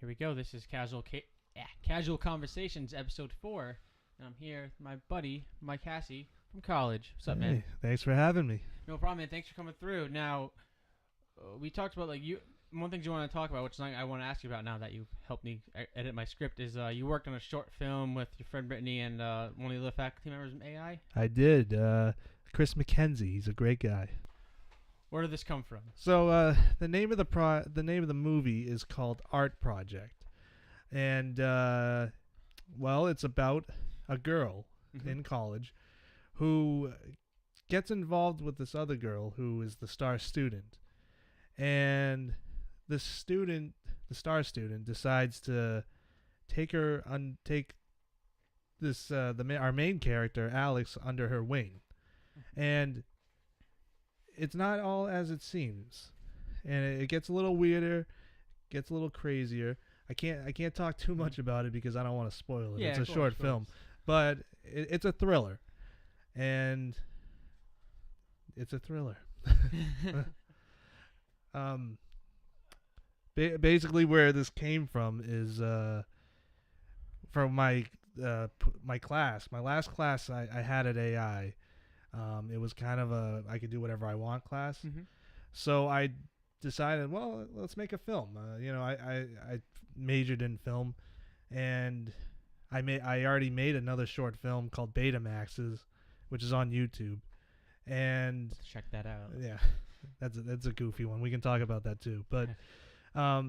Here we go. This is Casual Conversations, episode 4. And I'm here with my buddy, Mike Hassey from college. What's up, man? Hey, thanks for having me. No problem, man. Thanks for coming through. Now, we talked about, one thing you want to talk about, which I want to ask you about now that you've helped me edit my script, is you worked on a short film with your friend Brittany and one of the other faculty members in AI. I did. Chris McKenzie. He's a great guy. Where did this come from? So the name of the movie is called Art Project, and it's about a girl in college who gets involved with this other girl who is the star student, and the star student, decides to take this our main character Alex under her wing, and it's not all as it seems, and it gets a little weirder, gets a little crazier. I can't talk too much about it because I don't want to spoil it. Yeah, it's a short film, but it's a thriller, and it's a thriller. Basically, where this came from is from my class. My last class I had at AI. It was kind of I could do whatever I want class. So I decided, well, let's make a film. I majored in film, and I already made another short film called Betamaxes, which is on YouTube. And check that out. Yeah, that's a goofy one. We can talk about that too. But I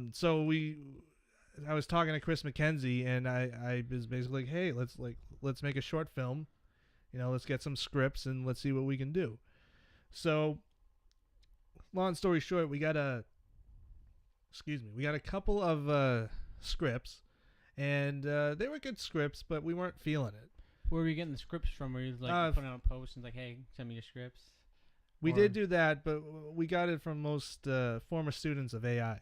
was talking to Chris McKenzie, and I was basically like, hey, let's make a short film. Let's get some scripts and let's see what we can do. So, long story short, we got a couple of scripts, and they were good scripts, but we weren't feeling it. Where were you getting the scripts from? Were you putting out a post and hey, send me your scripts? We did do that, but we got it from most former students of AI.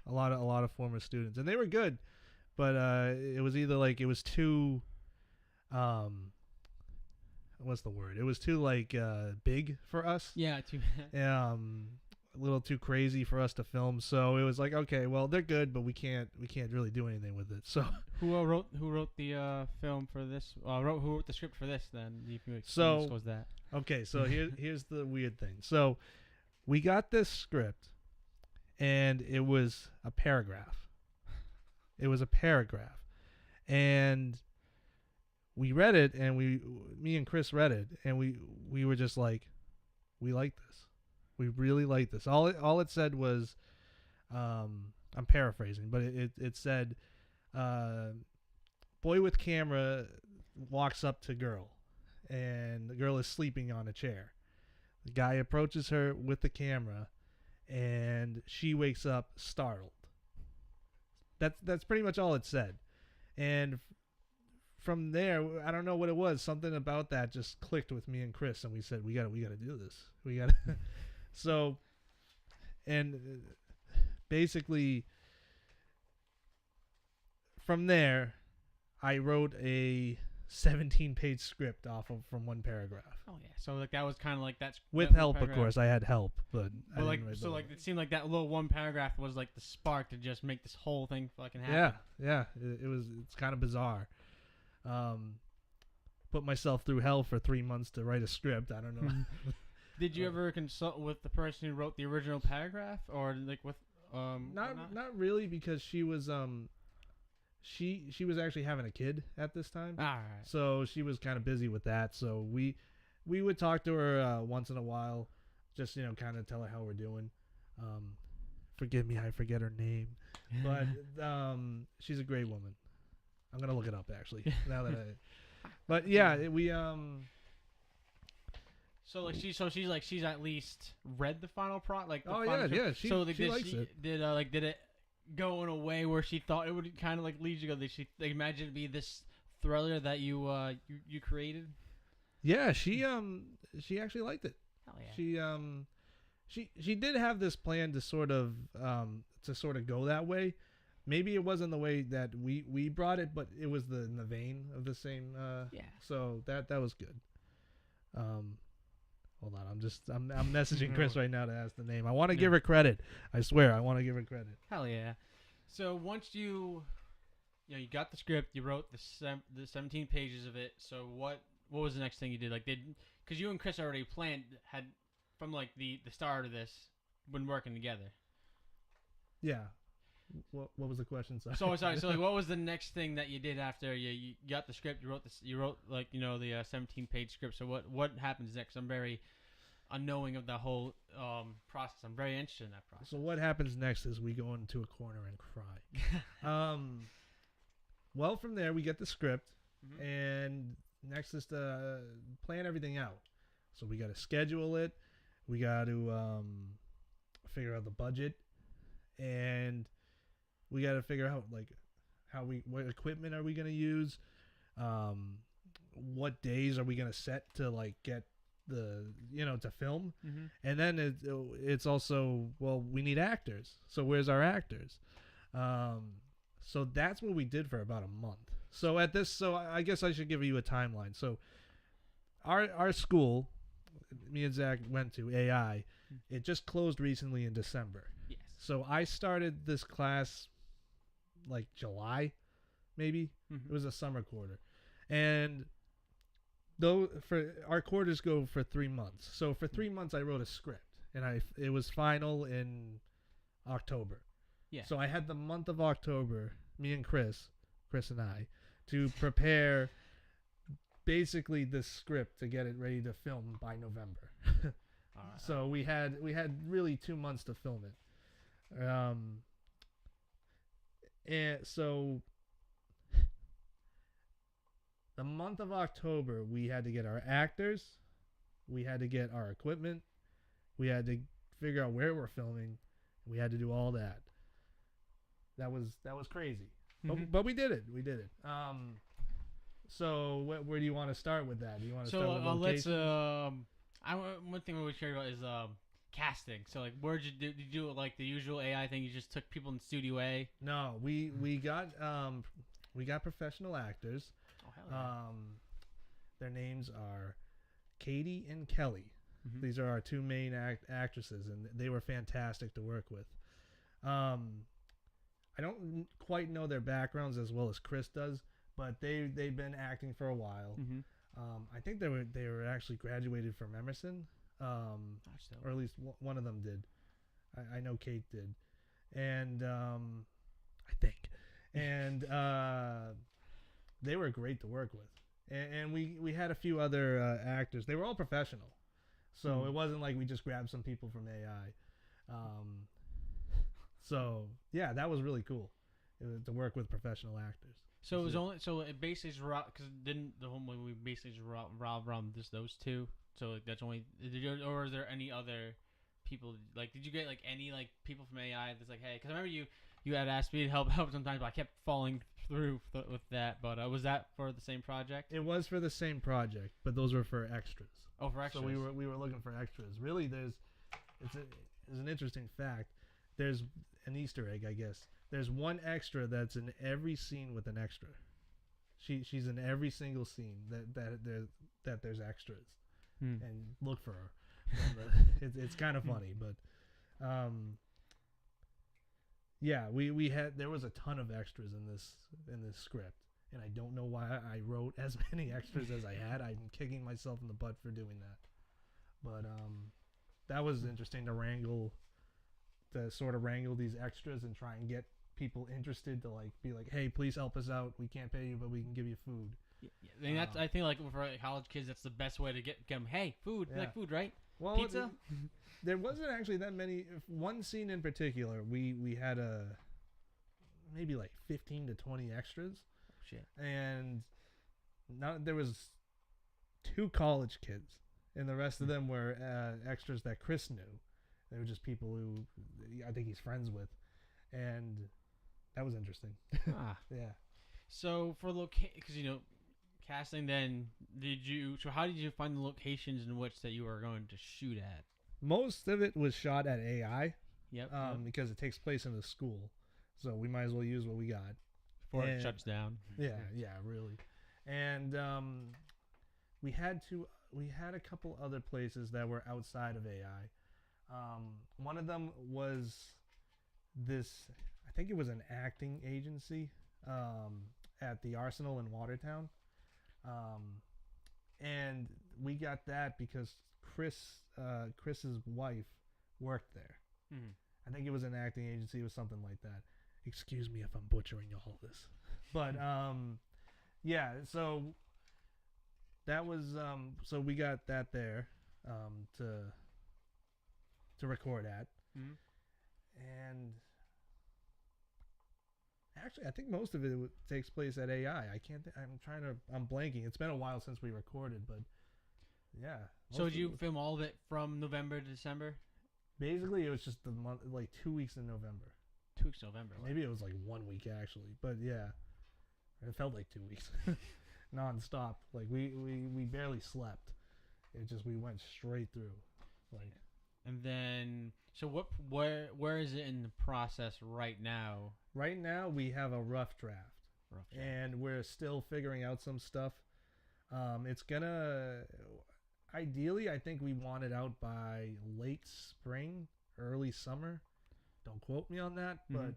A lot of former students, and they were good, but it was either it was too what's the word? It was too big for us. Yeah, too. A little too crazy for us to film. So it was okay, well, they're good, but we can't really do anything with it. So who wrote the film for this? Who wrote the script for this? Then you can disclose that. Okay, so here's the weird thing. So we got this script, and it was a paragraph. And we read it, and me and Chris read it, and we were just like, we like this. We really like this. All it said was, I'm paraphrasing, but it said, boy with camera walks up to girl, and the girl is sleeping on a chair. The guy approaches her with the camera, and she wakes up startled. That's pretty much all it said. And from there, I don't know what it was. Something about that just clicked with me and Chris, and we said, we gotta do this. We gotta. So, and basically, from there, I wrote a 17-page script from one paragraph. Oh yeah, so that was kind of that's with that help, of course. I had help, but it seemed like that little one paragraph was the spark to just make this whole thing fucking happen. Yeah. It's kind of bizarre. Put myself through hell for 3 months to write a script. I don't know. Did you ever consult with the person who wrote the original paragraph, or with not really, because she was she was actually having a kid at this time. All right. So she was kind of busy with that. So we would talk to her once in a while, just kind of tell her how we're doing. Forgive me, I forget her name, but she's a great woman. I'm gonna look it up actually now that But yeah, we So she's at least read the final product. She likes it. Did it go in a way where she thought it would kind of lead you to go? Did she imagine it to be this thriller that you created? Yeah, she actually liked it. Hell yeah. She did have this plan to sort of go that way. Maybe it wasn't the way that we brought it, but it was in the vein of the same. Yeah. So that was good. Hold on, I'm messaging Chris right now to ask the name. I want to give her credit. I swear, I want to give her credit. Hell yeah. So once you got the script, you wrote the 17 pages of it. So what was the next thing you did? Like because you and Chris already had from like the start of this been working together. Yeah. What was the question? Sorry. Sorry. So like, what was the next thing that you did after you got the script? You wrote like the 17-page script. So what happens next? I'm very unknowing of the whole process. I'm very interested in that process. So what happens next is we go into a corner and cry. Well, from there we get the script, and next is to plan everything out. So we got to schedule it. We got to figure out the budget, and we got to figure out like what equipment are we gonna use, what days are we gonna set to like get the to film, and then it's also, well, we need actors. So where's our actors? So that's what we did for about a month. So I guess I should give you a timeline. So our school, me and Zach went to AI. It just closed recently in December. Yes. So I started this class like July, maybe. It was a summer quarter, and though for our quarters go for 3 months. So for 3 months I wrote a script, and it was final in October. Yeah. So I had the month of October, me and Chris and I, to prepare basically this script to get it ready to film by November. All right. So we had really 2 months to film it. And so the month of October, we had to get our actors, we had to get our equipment, we had to figure out where we're filming, we had to do all that. That was crazy, but we did it. So where do you want to start with that? Do you want to start with locations? One thing we care about is casting. So like, where did you do like the usual AI thing? You just took people in Studio A? No, we got professional actors. Oh hell yeah. Their names are Katie and Kelly. These are our two main actresses, and they were fantastic to work with. I don't quite know their backgrounds as well as Chris does, but they've been acting for a while. I think they were actually graduated from Emerson, or at least one of them did. I know Kate did, and I think, and they were great to work with. And we had a few other actors. They were all professional, so it wasn't like we just grabbed some people from AI. So yeah, that was really cool to work with professional actors. So it was it basically is because didn't the whole movie basically just revolve around just those two? So like that's only, or is there any other people? Like, did you get like any like people from AI that's like, hey? Because I remember you had asked me to help sometimes, but I kept falling through with that. But was that for the same project? It was for the same project, but those were for extras. Oh, for extras. So we were looking for extras. Really, it's an interesting fact. There's an Easter egg, I guess. There's one extra that's in every scene with an extra. She's in every single scene that there's extras, and look for her. It's kind of funny, but yeah, there was a ton of extras in this script, and I don't know why I wrote as many extras as I had. I'm kicking myself in the butt for doing that, but that was interesting to sort of wrangle these extras and try and get people interested to like be like, hey, please help us out. We can't pay you, but we can give you food. I mean, I think like for like college kids, that's the best way to get them. Hey, food, yeah. like food, right? Well, pizza. There wasn't actually that many. One scene in particular, we had maybe like 15 to 20 extras. Oh, shit. And there was 2 college kids, and the rest of them were extras that Chris knew. They were just people who I think he's friends with, and that was interesting. Yeah. So for because casting, then how did you find the locations in which that you were going to shoot at? Most of it was shot at AI. Yep. Because it takes place in a school, so we might as well use what we got before it shuts down. Yeah, really. And we had a couple other places that were outside of AI. One of them was this, I think it was an acting agency at the Arsenal in Watertown. And we got that because Chris's wife worked there. Mm-hmm. I think it was an acting agency or something like that. Excuse me if I'm butchering all of this. But yeah, so that was so we got that there to record at. Mm-hmm. And actually I think most of it takes place at AI. I'm blanking. It's been a while since we recorded, but yeah. So did you film all of it from November to December? Basically, it was just the month, like 2 weeks in November. 2 weeks November. Maybe it was like 1 week actually, but yeah, it felt like 2 weeks, nonstop. Like we barely slept. It just we went straight through, like. And then, so where is it in the process right now? Right now, we have a rough draft, and we're still figuring out some stuff. It's gonna. Ideally, I think we want it out by late spring, early summer. Don't quote me on that, but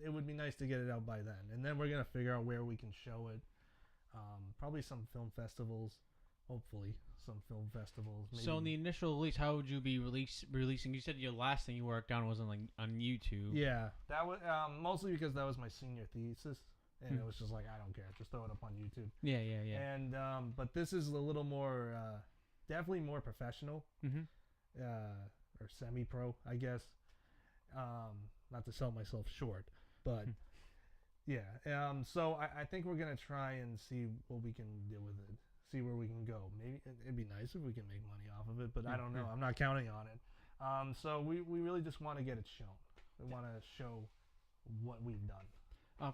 it would be nice to get it out by then. And then we're going to figure out where we can show it. Probably some film festivals, hopefully. Some film festivals. Maybe. So in the initial release, how would you be releasing? You said your last thing you worked on was on YouTube. Yeah, that was mostly because that was my senior thesis. And it was just like, I don't care. Just throw it up on YouTube. Yeah. And but this is a little more... definitely more professional, or semi-pro, I guess. Not to sell myself short, but yeah. So I think we're gonna try and see what we can do with it. See where we can go. Maybe it'd be nice if we can make money off of it, but I don't know. I'm not counting on it. So we really just want to get it shown. We want to show what we've done.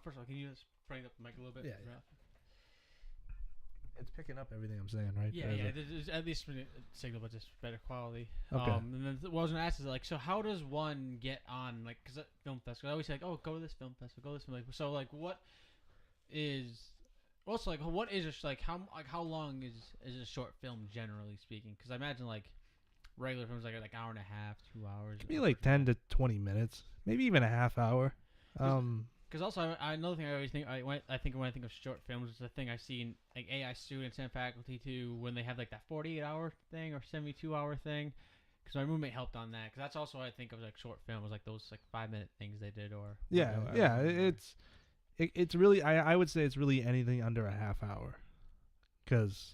First of all, can you just bring up the mic a little bit? Yeah. It's picking up everything I'm saying, right? Yeah. There's at least a signal, but just better quality. Okay. And then what I was gonna ask is like, so how does one get on like, cause film festival? I always say like, oh, go to this film festival, go to this film. Like, so like, what is also like, what is a, like how long is a short film generally speaking? Because I imagine like regular films like hour and a half, 2 hours. It could be like 10 to 20 minutes, maybe even a half hour. Because also, another thing I always think, when I think of short films, is the thing I see in like AI students and faculty too, when they have like that 48-hour thing or 72-hour thing. Because my roommate helped on that. Because that's also what I think of like short films, like those like 5-minute things they did, or it's really I would say it's really anything under a half hour, because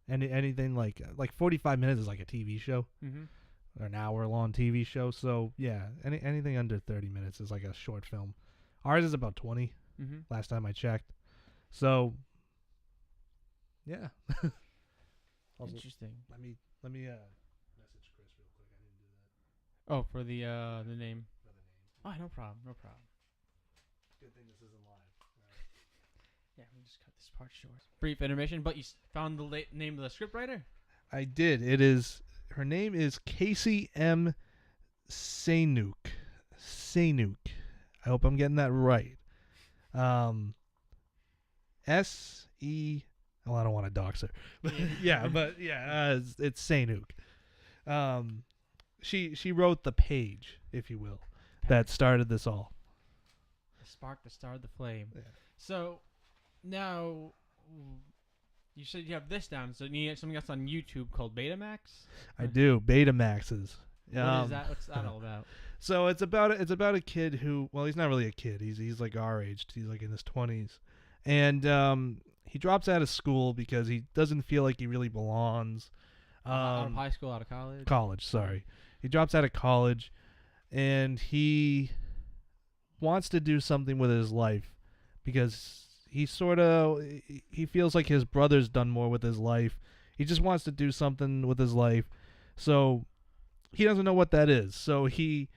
anything like 45 minutes is like a TV show. Or an hour-long TV show. So yeah, anything under 30 minutes is like a short film. Ours is about 20. Last time I checked. So yeah. Also, interesting. Let me message Chris real quick. I didn't do that. Oh, for the name. For the name. Oh, no problem. Good thing this isn't live. Yeah, we just cut this part short. Brief intermission, but you found the name of the scriptwriter? I did. It is. Her name is Casey M. Sanuk. I hope I'm getting that right. S-E... Well, I don't want to dox her. It's Sanuk. She wrote the page, if you will, that started this all. The spark that started the flame. Yeah. So, now... You said you have this down, so you have something else on YouTube called Betamax? I do. Betamaxes. What is that? What's that all about? So it's about a kid who, well, he's not really a kid. He's like our age. He's like in his 20s. And he drops out of school because he doesn't feel like he really belongs. Out of high school, out of college? College, sorry. He drops out of college and he wants to do something with his life because he feels like his brother's done more with his life. He just wants to do something with his life. So he doesn't know what that is. So he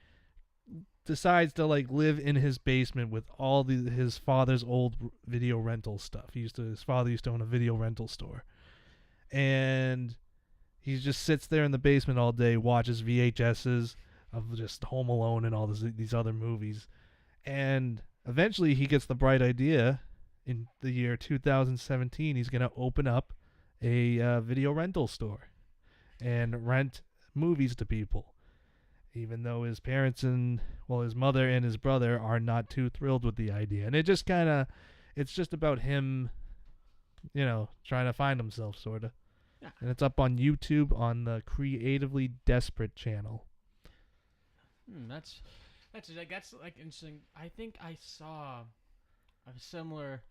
decides to like live in his basement with all his father's old video rental stuff. His father used to own a video rental store. And he just sits there in the basement all day, watches VHSs of just Home Alone and all these other movies. And eventually he gets the bright idea. In the year 2017, he's going to open up a video rental store and rent movies to people. even though his parents and his mother and his brother are not too thrilled with the idea. And it just kind of, it's just about him, trying to find himself, sort of. Yeah. And it's up on YouTube on the Creatively Desperate channel. That's like interesting. I think I saw a similar.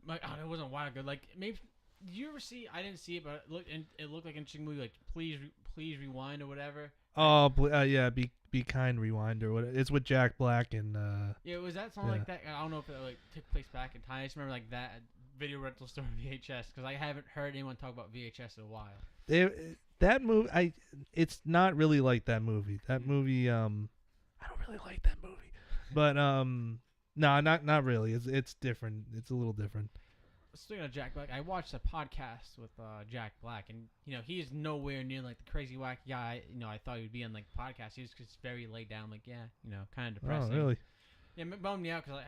Like, I don't know, it wasn't a while ago. Like, maybe did you ever see? I didn't see it, but it looked like an interesting movie. Like, please rewind or whatever. Oh, yeah, be kind, rewind or what? It's with Jack Black and. Yeah, was that something like that? I don't know if it like took place back in time. I just remember like that video rental store VHS because I haven't heard anyone talk about VHS in a while. That movie, it's not really like that movie. That movie, I don't really like that movie, but no, not really. It's different. It's a little different. Speaking of Jack Black, I watched a podcast with Jack Black, and he is nowhere near like the crazy wacky guy. I thought he would be on like podcast. He was just very laid down, like kind of depressing. Oh, really? Yeah, it bummed me out because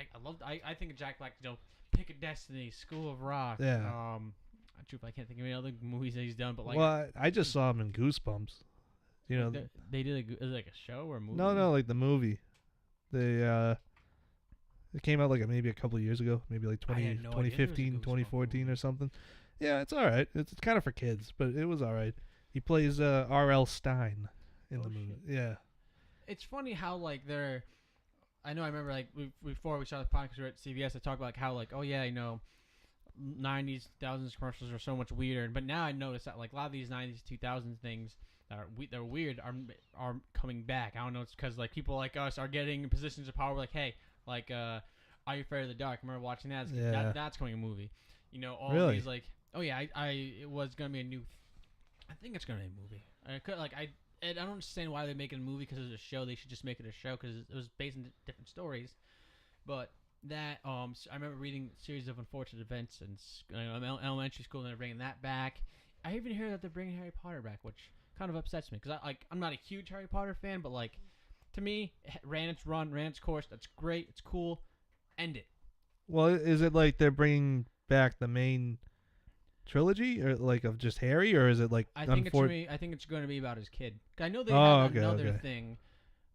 I think of Jack Black. Pick a Destiny, School of Rock. Yeah. I can't think of any other movies that he's done, but like. Well, I just saw him in Goosebumps. They did is it like a show or a movie? No, like the movie. It came out like maybe a couple of years ago, maybe like 2015, 2014 or something. Yeah, it's all right. It's kind of for kids, but it was all right. He plays R.L. Stein in the movie. Shit. Yeah. It's funny how like they're. I remember like before we started the podcast, we were at CVS. I talked about like how like 90s, 2000s commercials are so much weirder. But now I notice that like a lot of these 90s, 2000s things that are they're weird are coming back. I don't know. It's because like people like us are getting in positions of power. Like, hey, like Are You Afraid of the Dark? I remember watching that. Yeah. That's coming a movie. All really? these like it was gonna be a new. I think it's gonna be a movie. I don't understand why they're making a movie because it's a show. They should just make it a show because it was based on different stories. But that I remember reading a series of unfortunate events in elementary school, and they're bringing that back. I even hear that they're bringing Harry Potter back, which kind of upsets me because I'm not a huge Harry Potter fan, but like to me, it ran its course. That's great. It's cool. End it. Well, is it like they're bringing back the main trilogy or like of just Harry, or is it like I think it's going to be about his kid. I know they have another thing.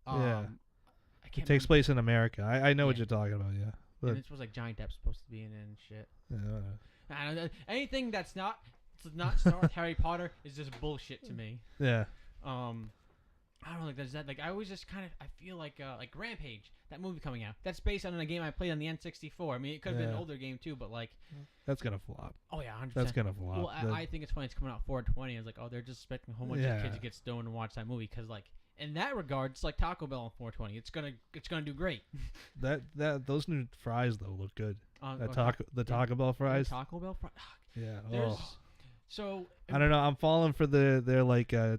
Yeah. It takes place in America. I know what you're talking about. Yeah. And it was like Johnny Depp's supposed to be in it and shit. Yeah. I don't know. Anything that's not start with Harry Potter is just bullshit to me. Yeah. I don't know. Like there's that. Like I always just kind of feel like Rampage, that movie coming out. That's based on a game I played on the N64. I mean, it could have been an older game too, but like. That's gonna flop. Oh yeah, 100%. That's gonna flop. Well, I think it's funny. It's coming out 4/20. I was like, oh, they're just expecting a whole bunch of kids to get stoned and watch that movie because like. In that regard, it's like Taco Bell on 420. It's gonna do great. Those new fries though look good. The Taco Bell fries. Taco Bell fries. Yeah. So I don't know. I'm falling for their like their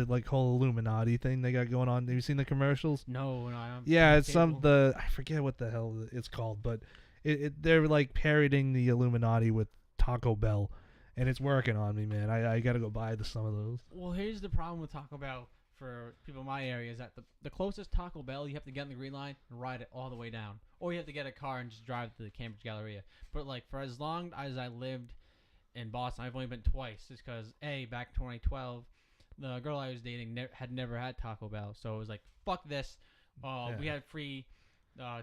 like whole Illuminati thing they got going on. Have you seen the commercials? No, I don't. Yeah, it's I forget what the hell it's called, but they're like parodying the Illuminati with Taco Bell, and it's working on me, man. I gotta go buy some of those. Well, here's the problem with Taco Bell. For people in my area is that the closest Taco Bell you have to get on the Green Line and ride it all the way down, or you have to get a car and just drive to the Cambridge Galleria. But like for as long as I lived in Boston, I've only been twice. Just because back in 2012, the girl I was dating had never had Taco Bell, so it was like fuck this. We had free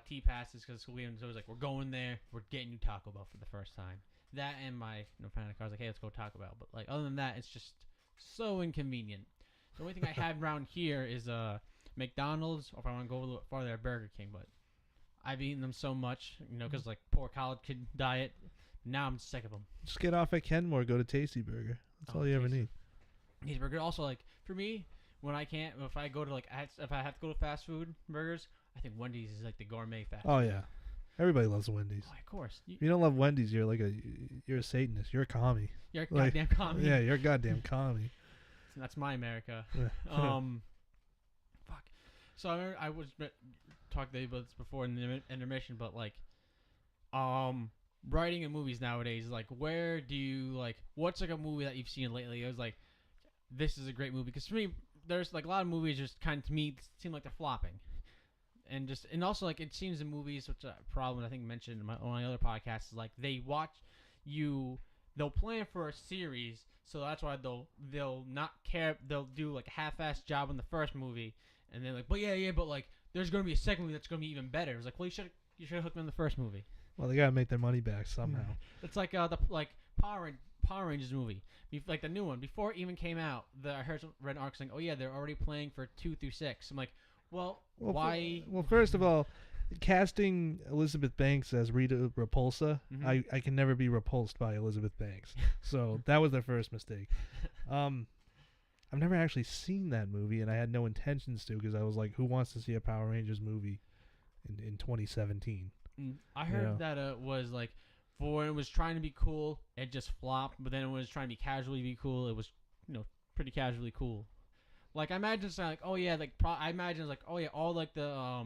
T passes because so it was like we're going there, we're getting you Taco Bell for the first time. That and my friend in the car was like, hey, let's go Taco Bell. But like other than that, it's just so inconvenient. The only thing I have around here is McDonald's, or if I want to go a little farther, Burger King. But I've eaten them so much, because like poor college kid diet. Now I'm sick of them. Just get off at Kenmore, go to Tasty Burger. That's all you ever need. Tasty Burger. Also, like for me, when I can't, if I go to if I have to go to fast food burgers, I think Wendy's is like the gourmet fast food. Oh yeah, everybody loves Wendy's. Oh, of course. If you don't love Wendy's, you're a Satanist. You're a commie. You're a goddamn commie. Yeah, you're a goddamn commie. That's my America. Fuck. So I remember I was talking about this before in the intermission, but like, writing in movies nowadays, like, where do you like? What's like a movie that you've seen lately? It was like, this is a great movie because for me, there's like a lot of movies just kind of to me seem like they're flopping, and also like it seems in movies, which a problem I think mentioned in my other podcast is like they they'll plan for a series, so that's why they'll not care. They'll do like a half-assed job in the first movie, and they're like, but but like there's gonna be a second movie that's gonna be even better. It's like, well, you should have hooked me in the first movie. Well, they gotta make their money back somehow. It's like the Power Rangers movie, like the new one. Before it even came out, I heard some red arcs saying, "Oh yeah, they're already playing for 2 through 6." I'm like, well why? First of all, casting Elizabeth Banks as Rita Repulsa, I can never be repulsed by Elizabeth Banks. So that was their first mistake. I've never actually seen that movie, and I had no intentions to because I was like, who wants to see a Power Rangers movie in 2017? I heard that it was like, for when it was trying to be cool, it just flopped. But then it was trying to be casually be cool, it was pretty casually cool. Like I imagine it's like, oh yeah, like I imagine it's like, oh yeah, all like the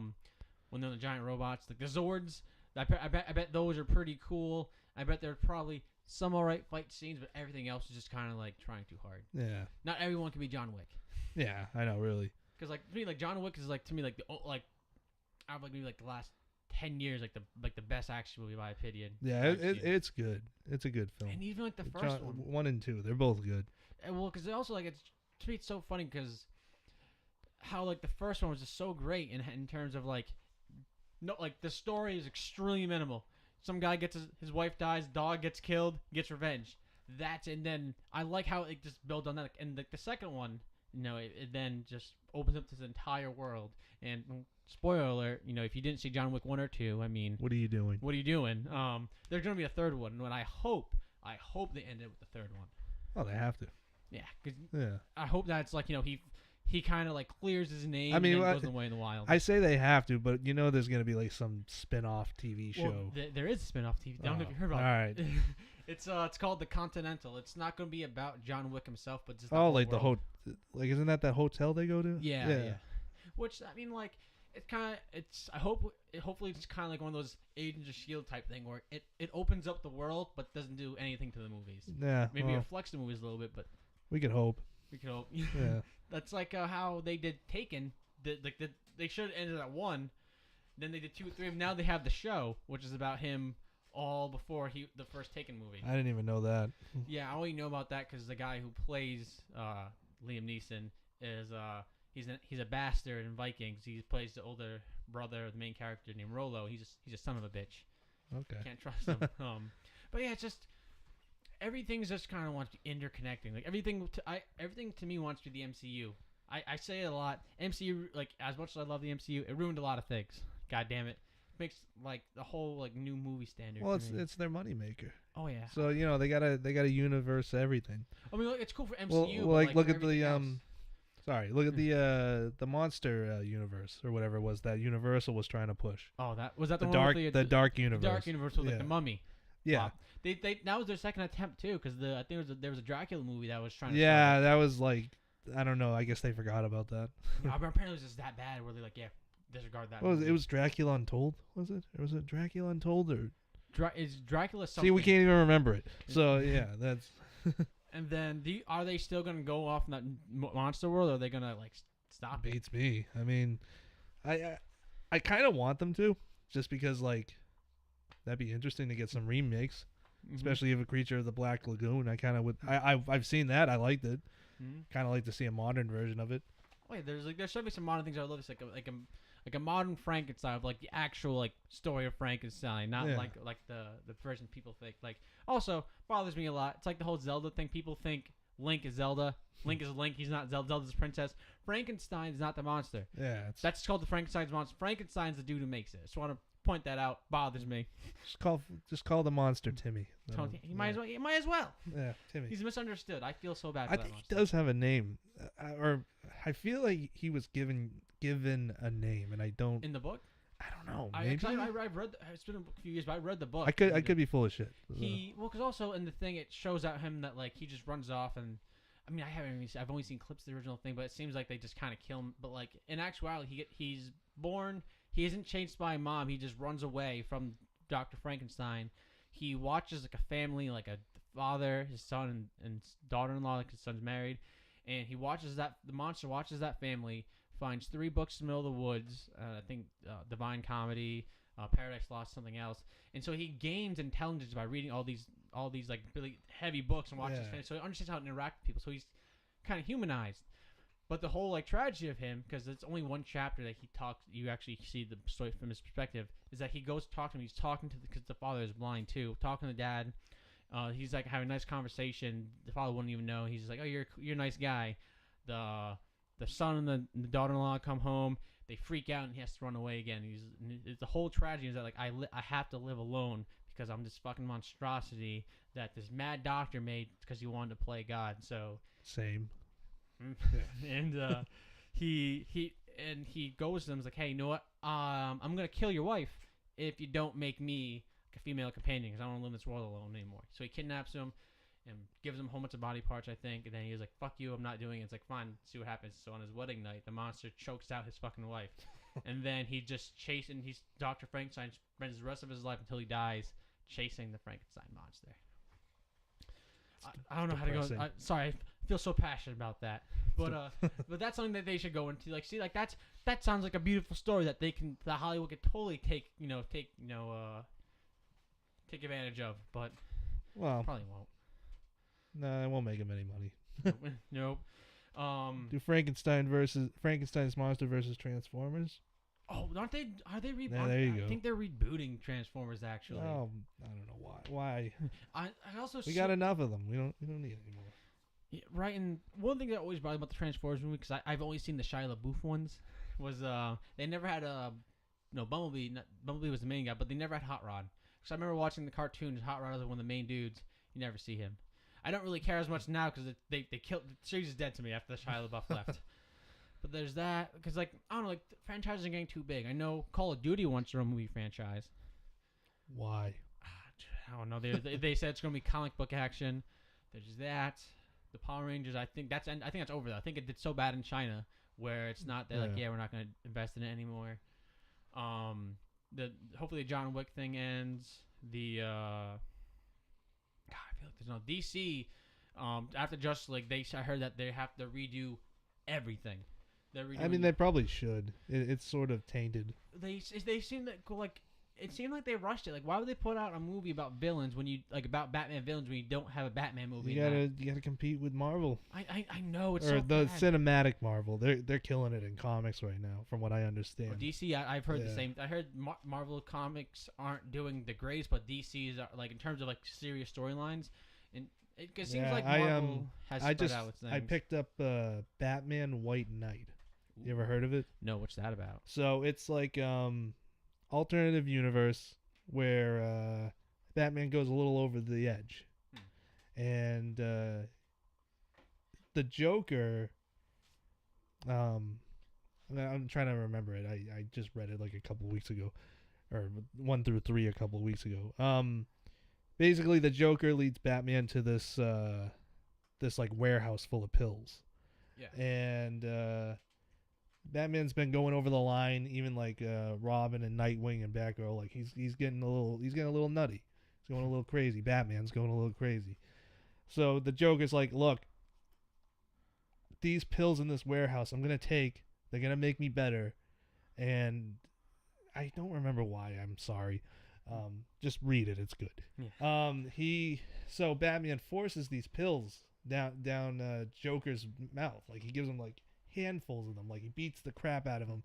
when they're the giant robots, like the Zords. I bet those are pretty cool. I bet there's probably some alright fight scenes, but everything else is just kind of like trying too hard. Yeah. Not everyone can be John Wick. Yeah, I know, really. Because like to me, like John Wick is like out of like maybe like the last 10 years, like the best action movie by opinion. Yeah, it's good. It's a good film. And even like the first one, 1 and 2, they're both good. And well, because also like to me it's so funny because how like the first one was just so great in terms of like the story is extremely minimal. Some guy gets his wife dies, dog gets killed, gets revenge. And then I like how it just builds on that. And the second one, it then just opens up this entire world. And spoiler alert, if you didn't see John Wick 1 or 2, I mean, what are you doing? There's gonna be a third one, and I hope they end it with the third one. Oh, they have to. Yeah, I hope that's like he kind of like clears his name. I mean, and then goes away in the wild. I say they have to, but there's gonna be like some spin-off TV show. Well, there is a spin-off TV. I don't know if you heard about it. All right. It's called The Continental. It's not gonna be about John Wick himself, but just like world. Isn't that hotel they go to? Yeah. Which I mean, like hopefully it's kind of like one of those Agents of S.H.I.E.L.D. type thing where it opens up the world but doesn't do anything to the movies. Yeah. Maybe it flex the movies a little bit, but we could hope. Yeah. That's like how they did Taken. They should have ended at 1. Then they did 2, 3. And now they have the show, which is about him all before the first Taken movie. I didn't even know that. Yeah, I only know about that because the guy who plays Liam Neeson is he's a bastard in Vikings. He plays the older brother of the main character named Rollo. He's a son of a bitch. Okay. Can't trust him. But yeah, it's just everything's just kind of wants to be interconnecting. Like everything to me wants to be the MCU. I say it a lot. MCU, like as much as I love the MCU, it ruined a lot of things. God damn it. Makes like the whole like new movie standard. Well, it's their moneymaker. Oh yeah. So they gotta universe everything. I mean, it's cool for MCU. Well, like look at the look at the monster universe or whatever it was that Universal was trying to push. Oh, that was that the dark one with the dark universe. The dark universe with like the Mummy. Yeah. Wow. They that was their second attempt too, because I think there was a Dracula movie that was trying to. Yeah, that was like I don't know. I guess they forgot about that. Apparently, it was just that bad where they're like, disregard that. It was Dracula Untold, was it? Or was it Dracula Untold or? Is Dracula something? See, we can't even remember it. So yeah, that's. And then, are they still gonna go off in that monster world, or are they gonna like stop it? Beats me. I mean, I kind of want them to, just because like, that'd be interesting to get some remakes, especially if a Creature of the Black Lagoon. I kind of would. I've seen that. I liked it. Kind of like to see a modern version of it. Oh yeah, there's should be some modern things I love. It's like a modern Frankenstein, like the actual like story of Frankenstein, not like the version people think. Like also bothers me a lot. It's like the whole Zelda thing. People think Link is Zelda. Link is Link. He's not Zelda. Zelda's a princess. Frankenstein is not the monster. Yeah, that's called the Frankenstein's monster. Frankenstein's the dude who makes it. Just want to point that out. Bothers me. Just call the monster Timmy. He might as well. He might as well. Yeah, Timmy. He's misunderstood. I feel so bad. I think he does have a name, or I feel like he was given a name, and I don't. In the book? I don't know. Maybe I've read. It's been a few years, but I read the book. I could be full of shit. Because also in the thing it shows out him that like he just runs off and. I mean, I've only seen clips of the original thing, but it seems like they just kind of kill him. But like in actuality, he's born. He isn't chased by mom. He just runs away from Dr. Frankenstein. He watches like a family, like a father, his son, and daughter-in-law. Like his son's married, and he watches the monster watches that family. Finds 3 books in the middle of the woods. I think Divine Comedy, Paradise Lost, something else. And so he gains intelligence by reading all these like really heavy books and watching his family. So he understands how to interact with people. So he's kind of humanized. But the whole like tragedy of him, because it's only one chapter that he talks, you actually see the story from his perspective, is that he goes to talk to him. He's talking to because the father is blind too, talking to dad. He's like having a nice conversation. The father wouldn't even know. He's like, "Oh, you're a nice guy." The son and the daughter-in-law come home. They freak out and he has to run away again. It's the whole tragedy is that like I have to live alone because I'm this fucking monstrosity that this mad doctor made because he wanted to play God. So same. And he goes to them. He's like, "Hey, you know what? I'm gonna kill your wife if you don't make me a female companion because I don't want to live in this world alone anymore." So he kidnaps him and gives him a whole bunch of body parts, I think. And then he's like, "Fuck you, I'm not doing it." It's like, fine, see what happens. So on his wedding night, the monster chokes out his fucking wife, and then he just chasing. He's Dr. Frankenstein spends the rest of his life until he dies chasing the Frankenstein monster. I don't know how to go. Sorry, I feel so passionate about that, but but that's something that they should go into. Like, see, like that sounds like a beautiful story that Hollywood could totally take advantage of, but probably won't. No, it won't make him any money. Nope. Do Frankenstein's monster versus Transformers? Oh, aren't they? Are they rebooting? Yeah, there you go. I think they're rebooting Transformers actually. Oh, I don't know why. Why? I also we got enough of them. We don't need any more. Yeah, right, and one thing that always bothered me about the Transformers movie, because I've only seen the Shia LaBeouf ones, was they never had Bumblebee. Bumblebee was the main guy, but they never had Hot Rod. Because I remember watching the cartoons. Hot Rod was one of the main dudes. You never see him. I don't really care as much now because they killed the series is dead to me after the Shia LaBeouf left. But there's that because like I don't know, like the franchises are getting too big. I know Call of Duty wants their own movie franchise. Why? I don't know. They said it's gonna be comic book action. There's that. The Power Rangers. I think that's over though. I think it did so bad in China where it's not. They're like, we're not gonna invest in it anymore. Hopefully the John Wick thing ends. I feel like there's no DC. After Justice League, I heard that they have to redo everything. I mean, they probably should. It's sort of tainted. They seem like it seemed like they rushed it. Like, why would they put out a movie about villains when you about Batman villains when you don't have a Batman movie? You gotta compete with Marvel. I know it's the bad. Cinematic Marvel. They're killing it in comics right now, from what I understand. Or DC, I've heard the same. I heard Marvel comics aren't doing the greatest, but DC's are like in terms of like serious storylines. And it seems like Marvel has spread out with things. I picked up Batman White Knight. You ever heard of it? No, what's that about? So it's like alternative universe where Batman goes a little over the edge, and the Joker. I'm trying to remember it. I just read it like a couple weeks ago, or 1 through 3 a couple weeks ago. Basically, the Joker leads Batman to this like warehouse full of pills. Yeah. And Batman's been going over the line, even like Robin and Nightwing and Batgirl. Like he's getting a little nutty. He's going a little crazy. Batman's going a little crazy. So the Joker's like, look, these pills in this warehouse I'm gonna take. They're gonna make me better, and I don't remember why. I'm sorry. Just read it. It's good. Yeah. So Batman forces these pills down Joker's mouth. Like he gives him like handfuls of them. Like he beats the crap out of him,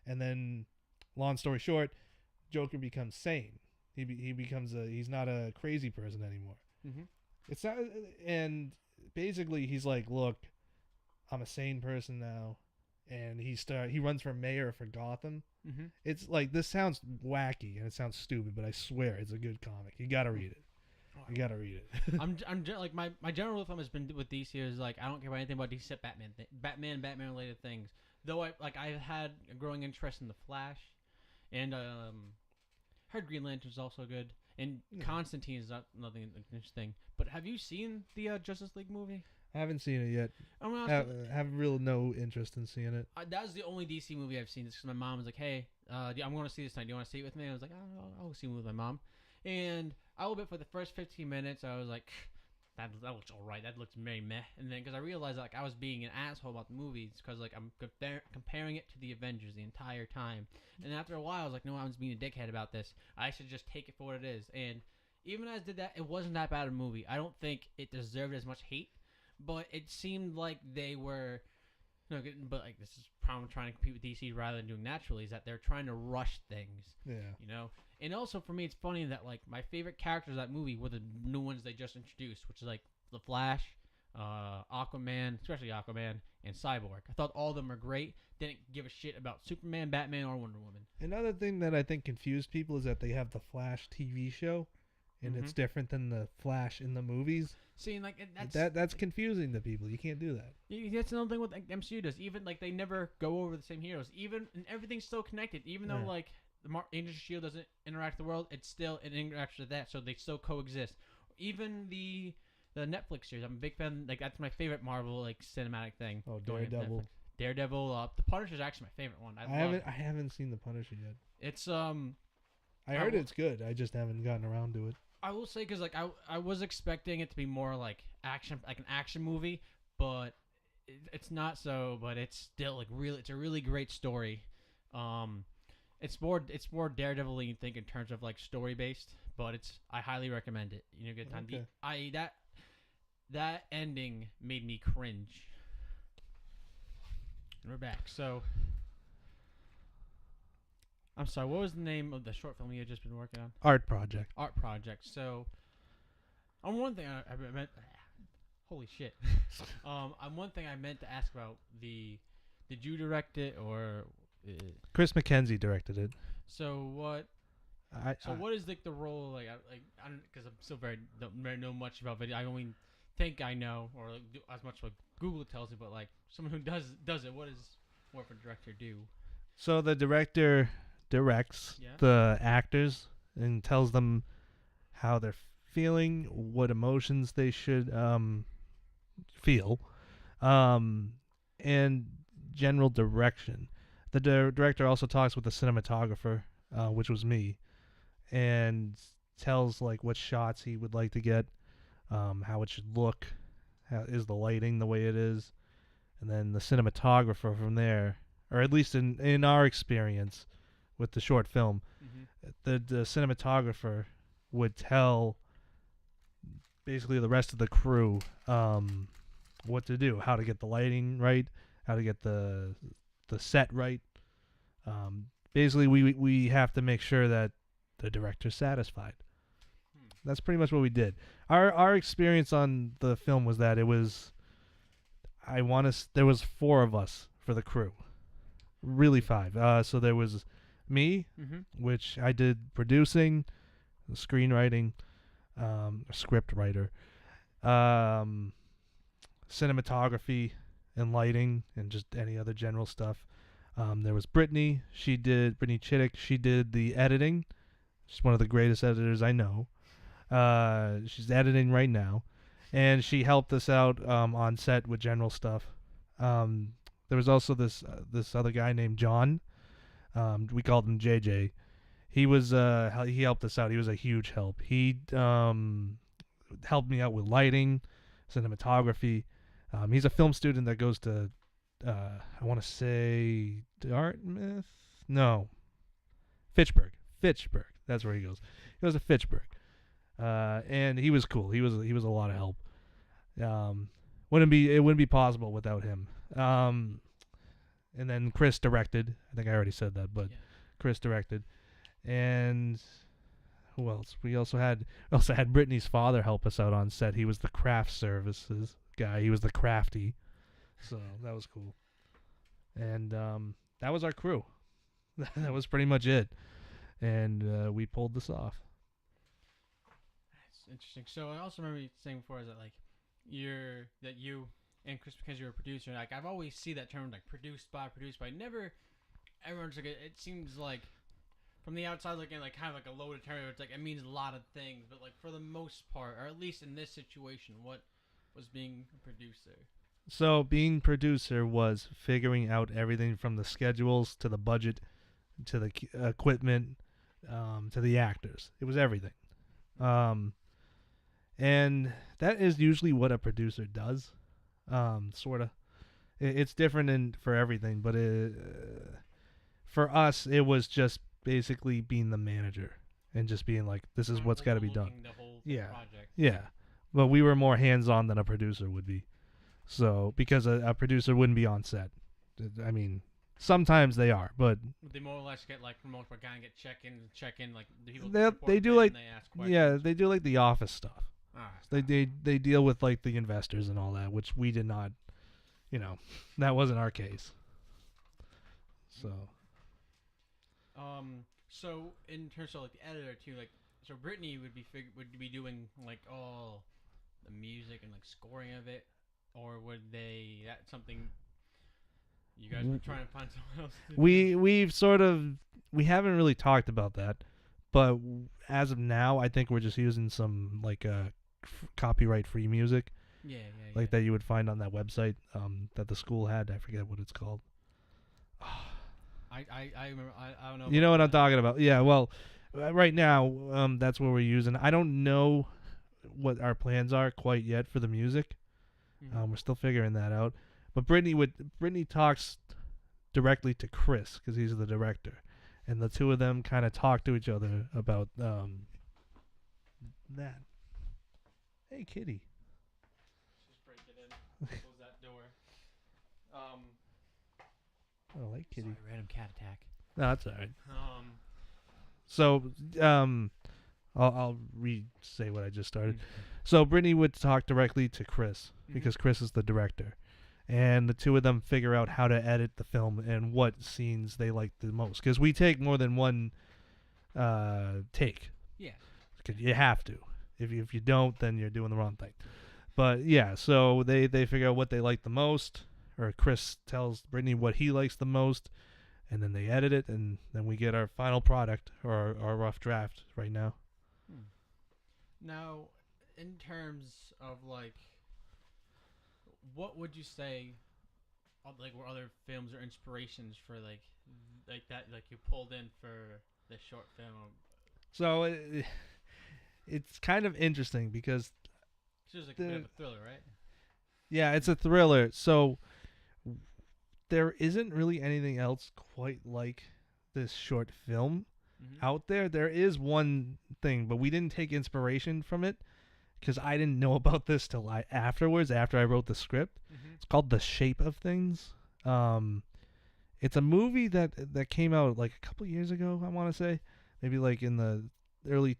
and then, long story short, Joker becomes sane. He becomes he's not a crazy person anymore. Mm-hmm. It's not, and basically he's like, look, I'm a sane person now, and he runs for mayor for Gotham. Mm-hmm. It's like, this sounds wacky and it sounds stupid, but I swear it's a good comic. You gotta read it. You gotta read it. I'm like my general rule of thumb has been with DC is like I don't care about anything about DC except Batman related things. Though I've had a growing interest in the Flash, and heard Green Lantern's also good, and Constantine is not nothing interesting. But have you seen the Justice League movie? I haven't seen it yet. I have real no interest in seeing it. That was the only DC movie I've seen. Just because my mom was like, "Hey, I'm going to see this tonight. Do you want to see it with me?" I was like, "I'll see it with my mom." And I will bet for the first 15 minutes, I was like, that looks all right. That looks very meh. And then because I realized like I was being an asshole about the movies because like I'm comparing it to the Avengers the entire time. And after a while, I was like, no, I was being a dickhead about this. I should just take it for what it is. And even as I did that, it wasn't that bad a movie. I don't think it deserved as much hate, but it seemed like they were. No, but like this is problem trying to compete with DC rather than doing naturally is that they're trying to rush things. Yeah. You know, and also for me, it's funny that like my favorite characters of that movie were the new ones they just introduced, which is like the Flash, Aquaman, especially Aquaman, and Cyborg. I thought all of them were great. Didn't give a shit about Superman, Batman, or Wonder Woman. Another thing that I think confused people is that they have the Flash TV show, and it's different than the Flash in the movies. See, like that's confusing to people. You can't do that. That's another thing what the MCU does. Even like they never go over the same heroes. Even and everything's still connected. Even though like the Agents of Shield doesn't interact with the world, it interacts with that. So they still coexist. Even the Netflix series, I'm a big fan. Like that's my favorite Marvel like cinematic thing. Oh, Daredevil. Daredevil. The Punisher is actually my favorite one. I haven't seen the Punisher yet. It's I heard it's good. I just haven't gotten around to it. I will say because like I was expecting it to be more like action, like an action movie, but it's not so. But it's still like really, it's a really great story. It's more Daredevil-y you think in terms of like story based, but I highly recommend it. You know, good time. Okay. That ending made me cringe. And we're back. So I'm sorry, what was the name of the short film you had just been working on? Art Project. Art Project. So, on one thing I meant, holy shit. On one thing I meant to ask about did you direct it or? Chris McKenzie directed it. So what? What is like the role like because I'm still don't know much about video. I only think I know or like do as much what Google tells me, but like someone who does it, what does more of a director do? So the director directs the actors and tells them how they're feeling, what emotions they should feel, and general direction. The director also talks with the cinematographer, which was me, and tells like what shots he would like to get, how it should look, how is the lighting the way it is, and then the cinematographer from there, or at least in our experience with the short film, the cinematographer would tell basically the rest of the crew what to do, how to get the lighting right, how to get the set right. Basically, we have to make sure that the director's satisfied. That's pretty much what we did. Our experience on the film was that it was, there was 4 of us for the crew. Really 5. So there was me, which I did producing, screenwriting, script writer, cinematography and lighting, and just any other general stuff. There was Brittany. Brittany Chittick. She did the editing. She's one of the greatest editors I know. She's editing right now, and she helped us out on set with general stuff. There was also this other guy named John. We called him JJ. He helped us out. He was a huge help. He helped me out with lighting, cinematography. He's a film student that goes to, I want to say Dartmouth? No. Fitchburg. That's where he goes. He goes to Fitchburg. And he was cool. He was a lot of help. It wouldn't be possible without him. And then Chris directed. I think I already said that, but Chris directed. And who else? We also had Brittany's father help us out on set. He was the craft services guy. He was the crafty. So that was cool. And that was our crew. That was pretty much it. And we pulled this off. That's interesting. So I also remember you saying before is that like you and Chris because you're a producer. Like I've always see that term like produced by. Never everyone's like it seems like from the outside looking like kind of like a loaded term. It's like it means a lot of things, but like for the most part, or at least in this situation, what was being a producer? So being producer was figuring out everything from the schedules to the budget to the equipment to the actors. It was everything. And that is usually what a producer does, sort of. It's different for everything, but for us, it was just basically being the manager and just being like, this is what's got to be done. The whole Yeah. project. Yeah. But we were more hands-on than a producer would be. So, because a producer wouldn't be on set. I mean, sometimes they are, but They more or less get like remote for kind of get check in like the people. they do like, and they ask questions. yeah, they do like the office stuff. Alright. They deal with like the investors and all that, which we did not, that wasn't our case. So, So in terms of like the editor too, like so Brittany would be doing like all the music and like scoring of it, or would that's something you guys were trying to find someone else to do? we haven't really talked about that, but as of now, I think we're just using some like copyright free music, like that you would find on that website that the school had. I forget what it's called. I remember. I don't know. You know what I'm talking about? Yeah. Well, right now, that's what we're using. I don't know what our plans are quite yet for the music. Mm-hmm. We're still figuring that out. But Brittany talks directly to Chris because he's the director, and the two of them kind of talk to each other about that. Hey, kitty. Just break it in. Close that door. I like kitty. Sorry, random cat attack. No, that's all right. So, I'll re-say what I just started. So Brittany would talk directly to Chris because Chris is the director, and the two of them figure out how to edit the film and what scenes they like the most. Because we take more than one take. Yeah. Because you have to. If you don't, then you're doing the wrong thing. But yeah, so they figure out what they like the most, or Chris tells Brittany what he likes the most, and then they edit it, and then we get our final product, or our rough draft right now. Now, in terms of like, what would you say, like, were other films or inspirations for like that, like you pulled in for the short film? So it's kind of interesting because It's just like a bit of a thriller, right? Yeah, it's a thriller. So there isn't really anything else quite like this short film out there. There is one thing, but we didn't take inspiration from it because I didn't know about this till afterwards, after I wrote the script. It's called The Shape of Things. It's a movie that came out like a couple years ago, I want to say. Maybe like in the early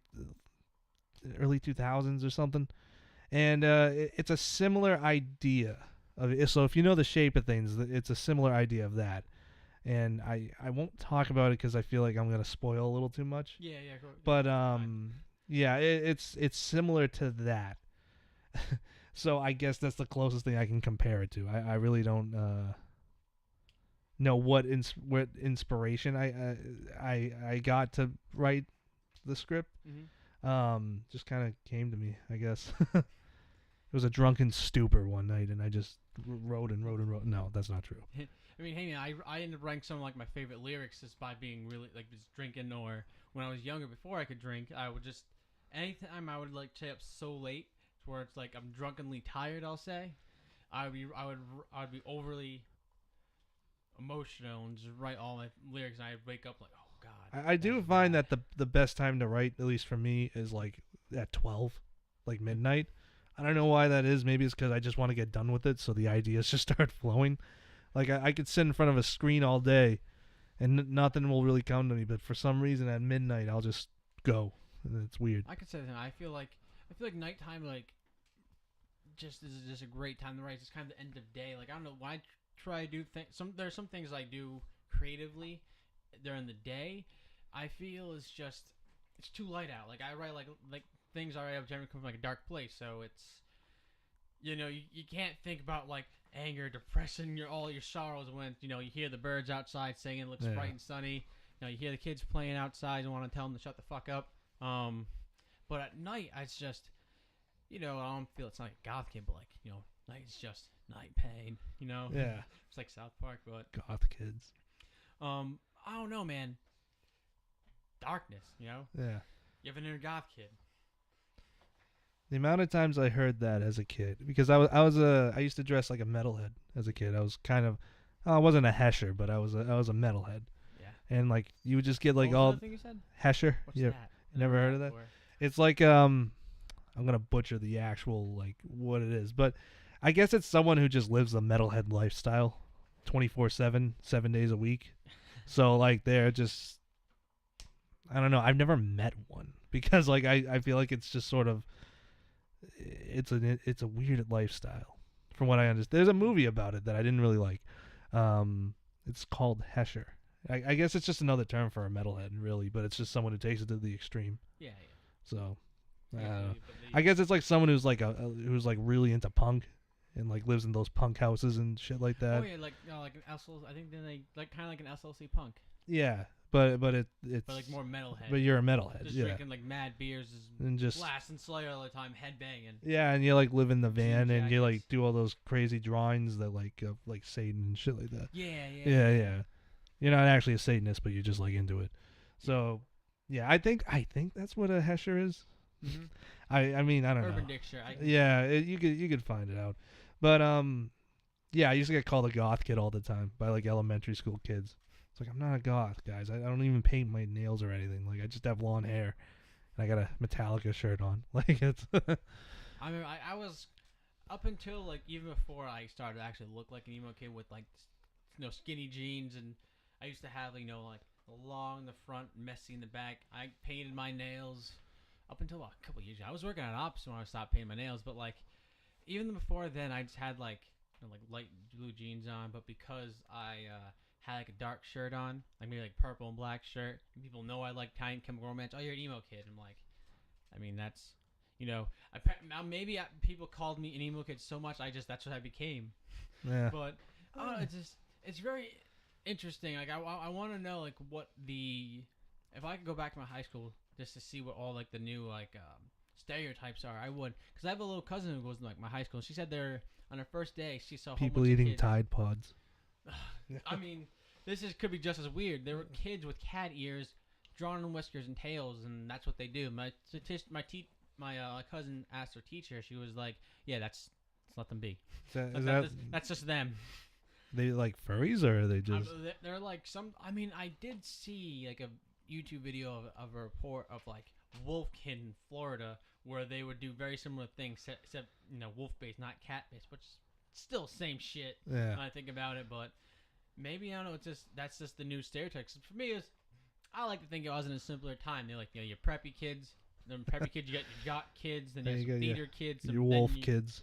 2000s or something. And it's a similar idea of it. So if you know The Shape of Things, it's a similar idea of that. And I won't talk about it because I feel like I'm gonna spoil a little too much. Yeah. But yeah, it's similar to that. So I guess that's the closest thing I can compare it to. I really don't know what inspiration I got to write the script. Just kind of came to me, I guess. It was a drunken stupor one night, and I just wrote and wrote and wrote. No, that's not true. I mean, hey man, I ended up writing some of like my favorite lyrics just by being really like just drinking, or when I was younger before I could drink, I would just anytime I would like stay up so late to where it's like I'm drunkenly tired, I'll say, I would be overly emotional and just write all my lyrics, and I'd wake up like, oh god. I do find that the best time to write, at least for me, is like at 12, like midnight. I don't know why that is. Maybe it's because I just want to get done with it, so the ideas just start flowing. Like I could sit in front of a screen all day, and nothing will really come to me. But for some reason, at midnight, I'll just go. And it's weird. I could say that. I feel like nighttime like just is just a great time to write. It's kind of the end of day. Like I don't know why I try to do things. There's some things I do creatively during the day. I feel it's too light out. Like I write like things I write generally come from like a dark place, so it's you can't think about like anger, depression, all your sorrows when you hear the birds outside singing, it looks bright and sunny. You hear the kids playing outside and want to tell them to shut the fuck up. But at night, it's just I don't feel it's not like a goth kid, but like night's just night pain. Yeah, it's like South Park, but goth kids. I don't know, man. Darkness, Yeah. You have an inner goth kid. The amount of times I heard that as a kid, because I used to dress like a metalhead as a kid. I was kind of, I wasn't a hesher, but I was a metalhead. Yeah. And like you would just get like what was all the thing you said? hesher. What's Yeah, that? never heard of that? before. It's like I'm gonna butcher the actual like what it is, but I guess it's someone who just lives the metalhead lifestyle, 24/7, 7 days a week. So like they're just, I don't know. I've never met one because like I feel like it's just sort of it's a weird lifestyle from what I understand. There's a movie about it that I didn't really like. It's called Hesher. I guess it's just another term for a metalhead, really, but it's just someone who takes it to the extreme. Yeah. So I Yeah, don't know. but I guess it's like someone who's like who's like really into punk and like lives in those punk houses and shit like that. Oh yeah, like like an SLC. I think then they like kind of like an SLC punk, Yeah, but it's but like more metalhead. but you're a metalhead, just yeah, drinking like mad beers and just blasting Slayer all the time, headbanging. yeah, and you like live in the van and you like jackets. do all those crazy drawings that like Satan and shit like that. Yeah. Yeah. You're not actually a Satanist, but you're just like into it. So, yeah, I think that's what a Hesher is. Mm-hmm. I mean I don't Urban know. Dictionary. Yeah, you could find it out. But yeah, I used to get called a goth kid all the time by like elementary school kids. It's like I'm not a goth, guys. I don't even paint my nails or anything. Like I just have long hair, and I got a Metallica shirt on. Like it's. I mean, I was up until like even before I started to actually look like an emo kid with like skinny jeans, and I used to have like long in the front, messy in the back. I painted my nails up until a couple years ago. I was working at Ops when I stopped painting my nails, but like even before then, I just had like light blue jeans on. But because I had like a dark shirt on, like maybe like purple and black shirt, and people know I like Tiny Chemical Romance. Oh, you're an emo kid. I'm like, I mean that's people called me an emo kid so much. That's what I became. Yeah. But I don't know, it's very interesting. Like I want to know like what if I could go back to my high school just to see what all like the new stereotypes are, I would, because I have a little cousin who goes to like my high school. She said on her first day she saw a whole People bunch of eating kids. Tide Pods. I mean, could be just as weird. There were kids with cat ears, drawn in whiskers and tails, and that's what they do. My cousin asked her teacher. She was like, "Yeah, let's let them be. That's just them." They like furries, or are they just? They're like some. I mean, I did see like a YouTube video of a report of like wolf kid in Florida where they would do very similar things, except wolf based, not cat based, which is still same shit. Yeah. When I think about it, but maybe I don't know. That's just the new stereotypes. For me, I like to think it was in a simpler time. They're like your preppy kids. Then preppy kids, you got your jock kids, then you got theater kids, your wolf kids.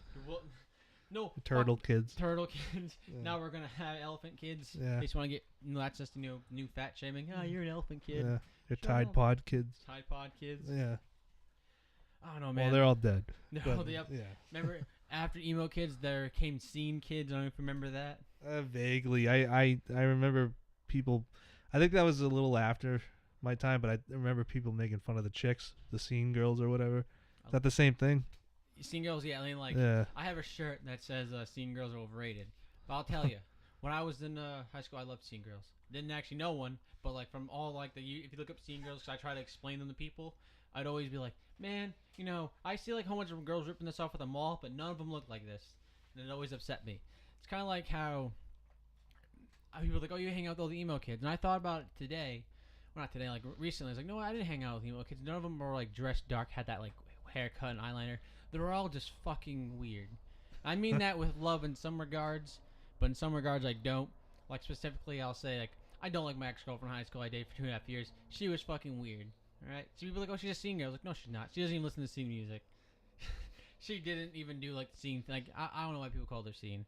No, turtle kids. Turtle kids. Yeah. Now we're gonna have elephant kids. Yeah. They just want to get. That's just new fat shaming. Oh, you're an elephant kid. Yeah. Your Shut Tide up. Pod kids. Tide Pod kids. Yeah. I don't know, man. Well, they're all dead. No, but, yeah. Yeah. Remember after emo kids, there came scene kids. I don't know if you remember that. Vaguely, I remember people. I think that was a little after my time, but I remember people making fun of the chicks, the scene girls or whatever. Is that the same thing? Scene girls, yeah. I mean, like, yeah. I have a shirt that says scene girls are overrated. But I'll tell you, when I was in high school, I loved scene girls. Didn't actually know one, but like from all like if you look up scene girls, 'cause I try to explain them to people, I'd always be like, man, I see like a whole bunch of girls ripping this off at the mall, but none of them look like this, and it always upset me. It's kind of like how people are like, oh, you hang out with all the emo kids, and I thought about it today. Well, not today, like recently. I was like, no, I didn't hang out with emo kids. None of them were like dressed dark, had that like haircut and eyeliner. They were all just fucking weird. I mean that with love in some regards, but in some regards I don't. Like specifically, I'll say like I don't like my ex-girlfriend in high school I dated for 2.5 years. She was fucking weird. All right, so people are like, oh, she's a scene girl. I was like, no, she's not. She doesn't even listen to scene music. She didn't even do like the scene. Like I don't know why people call her scene.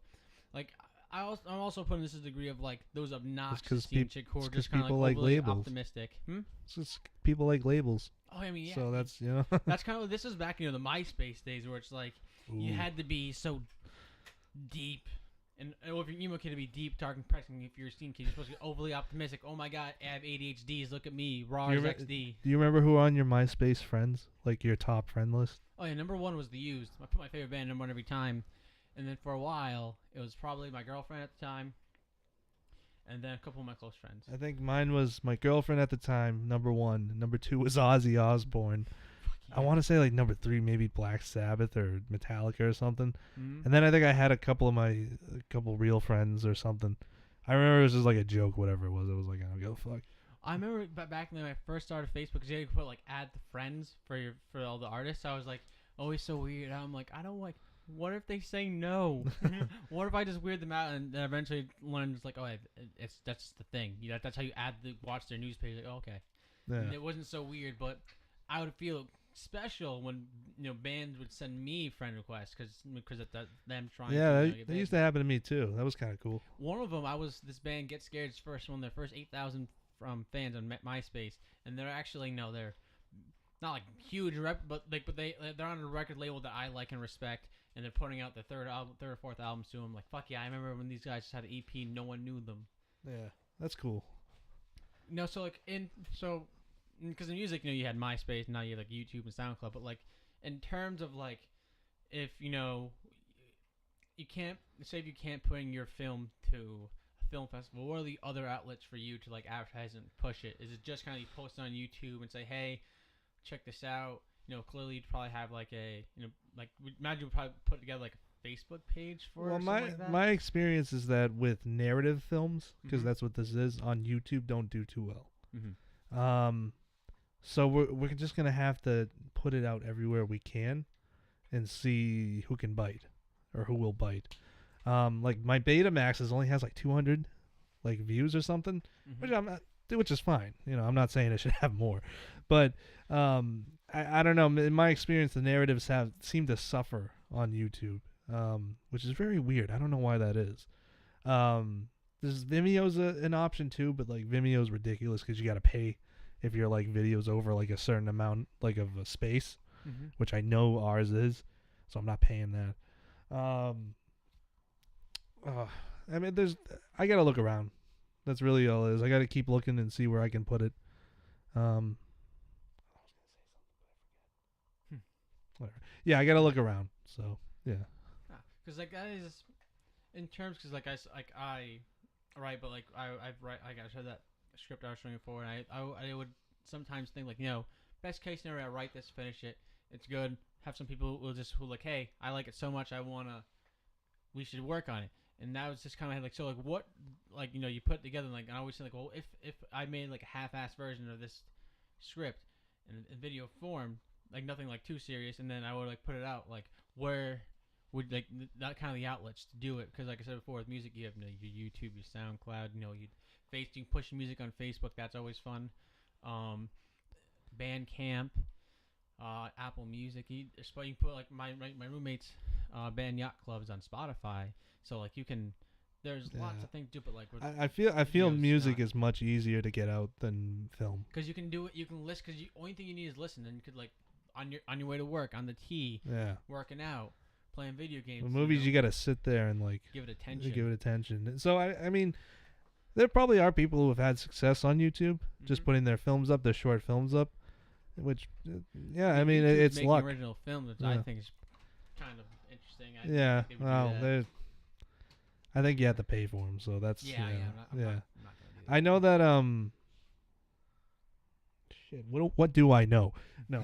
Like I'm also putting this as a degree of like those obnoxious scene chick who are just kind of like overly labels. optimistic. It's just people like labels. Oh, I mean, yeah. So that's that's kind of this is back the MySpace days where it's like you had to be so deep, and if you're an emo kid to be deep, dark, and depressing. If you're a scene kid, you're supposed to be overly optimistic. Oh my god, I have ADHDs. Look at me, raw as XD. Do you remember who were on your MySpace friends, like your top friend list? Oh yeah, number one was The Used. I put my favorite band number one every time, and then for a while it was probably my girlfriend at the time. And then a couple of my close friends. I think mine was my girlfriend at the time, number one. Number two was Ozzy Osbourne. I want to say like number 3, maybe Black Sabbath or Metallica or something. Mm-hmm. And then I think I had a couple real friends or something. I remember it was just like a joke, whatever it was. I was like, I don't give a fuck. I remember back when I first started Facebook, because you could put like add the friends for all the artists. I was like, always so weird. I'm like, I don't like. What if they say no? What if I just weird them out and then eventually learn it's like, oh, that's the thing. You know, that's how you watch their news page. Like, oh, okay, Yeah. it wasn't so weird, but I would feel special when bands would send me friend requests because of them trying. Yeah, to, that used to happen to me too. That was kind of cool. One of them, this band Get Scared's first one, their first 8,000 fans on MySpace, and they're actually they're not like huge but they're on a record label that I like and respect, and they're putting out the third or fourth album soon. Like, fuck yeah, I remember when these guys just had an EP, no one knew them. Yeah, that's cool. So like because in music, you had MySpace, now you have like YouTube and SoundCloud, but like in terms of like if you can't put in your film to a film festival, what are the other outlets for you to like advertise and push it? Is it just kind of you post it on YouTube and say, hey, check this out? Clearly you'd probably have like a imagine you'd probably put together like a Facebook page for. Well, like that. my experience is that with narrative films, because Mhm. that's what this is on YouTube, don't do too well. Mm-hmm. So we're just gonna have to put it out everywhere we can, and see who can bite, or who will bite. Like my Betamaxes only has like 200 like views or something, Mm-hmm. which is fine. I'm not saying it should have more, but I don't know. In my experience, the narratives seem to suffer on YouTube, which is very weird. I don't know why that is. There's Vimeo's an option too, but like Vimeo's ridiculous because you got to pay if your like videos over like a certain amount like of a space, Mm-hmm. which I know ours is, so I'm not paying that. I mean, I gotta look around. That's really all it is. I gotta keep looking and see where I can put it. Whatever. Yeah, I gotta look around. So yeah. Because like that is in terms, because like I write, but like I write, like I said that script I was showing you before, and I would sometimes think like best case scenario, I write this, finish it, it's good. Have some people who like, hey, I like it so much, we should work on it. And that was just kind of like, so like what, like you put it together, and like I always think like, well, if I made like a half-assed version of this script in video form, like nothing like too serious, and then I would like put it out, like where would like that kind of the outlets to do it? Because like I said before, with music you have your YouTube, your SoundCloud, you can push music on Facebook. That's always fun. Bandcamp, Apple Music. You can put like my roommate's band Yacht Club is on Spotify, so like you can. There's lots of things to do, but like with I feel music is much easier to get out than film. Because you can do it, you can listen. Because only thing you need is listen, and you could like on your way to work, on the T, working out, playing video games. With movies, you gotta sit there and like give it attention. Give it attention. So I mean, there probably are people who have had success on YouTube, just putting their films up, their short films up, which I mean it's luck. Original film, which I think is kind of interesting. I think you have to pay for them, so that's I'm not gonna do that. I know that shit. What do I know? No.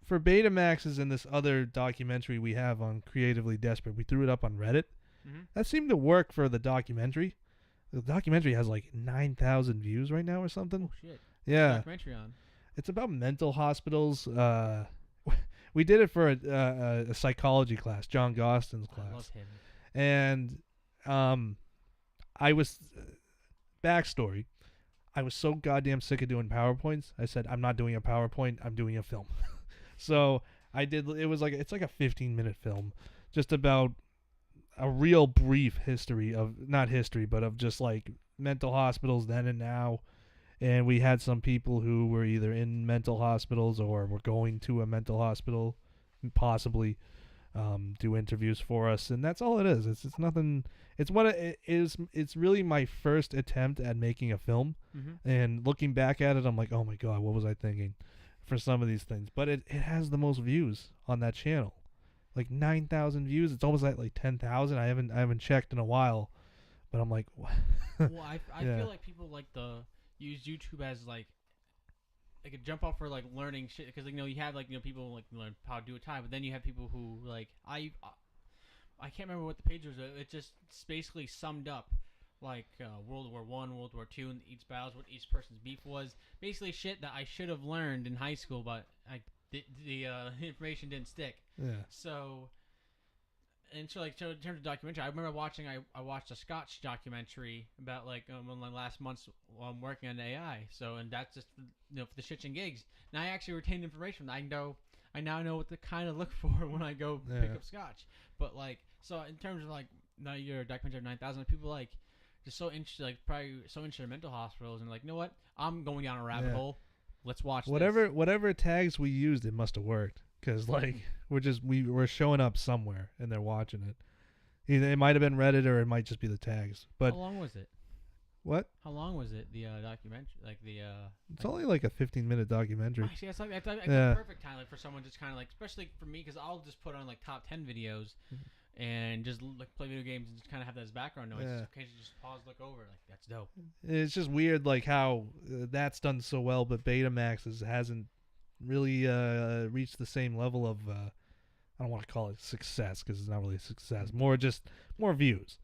For Betamaxes and this other documentary we have on Creatively Desperate, we threw it up on Reddit. Mm-hmm. That seemed to work for the documentary. The documentary has like 9,000 views right now or something. Oh shit! Yeah. What's the documentary on? It's about mental hospitals. We did it for a psychology class, John Gostin's class. I love him. And I was backstory. I was so goddamn sick of doing PowerPoints. I said, I'm not doing a PowerPoint. I'm doing a film. So I did. It's like a 15-minute film, just about a real brief history of of just like mental hospitals then and now. And we had some people who were either in mental hospitals or were going to a mental hospital, possibly do interviews for us. And that's all it is. It's nothing. It's what it is. It's really my first attempt at making a film. Mm-hmm. And looking back at it, I'm like, oh my God, what was I thinking for some of these things? But it has the most views on that channel. Like 9,000 views. It's almost at like 10,000. I haven't checked in a while. But I'm like, what? Well, I feel like people like use YouTube as like like a jump off for like learning shit because like, you have like people like learn how to do a tie, but then you have people who like I can't remember what the page was. It just basically summed up like World War One, World War Two, and each battles, what each person's beef was. Basically, shit that I should have learned in high school, but the information didn't stick. Yeah. So in terms of documentary, I remember watching. I watched a Scotch documentary about like one of my last months while I'm working on AI. So and that's just for the shits and gigs. And I actually retained information. I now know what to kind of look for when I go pick up Scotch. But like, so in terms of like now your documentary of 9,000, people like just so interested, like probably so interested in mental hospitals and like, you know what? I'm going down a rabbit hole. Let's watch whatever tags we used. It must have worked because like we're showing up somewhere and they're watching it. Either it might have been Reddit or it might just be the tags. But how long was it? What? How long was it? The documentary, like the. It's only like a 15-minute documentary. Actually, that's a perfect time like, for someone just kind of like, especially for me, because I'll just put on like top 10 videos, and just like play video games and just kind of have that as background noise. Yeah. Occasionally, just pause, look over, like that's dope. It's just weird, like how that's done so well, but Betamax hasn't really reached the same level of. I don't want to call it success because it's not really a success. More views.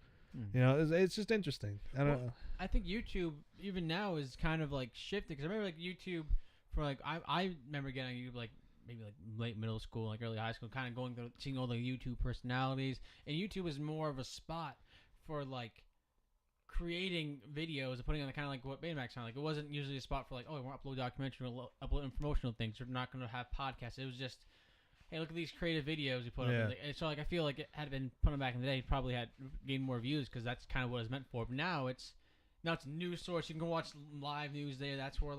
It's just interesting. I don't know. I think YouTube even now is kind of like shifting because I remember like YouTube for like I remember getting YouTube like maybe like late middle school, like early high school, kind of going through seeing all the YouTube personalities, and YouTube is more of a spot for like creating videos and putting on the kind of like what Betamax sounded like. It wasn't usually a spot for like, oh, I want to upload documentary, or upload promotional things. We're not going to have podcasts. It was just, hey, look at these creative videos you put up. And so like I feel like it had been put on back in the day, it probably had gained more views because that's kind of what it's meant for. But now it's a news source. You can go watch live news there. That's where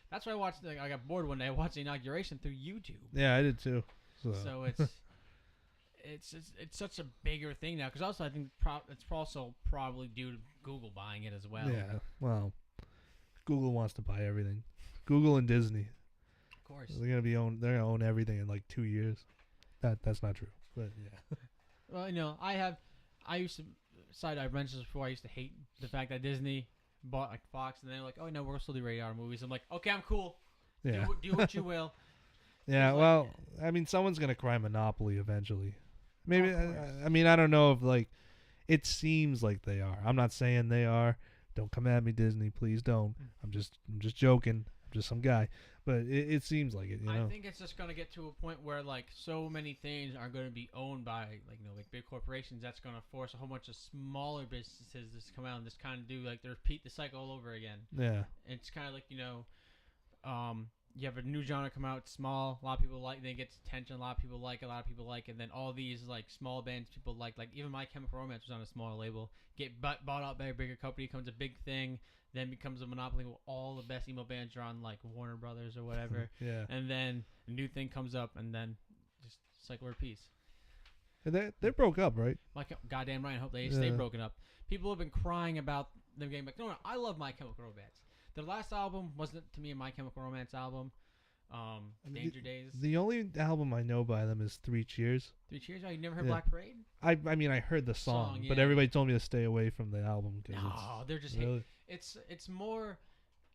that's why I watched. Like, I got bored one day. I watched the inauguration through YouTube. Yeah, I did too. So it's such a bigger thing now because also I think it's also probably due to Google buying it as well. Yeah, well, Google wants to buy everything. Google and Disney. Of course. They're gonna own everything in like 2 years. That's not true, but yeah. Well, I used to I've mentioned this before. I used to hate the fact that Disney bought like Fox, and they're like, "Oh no, we'll still do rated R movies." I'm like, "Okay, I'm cool. Yeah. Do what you will." Yeah, well, I mean, someone's gonna cry monopoly eventually. Maybe. I mean, I don't know if like it seems like they are. I'm not saying they are. Don't come at me, Disney. Please don't. I'm just joking. I'm just some guy. But it seems like it. I think it's just gonna get to a point where like so many things are gonna be owned by like big corporations. That's gonna force a whole bunch of smaller businesses to come out and just kind of do like repeat the cycle all over again. Yeah. And it's kind of like you have a new genre come out, it's small. A lot of people like. They get attention. A lot of people like. A lot of people like. And then all these like small bands people like even My Chemical Romance was on a smaller label. Get bought out by a bigger company, becomes a big thing. Then becomes a monopoly. All the best emo bands are on like Warner Brothers or whatever. Yeah. And then a new thing comes up, and then just cycle repeats. They broke up, right? Like goddamn right. I hope they stay broken up. People have been crying about them getting back. No, I love My Chemical Romance. Their last album wasn't to me a My Chemical Romance album. Danger Days. The only album I know by them is 3 Cheers. 3 Cheers? Oh, you never heard Black Parade? I mean, I heard the song, but everybody told me to stay away from the album. No, they're just really? It's more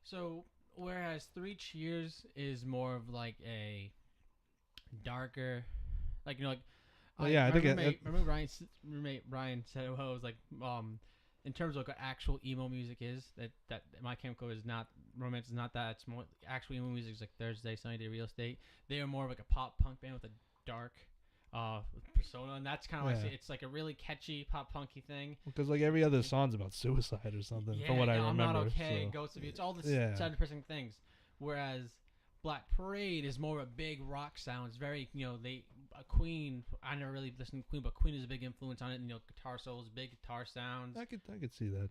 so. Whereas 3 Cheers is more of like a darker, like I think remember Brian said it was like in terms of what actual emo music is that My Chemical is not. Romance is not that. It's more actual emo music is like Thursday, Sunny Day, Real Estate. They are more of like a pop punk band with a dark persona, and that's kind of why I say it's like a really catchy pop punky thing. Because like every other song's about suicide or something, from what I remember. I'm Not Okay, Ghosts of You. It's all the sad depressing things. Whereas Black Parade is more of a big rock sound. It's very Queen. I never really listened to Queen, but Queen is a big influence on it. And guitar solos, big guitar sounds. I could see that.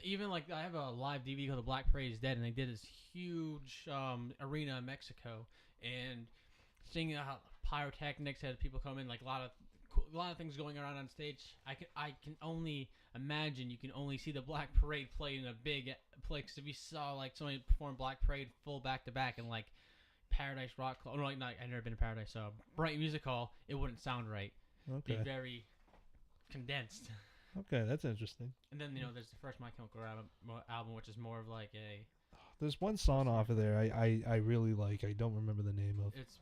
Even like I have a live DVD called The Black Parade is Dead, and they did this huge arena in Mexico, and seeing how pyrotechnics had people come in, like a lot of things going on stage. I can only imagine. You can only see the Black Parade played in a big place. If you saw like somebody perform Black Parade full back to back in like Paradise Rock Club, I've never been to Paradise, so Bright Music Hall, it wouldn't sound right. Okay. It'd be very condensed. Okay, that's interesting. And then there's the first My Chemical album, which is more of like a There's one song off of there I really like. I don't remember the name of. It's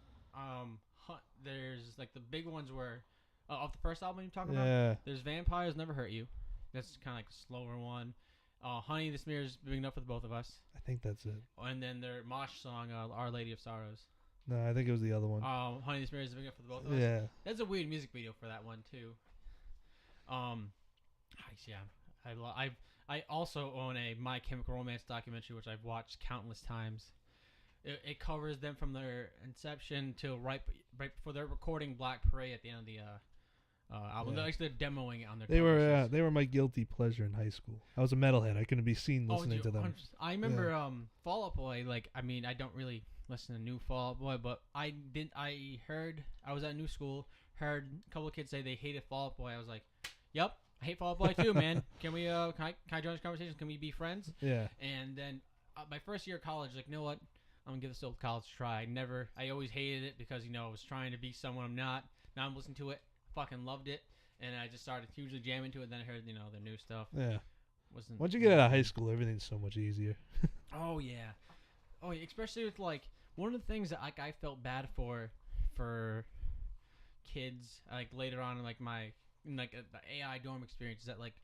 there's like the big ones were off the first album you're talking Yeah. about. There's Vampires Never Hurt You. That's kind of like a slower one. Honey, This Mirror is big enough for the both of us. I think that's it. And then their Mosh song, Our Lady of Sorrows. No, I think it was the other one. Honey, This Mirror is big enough for the both of us. Yeah. That's a weird music video for that one too. I also own a My Chemical Romance documentary, which I've watched countless times. It covers them from their inception till right before they're recording Black Parade at the end of the album. Yeah. They're demoing it on their. They were my guilty pleasure in high school. I was a metalhead. I couldn't be seen listening to them. I remember Fall Out Boy. Like, I mean, I don't really listen to new Fall Out Boy, but I was at a new school. Heard a couple of kids say they hated Fall Out Boy. I was like, "Yep, I hate Fall Out Boy too, man. Can we can I join this conversation? Can we be friends?" Yeah. And then my first year of college, like, you know what? I'm gonna give this old college a try. I always hated it because I was trying to be someone I'm not. Now I'm listening to it, fucking loved it, and I just started hugely jamming to it. Then I heard their new stuff. Yeah. Once you get out of high school, everything's so much easier. Oh yeah, especially with like one of the things that I felt bad for kids like later on in like the AI dorm experience is that like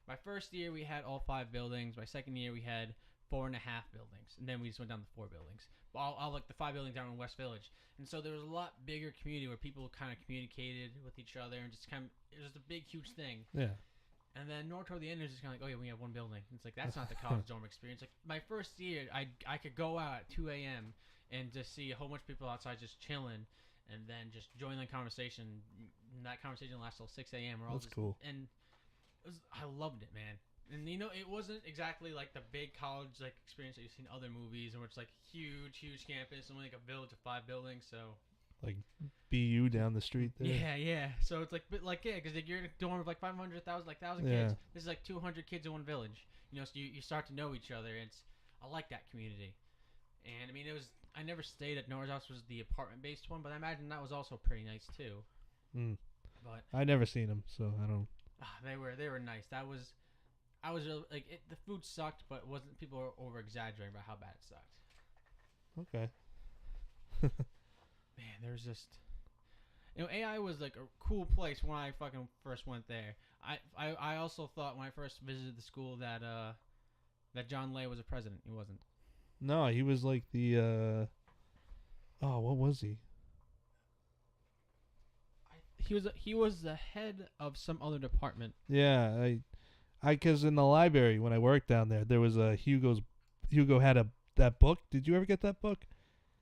my first year we had all 5 buildings. My second year we had 4.5 buildings, and then we just went down to 4 buildings. All like the 5 buildings down in West Village, and so there was a lot bigger community where people kind of communicated with each other and just it was a big huge thing. Yeah. And then more toward the end, it was just kind of like, oh yeah, we have 1 building. It's like that's not the college dorm experience. Like my first year, I could go out at 2 a.m. and just see a whole bunch of people outside just chilling, and then just join the conversation. And that conversation lasts till 6 a.m. That's cool. And I loved it, man. And it wasn't exactly like the big college like experience that you've seen in other movies, where it's like huge campus, only like a village of 5 buildings. So like BU down the street there. Yeah. So it's like, but like because you're in a dorm of like 500,000 kids. This is like 200 kids in one village. So you start to know each other. I like that community. And I mean, I never stayed at Nora's house, was the apartment based one, but I imagine that was also pretty nice too. But I never seen them, so I don't. They were nice. I was like the food sucked, but wasn't people were over exaggerating about how bad it sucked. Okay. Man, there's just AI was like a cool place when I fucking first went there. I also thought when I first visited the school that John Lay was a president. He wasn't. No, he was like the what was he? He was the head of some other department. Yeah, because in the library when I worked down there was a Hugo had that book. Did you ever get that book?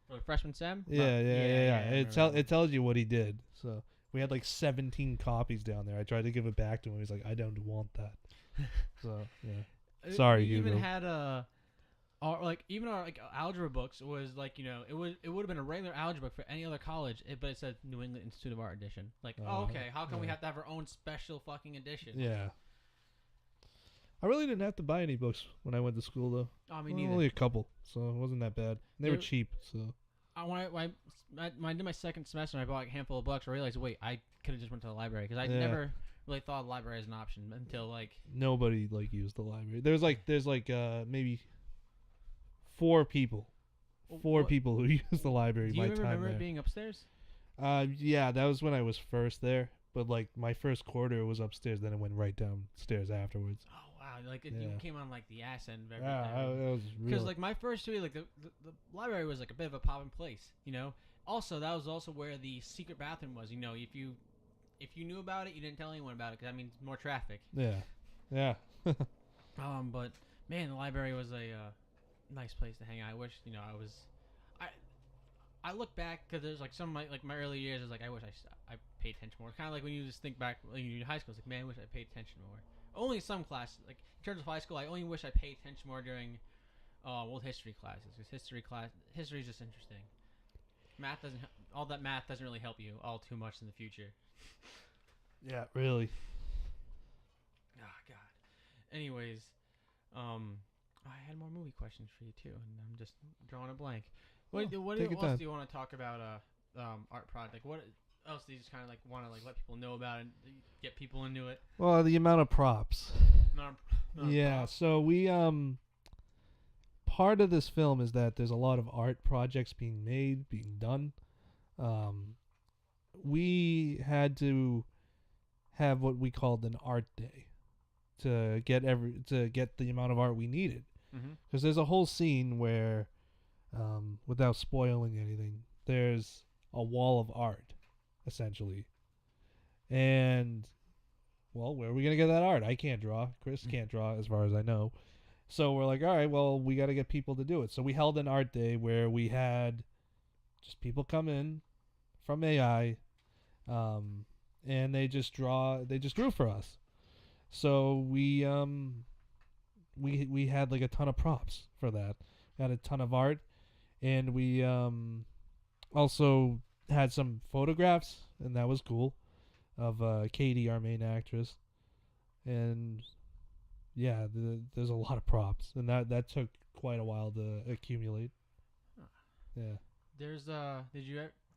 For freshman sem? Yeah. It tells you what he did. So we had like 17 copies down there. I tried to give it back to him. He's like, I don't want that. So yeah. Sorry, Hugo. Even had our algebra books was like it would have been a regular algebra book for any other college, but it said New England Institute of Art edition. Like, okay, how come we have to have our own special fucking edition? Yeah. I really didn't have to buy any books when I went to school though. Oh, me neither. Only a couple, so it wasn't that bad. They were cheap, so. When I did my second semester and I bought like a handful of books, I realized, wait, I could have just went to the library because I never really thought of the library as an option until like nobody like used the library. There's maybe 4 people, people who used the library. Do you remember it being upstairs? Yeah, that was when I was first there. But like my first quarter was upstairs, then it went right downstairs afterwards. Oh wow! Like you came on like the ass end of everything. Yeah, that was real. Because like my first 2 years, like the library was like a bit of a poppin' place, Also, that was also where the secret bathroom was. If you knew about it, you didn't tell anyone about it because that means more traffic. Yeah. But man, the library was a nice place to hang out. I wish I look back because there's like some of my early years. I wish I paid attention more. Kind of like when you just think back when you're in high school. It's like, man, I wish I paid attention more. Only some classes, like in terms of high school, I only wish I paid attention more during world history classes because history is just interesting. All that math doesn't really help you all too much in the future. Yeah, really. Oh God. Anyways, I had more movie questions for you too, and I'm just drawing a blank. What else do you want to talk about? Art project. What else do you just kind of like want to like let people know about and get people into it? Well, the amount of props. Not yeah. props. So we part of this film is that there's a lot of art projects being made, being done. We had to have what we called an art day to get the amount of art we needed. Mm-hmm. Because there's a whole scene where, without spoiling anything, there's a wall of art, essentially. And, well, where are we going to get that art? I can't draw. Chris can't draw, as far as I know. So we're like, all right, well, we got to get people to do it. So we held an art day where we had just people come in from AI, and they just drew for us. So we had like a ton of props for that. We had a ton of art, and we also had some photographs, and that was cool, of Katie, our main actress. And yeah, there's a lot of props, and that took quite a while to accumulate. Huh. Yeah. There's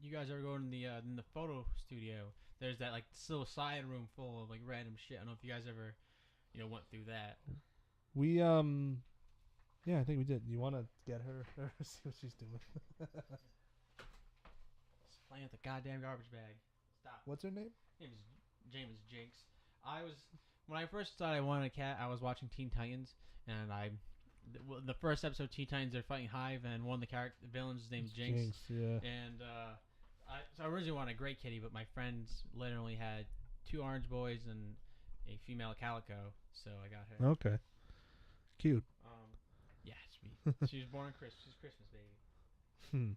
you guys ever go in the photo studio? There's that like this little side room full of like random shit. I don't know if you guys ever, went through that. We yeah, I think we did. You want to get her see what she's doing? Just playing with the goddamn garbage bag. Stop. What's her name? Name is James Jinx. When I first thought I wanted a cat, I was watching Teen Titans, and the first episode of Teen Titans, they're fighting Hive, and one of the villains is named Jinx. Jinx, yeah. And I originally wanted a gray kitty, but my friends literally had 2 orange boys and a female calico, so I got her. Okay. Cute. Yeah, sweet. She was born on Christmas. She's a Christmas baby.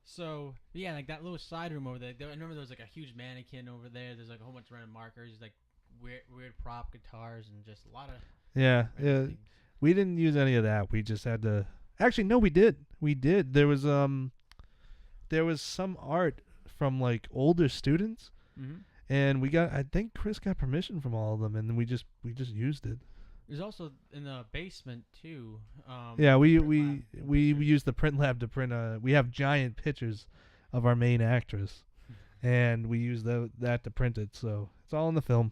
So yeah, like that little side room over there. I remember there was like a huge mannequin over there. There's like a whole bunch of random markers, like weird prop guitars, and just a lot of yeah. things. We didn't use any of that. We just had to. Actually, no, we did. We did. There was some art from like older students, and I think Chris got permission from all of them, and then we just used it. There's also in the basement too. Yeah, we used the print lab to print. We have giant pictures of our main actress, and we use that to print it. So it's all in the film.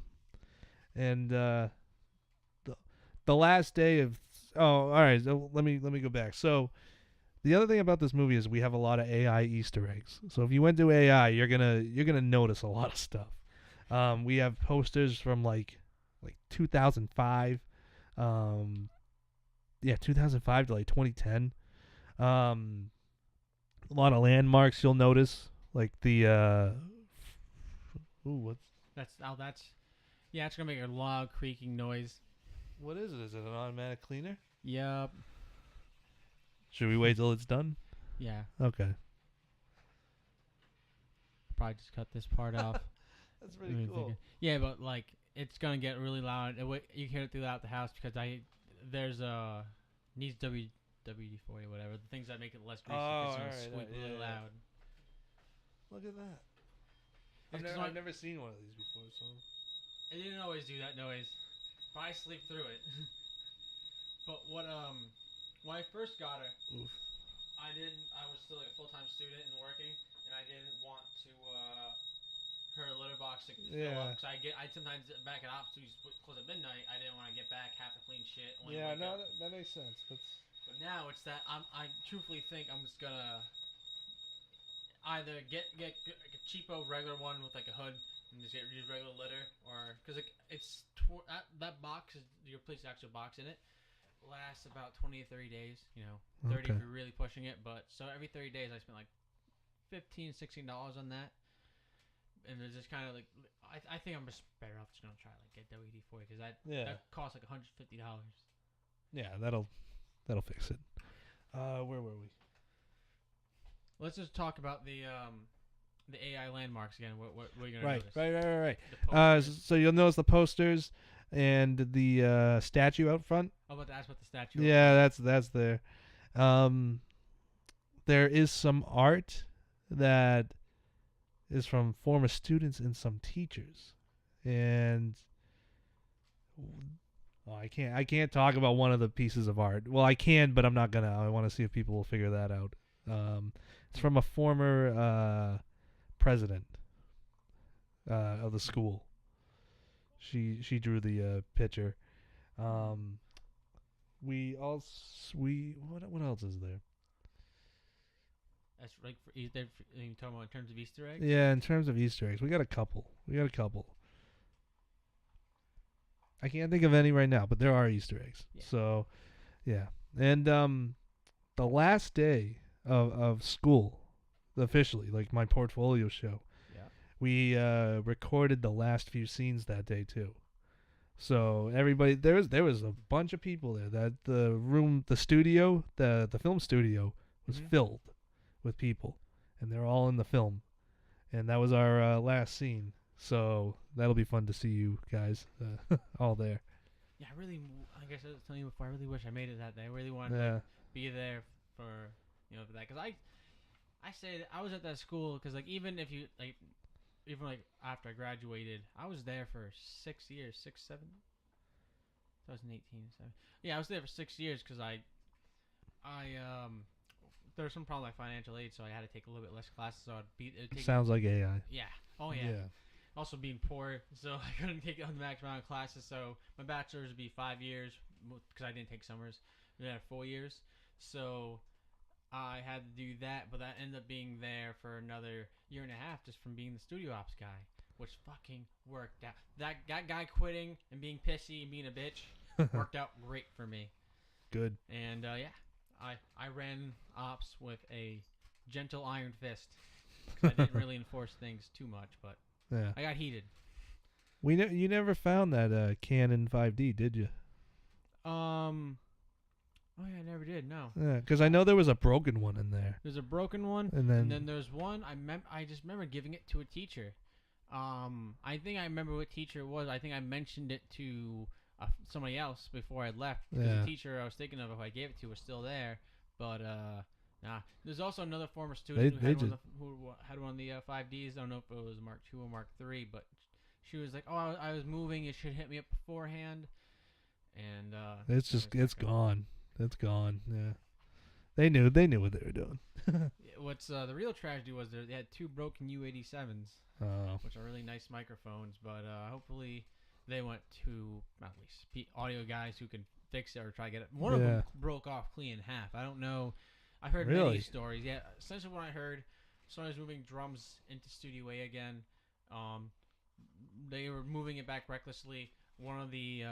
And the last day of all right. So let me go back. So the other thing about this movie is we have a lot of AI Easter eggs. So if you went to AI, you're gonna notice a lot of stuff. We have posters from like 2005. 2005 to like 2010. A lot of landmarks you'll notice, like the what's yeah, it's gonna make a loud creaking noise. What is it? Is it an automatic cleaner? Yep. Should we wait till it's done? Yeah. Okay. Probably just cut this part off. That's pretty cool. Yeah, but like it's gonna get really loud. You hear it throughout the house because there's needs WD-40 or whatever, the things that make it less greasy. It's gonna squeak really loud. Look at that. I've never seen one of these before, so it didn't always do that noise, but I sleep through it. But when I first got her, I was still like a full-time student and working, and I didn't want to her litter box to fill up, because I sometimes back at ops, we close at midnight. I didn't want to get back, have to clean shit. That makes sense. But now it's that I truthfully think I'm just gonna either get like a cheapo regular one with like a hood and just use regular litter, or because that box is your place actual box in it lasts about 20 to 30 days. 30 if you're really pushing it. But so every 30 days I spent like $15, $16 on that. And it's just kind of like, I think I'm just better off just gonna try like get WD-40 because that costs like $150. Yeah, that'll fix it. Where were we? Let's just talk about the AI landmarks again. What are you gonna notice? Right. So you'll notice the posters and the statue out front. I'm about to ask about the statue. Yeah, that's there. There is some art that is from former students and some teachers, and I can't talk about one of the pieces of art. Well, I can, but I'm not gonna. I want to see if people will figure that out. It's from a former president of the school. She drew the picture. what else is there? That's like for, you talking about in terms of Easter eggs? Yeah, in terms of Easter eggs, we got a couple. I can't think of any right now, but there are Easter eggs. Yeah. So, yeah. And the last day of school, officially, like my portfolio show, Yeah. we recorded the last few scenes that day too. So everybody, there was a bunch of people there. That the studio, the film studio was Mhm. filled with people, and they're all in the film. And that was our last scene. So that'll be fun to see you guys all there. Yeah, I guess I was telling you before. I really wish I made it that day. I really wanted to Yeah. be there for for that, because I say that I was at that school because like even if you like even like after I graduated, I was there for 6 years, 2018, 7. Yeah, I was there for 6 years because I there was some problem with financial aid, so I had to take a little bit less classes. So it would take Sounds like AI. yeah, oh yeah. Also being poor, so I couldn't take on the max amount of classes. So my bachelor's would be 5 years because I didn't take summers. We had 4 years, so I had to do that. But that ended up being there for another year and a half just from being the studio ops guy, which fucking worked out. That guy quitting and being pissy and being a bitch worked out great for me. Good. And yeah, I ran ops with a gentle iron fist. I didn't really enforce things too much, but Yeah. I got heated. You never found that Canon 5D, did you? Oh yeah, I never did. No. Yeah, because I know there was a broken one in there. There's a broken one, And then there's one I just remember giving it to a teacher. I think I remember what teacher it was. I think I mentioned it to somebody else before I left. Because Yeah. the teacher I was thinking of, if I gave it to, was still there. But nah. There's also another former student who had one of the 5Ds. I don't know if it was Mark II or Mark III, but she was like, "Oh, I was moving. You should hit me up beforehand." And it's gone. It's gone. Yeah. They knew what they were doing. What's the real tragedy was they had two broken U87s, Oh. which are really nice microphones, but hopefully they went to at least audio guys who can fix it or try to get it. One of them broke off clean in half. I don't know. I've heard many stories. Yeah, essentially what I heard, someone was moving drums into Studio A again. They were moving it back recklessly. One of the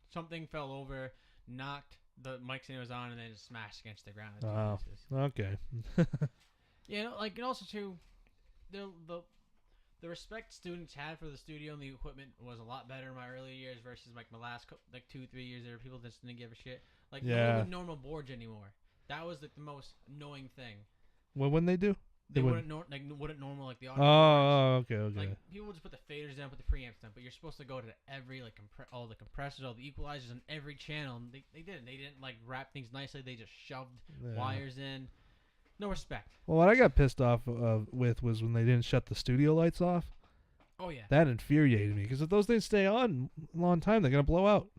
something fell over, knocked the mic stand was on, and then just smashed against the ground. Oh, okay. Yeah, like, and also too, the respect students had for the studio and the equipment was a lot better in my early years versus like my last 2-3 years. There were people that just didn't give a shit. Like no one with normal boards anymore. That was like the most annoying thing. What wouldn't they do? They wouldn't normal like the audio. Okay. Like people would just put the faders down, put the preamps down, but you're supposed to go to every like all the compressors, all the equalizers on every channel. And they didn't. They didn't like wrap things nicely. They just shoved wires in. No respect. Well, what I got pissed off with was when they didn't shut the studio lights off. Oh yeah. That infuriated me because if those things stay on a long time, they're gonna blow out.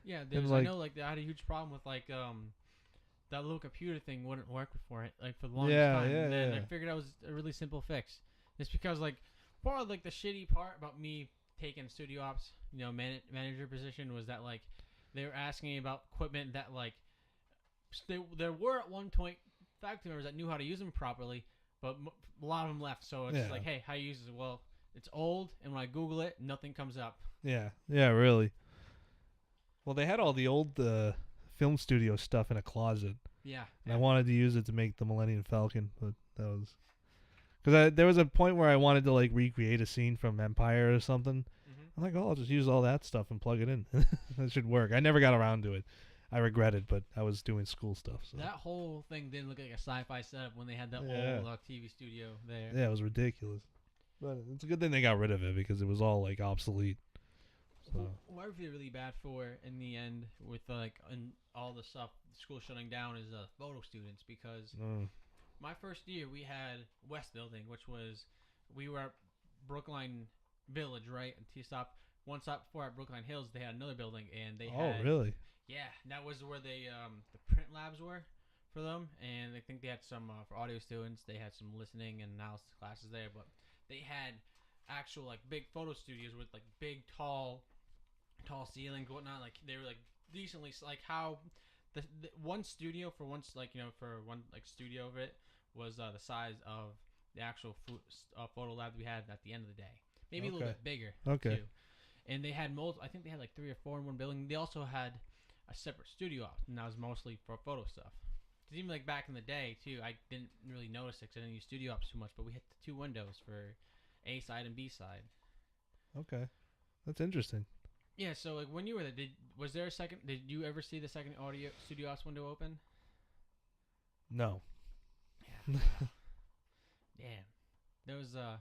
Yeah, I know like I had a huge problem with like that little computer thing wouldn't work before it, like for the longest time. And then I figured out it was a really simple fix. It's because like part of like the shitty part about me taking studio ops, manager position was that like they were asking me about equipment that like there were at one point faculty members that knew how to use them properly, but a lot of them left. So it's like, hey, how you use it? Well, it's old, and when I Google it, nothing comes up. Yeah, really. Well, they had all the old film studio stuff in a closet. Yeah. And I wanted to use it to make the Millennium Falcon, but that was because there was a point where I wanted to like recreate a scene from Empire or something. Mm-hmm. I'm like, I'll just use all that stuff and plug it in. That should work. I never got around to it. I regret it, but I was doing school stuff. So. That whole thing didn't look like a sci-fi setup when they had that old TV studio there. Yeah, it was ridiculous. But it's a good thing they got rid of it because it was all like obsolete. So. What I feel really bad for in the end with like and all the stuff school shutting down is photo students because my first year we had West Building, which was we were at Brookline Village, right? And one stop before at Brookline Hills, they had another building, and they had really? Yeah, that was where the print labs were for them, and I think they had some for audio students. They had some listening and analysis classes there, but they had actual like big photo studios with like big tall ceilings, whatnot. Like they were like decently like how the one studio for once like for one like studio of it was the size of the actual photo lab we had at the end of the day, maybe a little Okay. bit bigger Okay. too. And they had I think they had like 3 or 4 in one building. They also had a separate studio op, and that was mostly for photo stuff. Cause even like back in the day too, I didn't really notice it because I didn't use studio ops too much. But we had the 2 windows for A side and B side. Okay. That's interesting. Yeah. So like when you were there, was there a second? Did you ever see the second audio studio ops window open? No. Yeah. Damn. There was a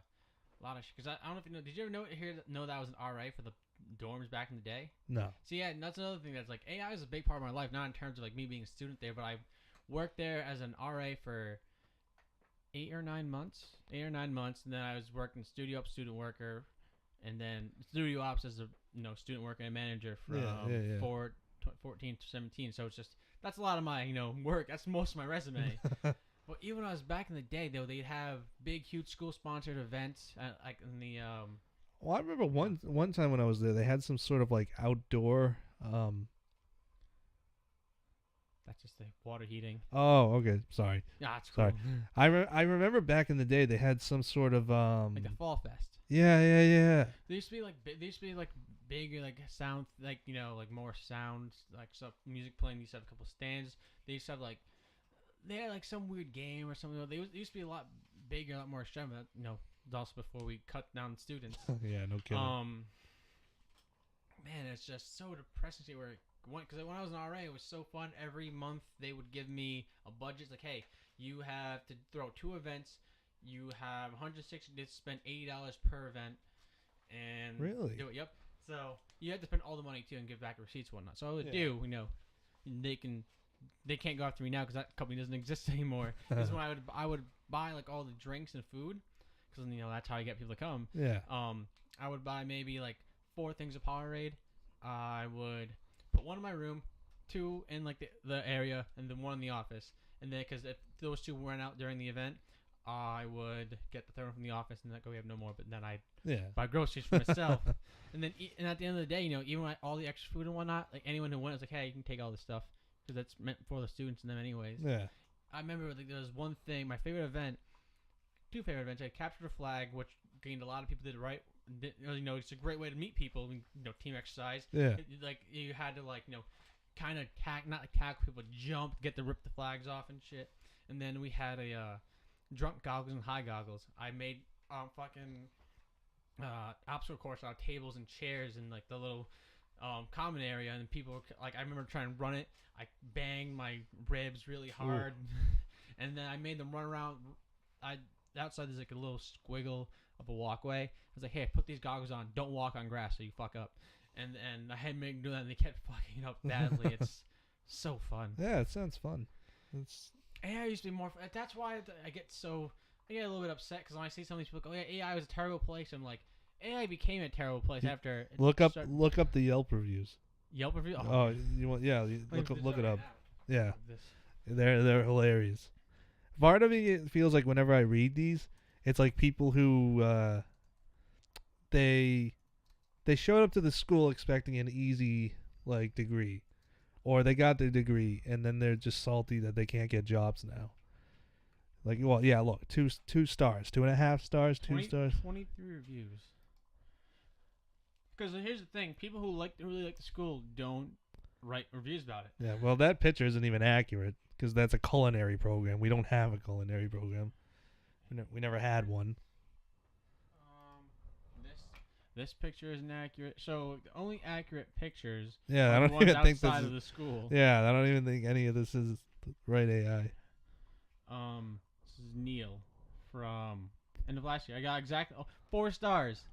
lot of because I don't know if you know. Did you ever know that I was an RA for the dorms back in the day? No. So yeah, and that's another thing that's like AI is a big part of my life, not in terms of like me being a student there, but I worked there as an RA for 8 or 9 months, and then I was working studio ops, student worker, and then studio ops as a student worker and manager from 14 to 17. So it's just that's a lot of my work. That's most of my resume. But even when I was back in the day, though, they'd have big, huge school-sponsored events, like in the. Well, I remember one time when I was there, they had some sort of like outdoor. That's just the water heating. Oh, okay. Sorry. Yeah, it's cool. Sorry. I remember back in the day they had some sort of like the fall fest. Yeah. They used to be like bigger like sound like like more sounds like stuff music playing. They used to have a couple stands. They used to have like they had like some weird game or something. They used to be a lot bigger, a lot more extravagant. It's also before we cut down students. Yeah, no kidding. Man, it's just so depressing to see where it went. Because when I was an RA, it was so fun. Every month they would give me a budget. It's like, hey, you have to throw 2 events. You have 160 to spend $80 per event, and Really? do it. Yep. So you have to spend all the money too and give back receipts and whatnot. So I would do. They can't go after me now because that company doesn't exist anymore. This is when I would buy like all the drinks and food because that's how I get people to come. Yeah. I would buy maybe like 4 things of Powerade. I would put 1 in my room, 2 in like the area, and then 1 in the office. And then because if those 2 went out during the event, I would get the 3rd one from the office and then go, we have no more. But then I'd buy groceries for myself. And then and at the end of the day, even with all the extra food and whatnot, like anyone who went was like, hey, you can take all this stuff because that's meant for the students and them anyways. Yeah. I remember like, there was one thing, my favorite event, 2 favorite events. I captured a flag, which gained a lot of people did it right. It's a great way to meet people. Team exercise. Yeah. Like you had to kind of not like tackle people, jump, get to rip the flags off and shit. And then we had a drunk goggles and high goggles. I made fucking obstacle course out of tables and chairs and like the little common area, and people were, like I remember trying to run it. I banged my ribs really hard, and then I made them run around. Outside there's like a little squiggle of a walkway. I was like, hey, put these goggles on. Don't walk on grass so you fuck up. And I had to make them do that, and they kept fucking up badly. It's so fun. Yeah, it sounds fun. AI used to be more. That's why I get a little bit upset because when I see some of these people go, yeah, AI was a terrible place. I'm like, AI became a terrible place after. Look up the Yelp reviews. Yelp review. Oh, you want? Yeah, look it up. Now. Yeah, they're hilarious. Part of me it feels like whenever I read these, it's like people who they showed up to the school expecting an easy degree, or they got their degree and then they're just salty that they can't get jobs now. Like, well, yeah, look, 2 stars, 2.5 stars, 2 stars, 23 reviews. Because here's the thing: people who really like the school don't write reviews about it. Yeah, well, that picture isn't even accurate because that's a culinary program. We don't have a culinary program. We never had one. This picture isn't accurate. So the only accurate pictures. Yeah, are I the don't ones even think this outside is of the school. Yeah, I don't even think any of this is right AI. This is Neil from end of last year. I got exactly 4 stars.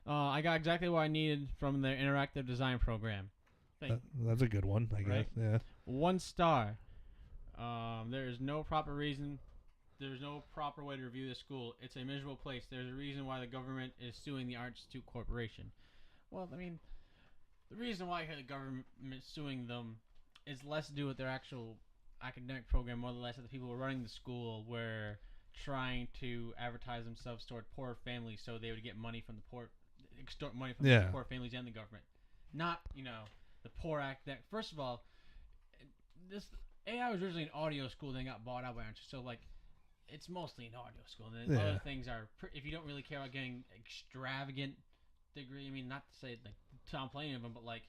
I got exactly what I needed from their interactive design program. That's a good one, I guess. Yeah. 1 star. There is no proper reason. There's no proper way to review the school. It's a miserable place. There's a reason why the government is suing the Art Institute Corporation. Well, I mean, the reason why I hear the government suing them is less to do with their actual academic program, more or less that the people who were running the school were trying to advertise themselves toward poor families so they would get money from the poor, extort money from the poor families and the government. Not, the poor academic. First of all, this AI was originally an audio school, then got bought out by Orange. So like, it's mostly an audio school. And then other things are, if you don't really care about getting extravagant degree. I mean, not to say like downplay any of them, but like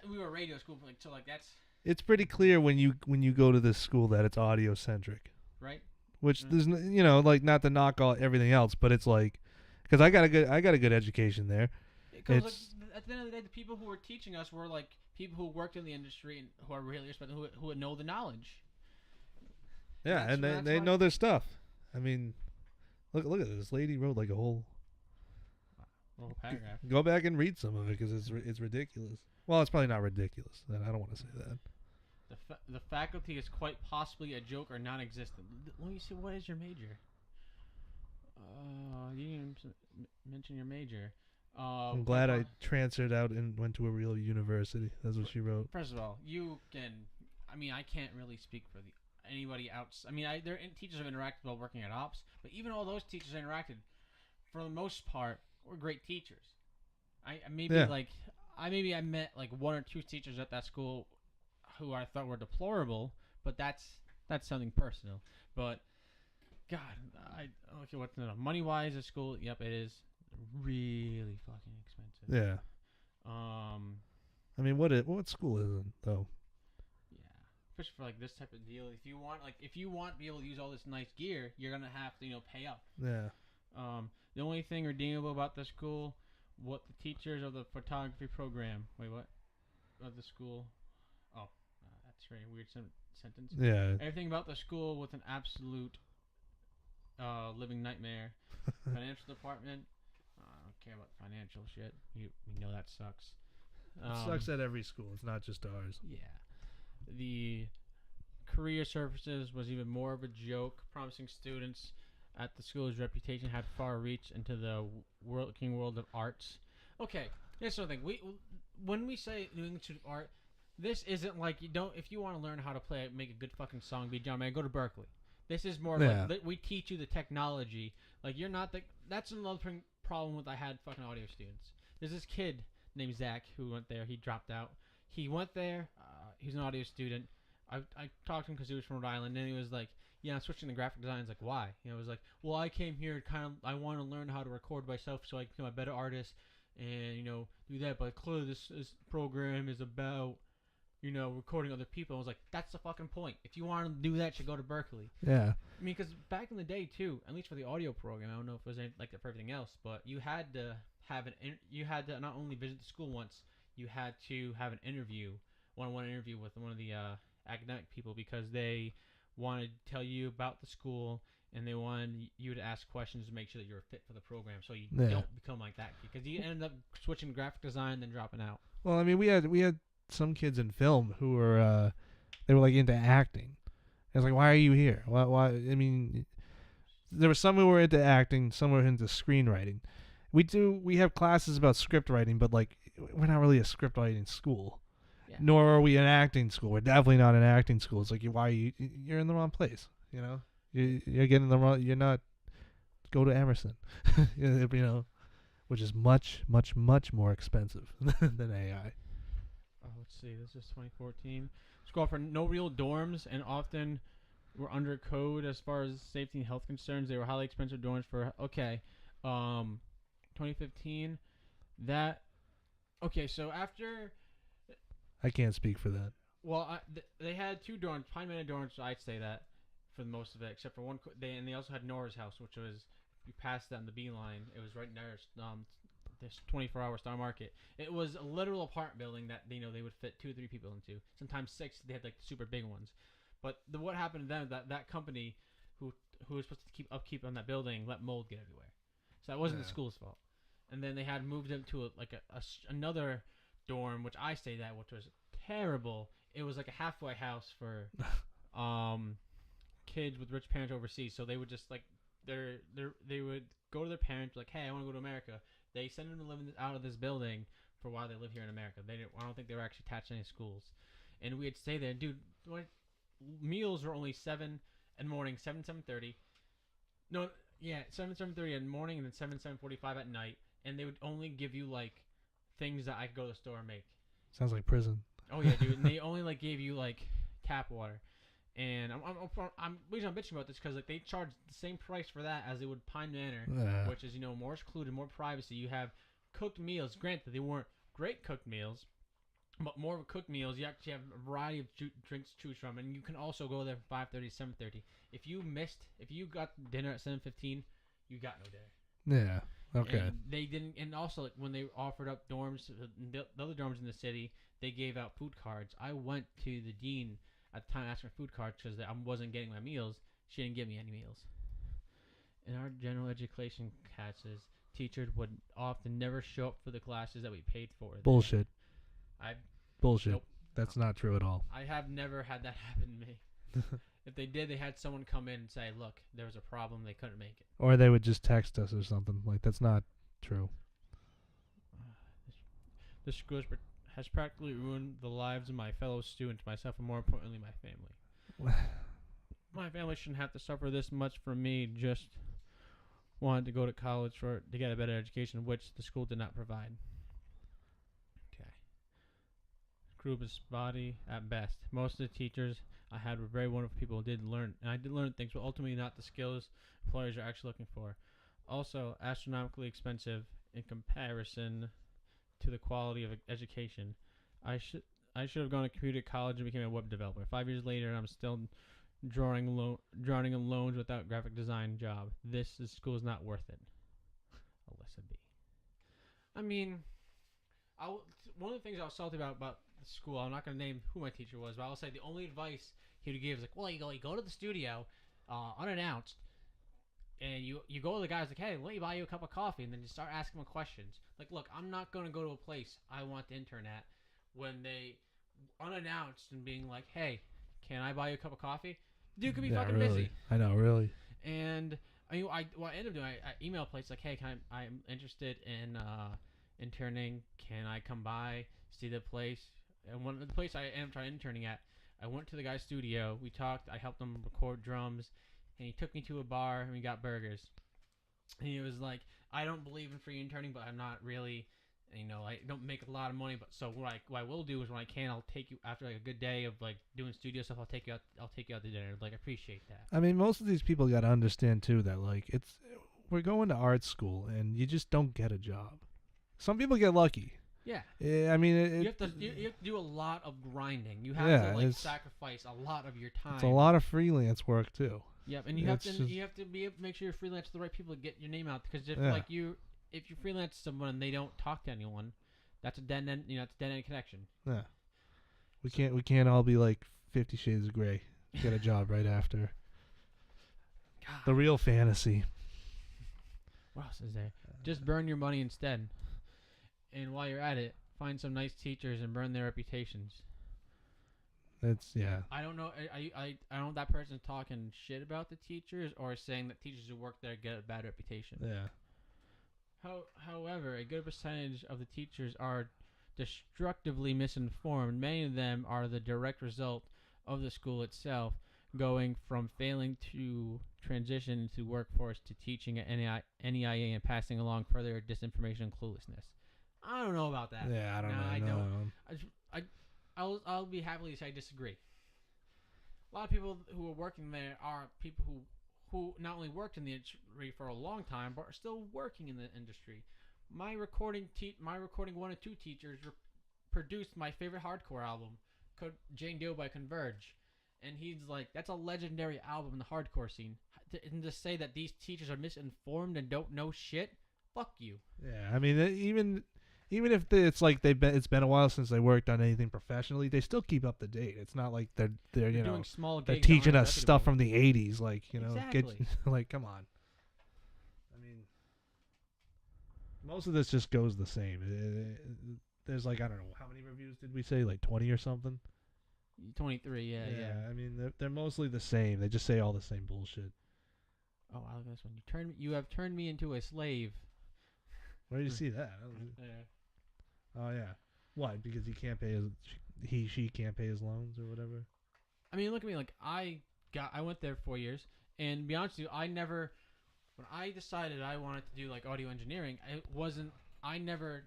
we were a radio school, like so like that's. It's pretty clear when you go to this school that it's audio centric, right? Which there's like not to knock all everything else, but it's like because I got a good education there. Because like, at the end of the day, the people who were teaching us were like people who worked in the industry and who are really respected, who know the knowledge. Yeah, and they know their stuff. I mean, look at this. This lady wrote like a whole paragraph. Go back and read some of it because it's ridiculous. Well, it's probably not ridiculous. I don't want to say that. The faculty is quite possibly a joke or non-existent. Let me see. What is your major? You didn't even mention your major. I'm glad I transferred out and went to a real university. That's what she wrote. First of all, you can. I mean, I can't really speak for anybody else. I mean, teachers have interacted while working at ops, but even all those teachers interacted, for the most part, were great teachers. I met like one or two teachers at that school who I thought were deplorable, but that's something personal. But God, okay, what's the money wise at school? Yep, it is really fucking expensive. Yeah. I mean, what school isn't though? Yeah, especially for like this type of deal. If you want to be able to use all this nice gear, you're gonna have to pay up. Yeah. The only thing redeemable about the school, what the teachers of the photography program. Wait, what? Of the school? Oh, that's a very weird sentence. Yeah. Everything about the school was an absolute living nightmare. Financial department. I don't care about financial shit. We know that sucks. It sucks at every school. It's not just ours. Yeah. The career services was even more of a joke, promising students at the school's reputation had far reach into the working world of arts. Okay, here's something. When we say New England Institute of Art, this isn't like if you want to learn how to make a good fucking song, be John Mayer, go to Berkeley. This is more like we teach you the technology. Like you're not that's another problem with I had fucking audio students. There's this kid named Zach who went there. He dropped out. He went there. He's an audio student. I talked to him because he was from Rhode Island, and he was like, "Yeah, I'm switching to graphic design." It's like, why? It was like, "Well, I came here I want to learn how to record myself so I can become a better artist, and do that." But clearly, this program is about recording other people. I was like, that's the fucking point. If you want to do that, you should go to Berkeley. Yeah. I mean, because back in the day too, at least for the audio program, I don't know if it was like that for everything else, but you had to not only visit the school once, you had to have an interview, one-on-one interview with one of the academic people because they wanted to tell you about the school and they wanted you to ask questions to make sure that you're fit for the program, so you don't become like that because you end up switching to graphic design and then dropping out. Well, I mean, we had some kids in film who were they were like into acting. I was like, why are you here? Why? I mean, there were some who were into acting, some were into screenwriting. We have classes about script writing, but like we're not really a script writing school. Yeah. Nor are we an acting school. We're definitely not an acting school. It's like you're in the wrong place. You're getting the wrong. You're not. Go to Emerson, which is much, much, much more expensive than AI. Let's see. This is 2014. School for no real dorms and often were under code as far as safety and health concerns. They were highly expensive dorms for 2015. So after. I can't speak for that. Well, they had two dorms, Pine Manor dorms. So I'd say that for the most of it, except for one. They also had Nora's house, which was you passed that in the Beeline. It was right near this 24-hour Star Market. It was a literal apartment building that they would fit 2 or 3 people into. Sometimes 6. They had like super big ones. But what happened to them? That company who was supposed to keep upkeep on that building let mold get everywhere. So that wasn't the school's fault. And then they had moved them to another dorm, which I stayed at, which was terrible. It was like a halfway house for kids with rich parents overseas. So they would just like they would go to their parents like, "Hey, I want to go to America." They send them to live out of this building for while they live here in America. I don't think they were actually attached to any schools. And we'd stay there. Dude, meals were only 7 in the morning, 7:30. No, yeah, 7:30 in the morning, and then 7:45 at night. And they would only give you like things that I could go to the store and make. Sounds like prison. Oh yeah, dude. And they only like gave you like tap water. And I'm reason I'm bitching about this because like they charge the same price for that as they would Pine Manor, which is more secluded, more privacy. You have cooked meals. Granted, they weren't great cooked meals, but more cooked meals. You actually have a variety of drinks to choose from, and you can also go there from 5:30 to 7:30. If you got dinner at 7:15, you got no dinner. Yeah. Okay. And they didn't, and also like when they offered up dorms, the other dorms in the city, they gave out food cards. I went to the dean at the time asking for food cards because I wasn't getting my meals. She didn't give me any meals. In our general education classes, teachers would often never show up for the classes that we paid for. Bullshit. Bullshit. Nope. That's not true at all. I have never had that happen to me. If they did, they had someone come in and say, look, there was a problem, they couldn't make it. Or they would just text us or something. Like, that's not true. This school has practically ruined the lives of my fellow students, myself, and more importantly, my family. My family shouldn't have to suffer this much from me. Just wanted to go to college to get a better education, which the school did not provide. Okay. Group is spotty at best. Most of the teachers I had were very wonderful people who did learn, and I did learn things, but ultimately not the skills employers are actually looking for. Also, astronomically expensive in comparison to the quality of education. I should have gone to computer college and became a web developer. 5 years later, I'm still drowning in loans without graphic design job. School is not worth it. Alyssa B. I mean, one of the things I was salty about the school, I'm not going to name who my teacher was, but I'll say the only advice he would give is like, well, you go to the studio unannounced, and you go to the guys like, hey, let me buy you a cup of coffee, and then you start asking them questions. Like, look, I'm not going to go to a place I want to intern at when they unannounced and being like, hey, can I buy you a cup of coffee? Dude could be fucking really busy. I know, really. And what I ended up doing, I emailed a place like, hey, I'm interested in interning. Can I come by, see the place? And the place I ended up trying interning at, I went to the guy's studio. We talked. I helped him record drums. And he took me to a bar and we got burgers. And he was like, I don't believe in free interning, but I'm not really, I don't make a lot of money. But so what I will do is when I can, I'll take you after like a good day of like doing studio stuff. I'll take you out to dinner. Like, I appreciate that. I mean, most of these people got to understand too that like we're going to art school and you just don't get a job. Some people get lucky. Yeah. I mean, you have to do a lot of grinding. You have to sacrifice a lot of your time. It's a lot of freelance work too. Yep, and you have to be able to make sure you're freelance to the right people to get your name out. Because if you freelance to someone and they don't talk to anyone, that's a dead end. It's a dead end connection. Yeah, we can't all be like 50 Shades of Grey. Get a job right after. God. The real fantasy. What else is there? Just burn your money instead. And while you're at it, find some nice teachers and burn their reputations. I don't know. I don't know if that person's talking shit about the teachers or saying that teachers who work there get a bad reputation. Yeah. However, a good percentage of the teachers are destructively misinformed. Many of them are the direct result of the school itself, going from failing to transition into workforce to teaching at NEIA and passing along further disinformation and cluelessness. I don't know about that. Yeah, I don't know. I'll be happily to say I disagree. A lot of people who are working there are people who not only worked in the industry for a long time, but are still working in the industry. My recording 1 and 2 teachers produced my favorite hardcore album, Jane Doe by Converge. And he's like, that's a legendary album in the hardcore scene. And to say that these teachers are misinformed and don't know shit, fuck you. Yeah, I mean, even if it's like it's been a while since they worked on anything professionally, they still keep up to date. It's not like they're doing small they're gigs teaching us stuff from the 80s, like, Exactly. like, come on. I mean, most of this just goes the same. There's like, I don't know, how many reviews did we say? Like 20 or something? 23, yeah. I mean, they're mostly the same. They just say all the same bullshit. Oh, I like this one. You have turned me into a slave. Where did you see that? Oh yeah. What? Because he can't pay she can't pay his loans or whatever. I mean, look at me. Like I went there 4 years, and to be honest with you, when I decided I wanted to do like audio engineering, I never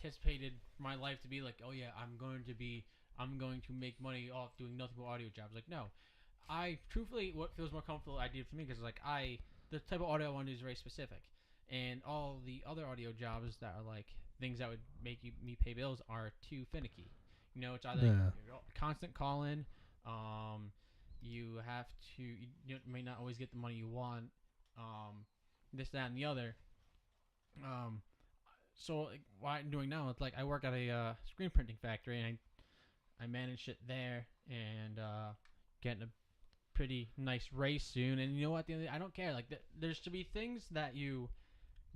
anticipated my life to be like, oh yeah, I'm going to make money off doing nothing but audio jobs. Like, no, I truthfully, what feels more comfortable I did for me, because like the type of audio I want to do is very specific, and all the other audio jobs that are like things that would make me pay bills are too finicky. You know, it's either constant call in, you have to, you may not always get the money you want, this, that, and the other. So like, what I'm doing now, it's like I work at a screen printing factory, and I manage it there, and getting a pretty nice raise soon. And you know what? At the end of the day, I don't care. Like, there's to be things that you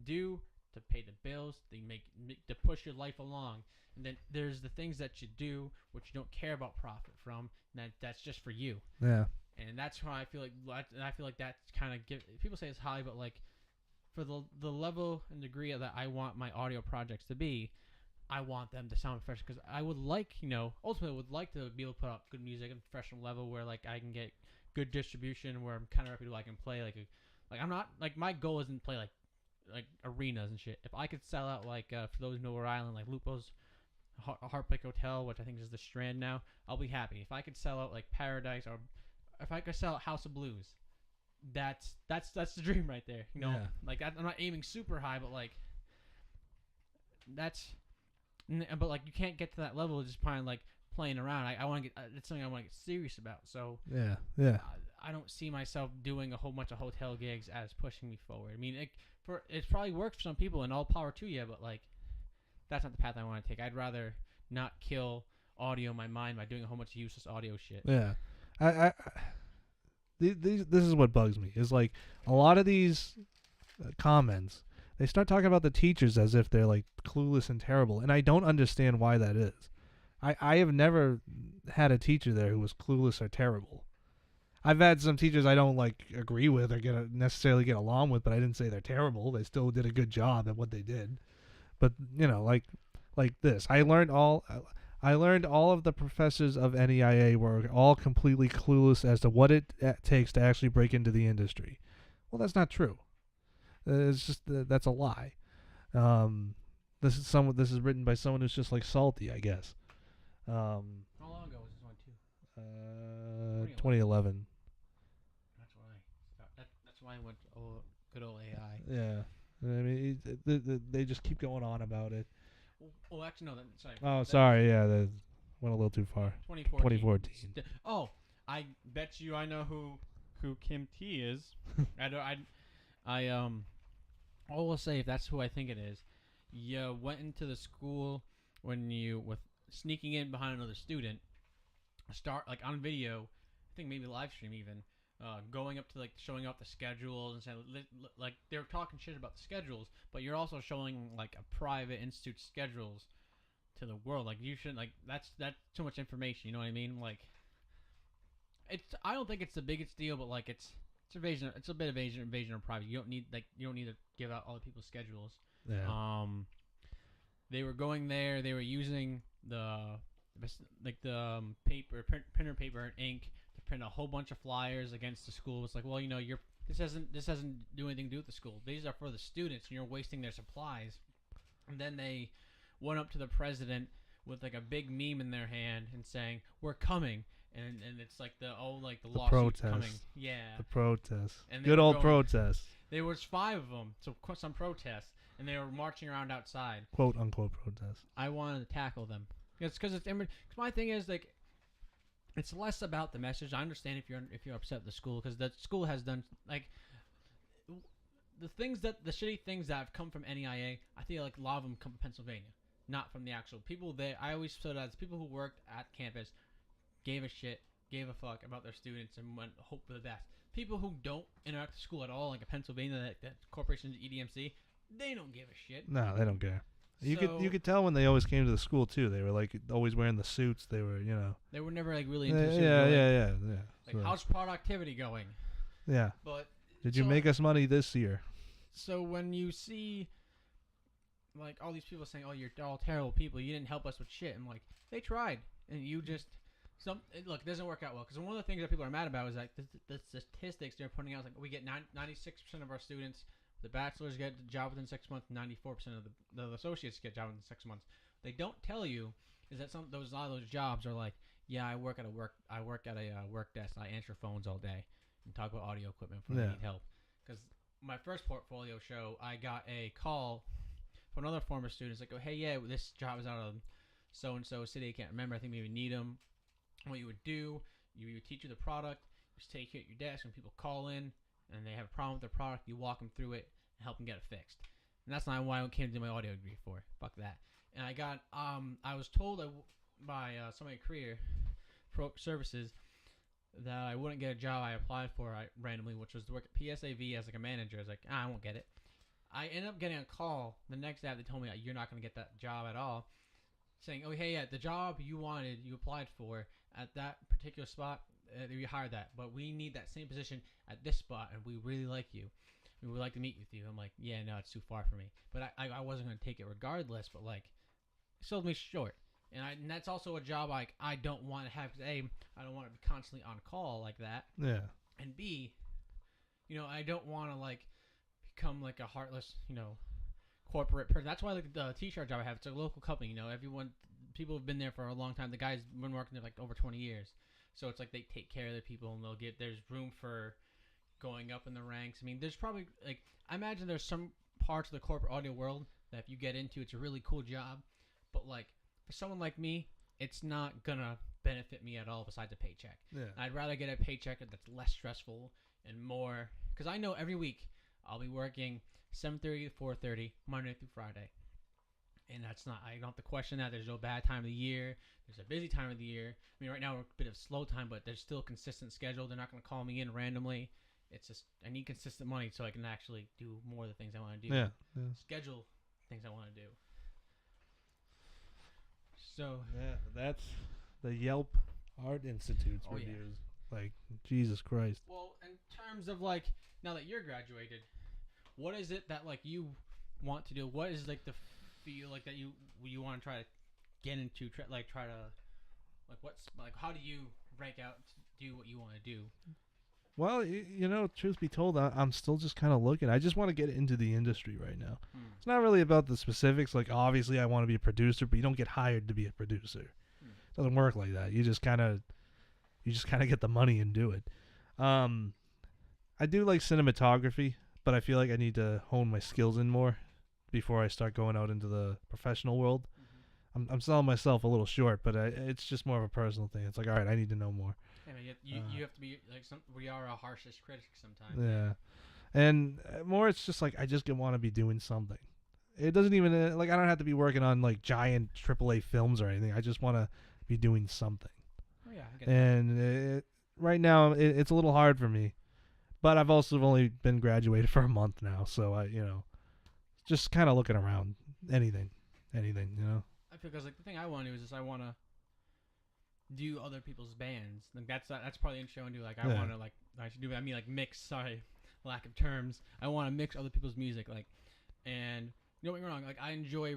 do to pay the bills, they make to push your life along, and then there's the things that you do which you don't care about profit from. And that's just for you. Yeah. And that's why I feel like that's kind of people say it's high, but like for the level and degree that I want my audio projects to be, I want them to sound fresh, because I would like, ultimately would like to be able to put out good music at a professional level where like I can get good distribution, where I'm kind of reputable, I can play like I'm not like, my goal isn't to play like arenas and shit. If I could sell out like for those who know Rhode Island, like Lupo's Heartbreak Hotel, which I think is the Strand now, I'll be happy. If I could sell out like Paradise, or if I could sell out House of Blues, that's the dream right there. Yeah. Like I'm not aiming super high, but like but like you can't get to that level just playing around. I want to get it's something I want to get serious about. So yeah. I don't see myself doing a whole bunch of hotel gigs as pushing me forward. I mean, it probably works for some people, and all power to you, but like that's not the path I want to take. I'd rather not kill audio in my mind by doing a whole bunch of useless audio shit. Yeah. This is what bugs me, is like a lot of these comments, they start talking about the teachers as if they're like clueless and terrible, and I don't understand why that is. I have never had a teacher there who was clueless or terrible. I've had some teachers I don't like agree with or necessarily get along with, but I didn't say they're terrible. They still did a good job at what they did. But like this, I learned all of the professors of NEIA were all completely clueless as to what it takes to actually break into the industry. Well, that's not true. It's just that's a lie. This is written by someone who's just like salty, I guess. How long ago was this one too? 2011. That's why I went good old AI. Yeah, I mean they just keep going on about it. Well, actually, no. Sorry. Oh, sorry. Yeah, that went a little too far. 2014. Oh, I bet you I know who Kim T is. I will say, if that's who I think it is, you went into the school with sneaking in behind another student, start like on video, I think maybe live stream even, going up to like showing up the schedules and saying like they're talking shit about the schedules, but you're also showing like a private institute schedules to the world. Like you shouldn't, like that's too much information. You know what I mean? Like I don't think it's the biggest deal, but like it's evasion. It's a bit of invasion of privacy. You don't need to give out other people's schedules. Yeah. They were going there. They were using the printer paper and ink to print a whole bunch of flyers against the school. It's like, well, this doesn't do anything to do with the school. These are for the students, and you're wasting their supplies. And then they went up to the president with like a big meme in their hand and saying, "We're coming." And it's like the lawsuit's coming. Yeah. The protest. And good old protest. There was 5 of them, so some protests, and they were marching around outside. Quote unquote protest. I wanted to tackle them. Because my thing is like, it's less about the message. I understand if you're upset at the school, because the school has done like the shitty things that have come from NEIA. I feel like a lot of them come from Pennsylvania, not from the actual people there. I always saw that as people who worked at campus gave a shit, gave a fuck about their students, and went hope for the best. People who don't interact with school at all, like a Pennsylvania, that corporations, EDMC, they don't give a shit. No, they don't care. You could tell when they always came to the school too. They were like always wearing the suits. They were, They were never like really interested. Yeah. Like, so, how's productivity going? Yeah. But did you make us money this year? So when you see like all these people saying, "Oh, you're all terrible people. You didn't help us with shit," I'm like, they tried, and you just look, it doesn't work out well. Because one of the things that people are mad about is like the statistics they're putting out is like we get 96% of our students The bachelors get the job within 6 months. 94% of the associates get a job within 6 months. They don't tell you is that a lot of those jobs are like, yeah, I work at a work desk. I answer phones all day and talk about audio equipment when I need help. Because my first portfolio show, I got a call from another former student. It's like, oh, hey, yeah, this job is out of so and so city. I can't remember. I think maybe need them. What you would do, you would teach you the product. You just take it at your desk when people call in and they have a problem with their product. You walk them through it and help them get it fixed. And that's not why I came to do my audio degree for. Fuck that. And I got I was told by somebody at Career Pro Services that I wouldn't get a job I applied for randomly, which was to work at PSAV as like a manager. I was like, I won't get it. I ended up getting a call the next day. They told me you're not going to get that job at all, saying, oh, hey, yeah, the job you applied for at that particular spot, we hired that, but we need that same position at this spot, and we really like you. We would like to meet with you. I'm like, yeah, no, it's too far for me. But I wasn't going to take it regardless, but like, it sold me short. And that's also a job I don't want to have, because A, I don't want to be constantly on call like that. Yeah. And B, I don't want to like become like a heartless, corporate person. That's why like the t-shirt job I have, it's a local company. People have been there for a long time. The guy's been working there like over 20 years. So it's like they take care of the people, and there's room for going up in the ranks. I mean, there's probably like, I imagine there's some parts of the corporate audio world that if you get into, it's a really cool job. But like for someone like me, it's not gonna benefit me at all besides a paycheck. Yeah. I'd rather get a paycheck that's less stressful and more, because I know every week I'll be working 7:30 to 4:30 Monday through Friday. And I don't have to question that. There's no bad time of the year. There's a busy time of the year. I mean, right now we're a bit of slow time, but there's still a consistent schedule. They're not going to call me in randomly. It's just, I need consistent money so I can actually do more of the things I want to do. Yeah. Schedule things I want to do. So. Yeah, that's the Yelp Art Institute's reviews. Yeah. Like, Jesus Christ. Well, in terms of like, now that you're graduated, what is it that like you want to do? What is like the feel like that you want to try to get into, how do you break out to do what you want to do? Well, truth be told, I'm still just kind of looking. I just want to get into the industry right now. It's not really about the specifics. Like, obviously I want to be a producer, but you don't get hired to be a producer. It doesn't work like that. You just kind of get the money and do it. I do like cinematography, but I feel like I need to hone my skills in more before I start going out into the professional world. Mm-hmm. I'm selling myself a little short, but it's just more of a personal thing. It's like, all right, I need to know more. Yeah, you have to be like we are our harshest critics sometimes. Yeah, and more it's just like I just want to be doing something. It doesn't even like I don't have to be working on like giant AAA films or anything. I just want to be doing something. Oh yeah, I get and right now it's a little hard for me, but I've also only been graduated for a month now, so I just kind of looking around. Anything. I feel because like the thing I want to do is just I want to do other people's bands. Like that's probably interesting to do. Like I want to like I should do. I mean like mix. Sorry, lack of terms. I want to mix other people's music. Like, and don't get me wrong. Like I enjoy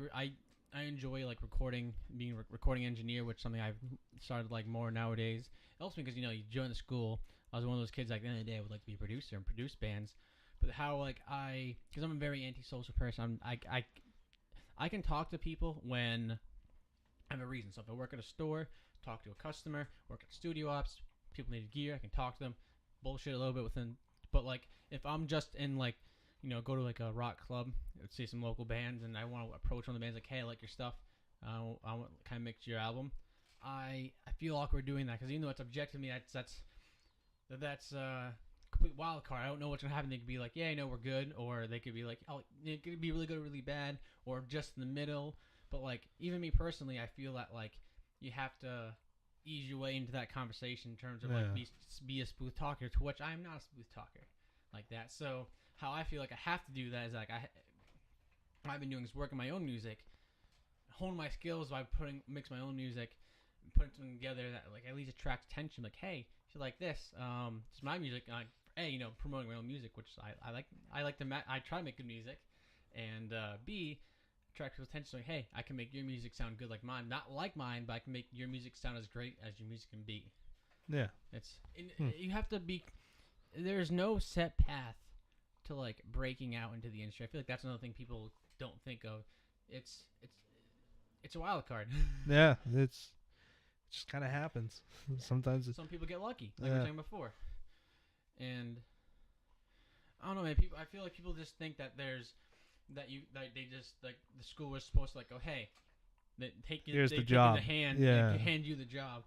like recording, being a recording engineer, which is something I've started like more nowadays. It helps me because you join the school. I was one of those kids like at the end of the day I would like to be a producer and produce bands. But how like because I'm a very antisocial person, I can talk to people when I have a reason. So if I work at a store, talk to a customer, work at studio ops, people need gear, I can talk to them, bullshit a little bit within. But like if I'm just in like go to like a rock club, let's see some local bands, and I want to approach one of the bands like, hey, I like your stuff, I want to kind of mix your album. I feel awkward doing that because even though it's objectively that's complete wild card. I don't know what's gonna happen. They could be like, yeah, we're good, or they could be like, oh, it could be really good or really bad, or just in the middle. But like, even me personally, I feel that like you have to ease your way into that conversation in terms of like be a smooth talker. To which I am not a smooth talker like that. So how I feel like I have to do that is like I've been doing is working my own music, hone my skills by mix my own music, and putting something together that like at least attracts attention. Like, hey, you like this? It's my music. A, promoting my own music, which I like. I like to. I try to make good music, and B, attract people's attention. So hey, I can make your music sound good like mine. Not like mine, but I can make your music sound as great as your music can be. Yeah. You have to be. There's no set path to like breaking out into the industry? I feel like that's another thing people don't think of. It's a wild card. Yeah, it just kind of happens. Sometimes Some people get lucky, like we Yeah. were saying before. And I don't know, man. I feel like people just think that they just like the school was supposed to like go, hey, Here's they the take job. you the hand, Yeah. they hand you the job.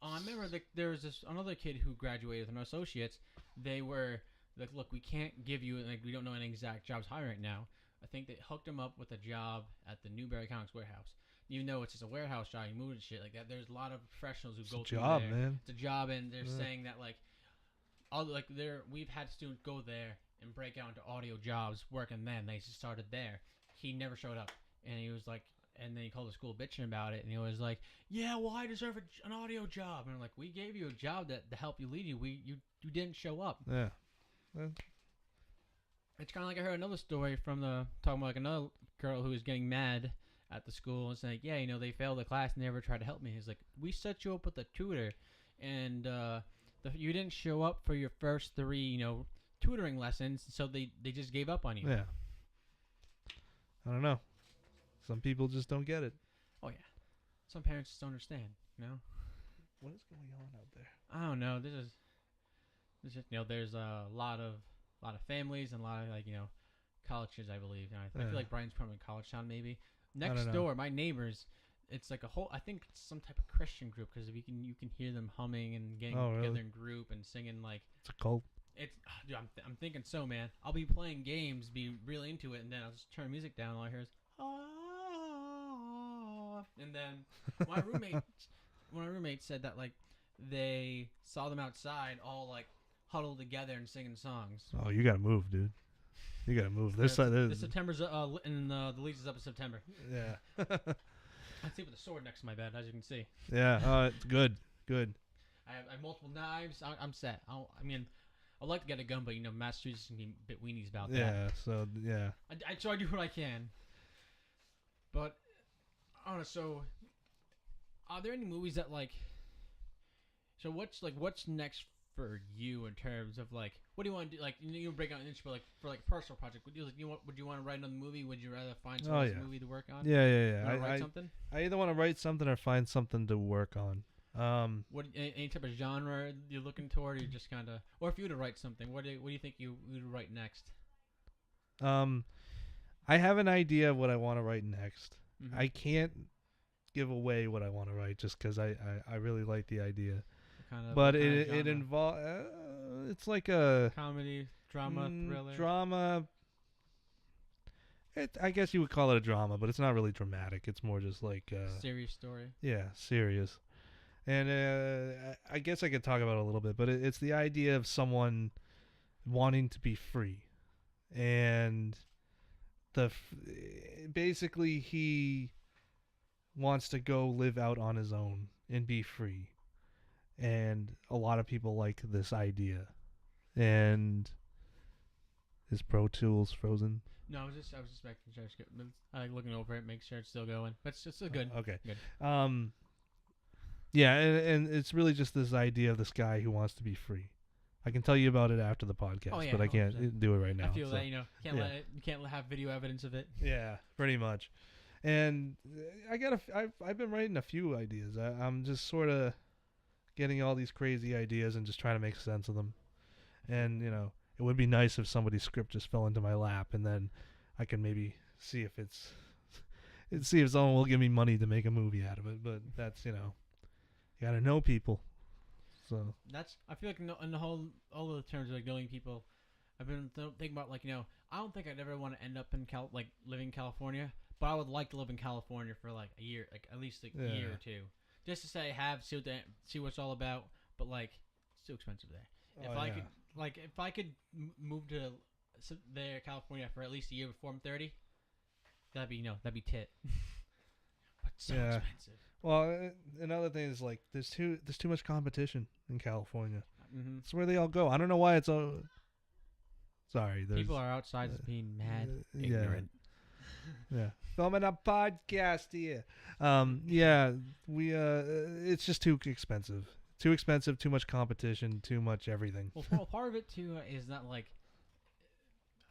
I remember there was another kid who graduated with an associates. They were like, look, we can't give you we don't know any exact jobs hiring right now. I think they hooked him up with a job at the Newberry Comics warehouse. Even though it's just a warehouse job, you move and shit like that. There's a lot of professionals who it's go a through job, there. man. It's a job, and they're Yeah. saying that we've had students go there and break out into audio jobs working. Then they just started there. He never showed up, and he was like, and then he called the school bitching about it, and he was like, yeah, well, I deserve an audio job. And I'm like, we gave you a job to help you lead you. You didn't show up. Yeah. It's kind of like I heard another story from talking about like another girl who was getting mad at the school and saying, yeah, they failed the class and they never tried to help me. He's like, we set you up with a tutor, and you didn't show up for your first 3 tutoring lessons, so they just gave up on you. Yeah. I don't know. Some people just don't get it. Oh yeah, some parents just don't understand. What is going on out there? I don't know. This is just there's a lot of families and a lot of college kids, I believe. I Yeah. feel like Brian's probably in college town maybe. don't Next know. door, my neighbors, it's like I think it's some type of Christian group because you can hear them humming and getting Oh, really? together in group and singing like It's a cult. it's. Dude, I'm thinking so, man. I'll be playing games, be really into it, and then I'll just turn music down. And all I hear is ah, and then my roommate said that like they saw them outside all like huddled together and singing songs. Oh, you gotta move, dude. You gotta move. This side. The September's and the lease is up in September. Yeah. I sleep with a sword next to my bed, as you can see. Yeah. It's good. Good. I have multiple knives. I'm set. I'd like to get a gun, but Massachusetts can be a bit weenies about that. Yeah. So yeah. I try to do what I can. But I don't know. So, are there any movies that like? So what's next for you in terms of like what do you want to do? Like you break out an inch, but like for like a personal project, would you want to write another movie? Would you rather find some movie to work on? Yeah. You wanna write something? I either want to write something or find something to work on. What any type of genre you're looking toward? Or you just kind of, or if you were to write something, what do you think you would write next? I have an idea of what I want to write next. Mhm. I can't give away what I want to write just because I really like the idea. But it involves it's like a comedy, drama, thriller. Drama. I guess you would call it a drama, but it's not really dramatic. It's more just like serious story. yeah, serious. And I guess I could talk about it a little bit, but it's the idea of someone wanting to be free, and basically he wants to go live out on his own and be free. And a lot of people like this idea. And is Pro Tools frozen? No, I was just making sure. I like looking over it, make sure it's still going. But it's still good. Okay. Good. Yeah, and it's really just this idea of this guy who wants to be free. I can tell you about it after the podcast, but I can't 100%. do it right now. I feel that you yeah. can't have video evidence of it. Yeah, pretty much. And I've been writing a few ideas. I'm just sort of getting all these crazy ideas and just trying to make sense of them. And it would be nice if somebody's script just fell into my lap, and then I can maybe see if someone will give me money to make a movie out of it. But that's you gotta know people. So I feel like in the whole all of the terms of like knowing people, I've been thinking about like I don't think I'd ever want to end up in living in California, but I would like to live in California for like a year, like at least a year or two, just to say see what it's all about. But like it's too expensive there. If I could move to there California for at least a year before I'm 30, that'd be tit. But so expensive. Well, another thing is like there's too much competition in California. Mm-hmm. It's where they all go. I don't know why it's all. Sorry, people are outside just being mad, ignorant. Yeah, filming a podcast here. Yeah, we it's just too expensive. Too expensive. Too much competition. Too much everything. Well, part of it too is that like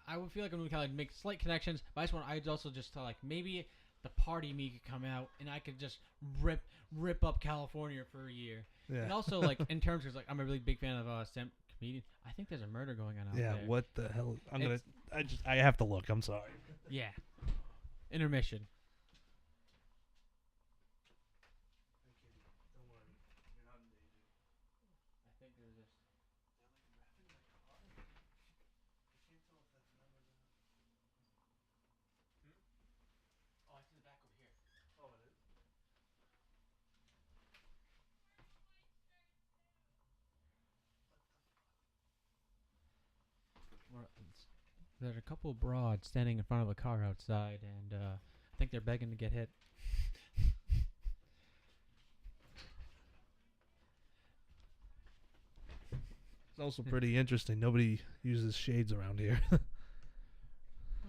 I would feel like I'm gonna kind of make slight connections, but I'd also just tell like maybe the party me could come out and I could just rip up California for a year. Yeah. And also like in terms of like I'm a really big fan of stand comedian. I think there's a murder going on out Yeah. there. What the hell? I have to look. I'm sorry. Yeah. Intermission. I think there's just. Oh, it's in the back over here. Oh, it is. There's a couple of broads standing in front of a car outside, and I think they're begging to get hit. It's also pretty interesting. Nobody uses shades around here.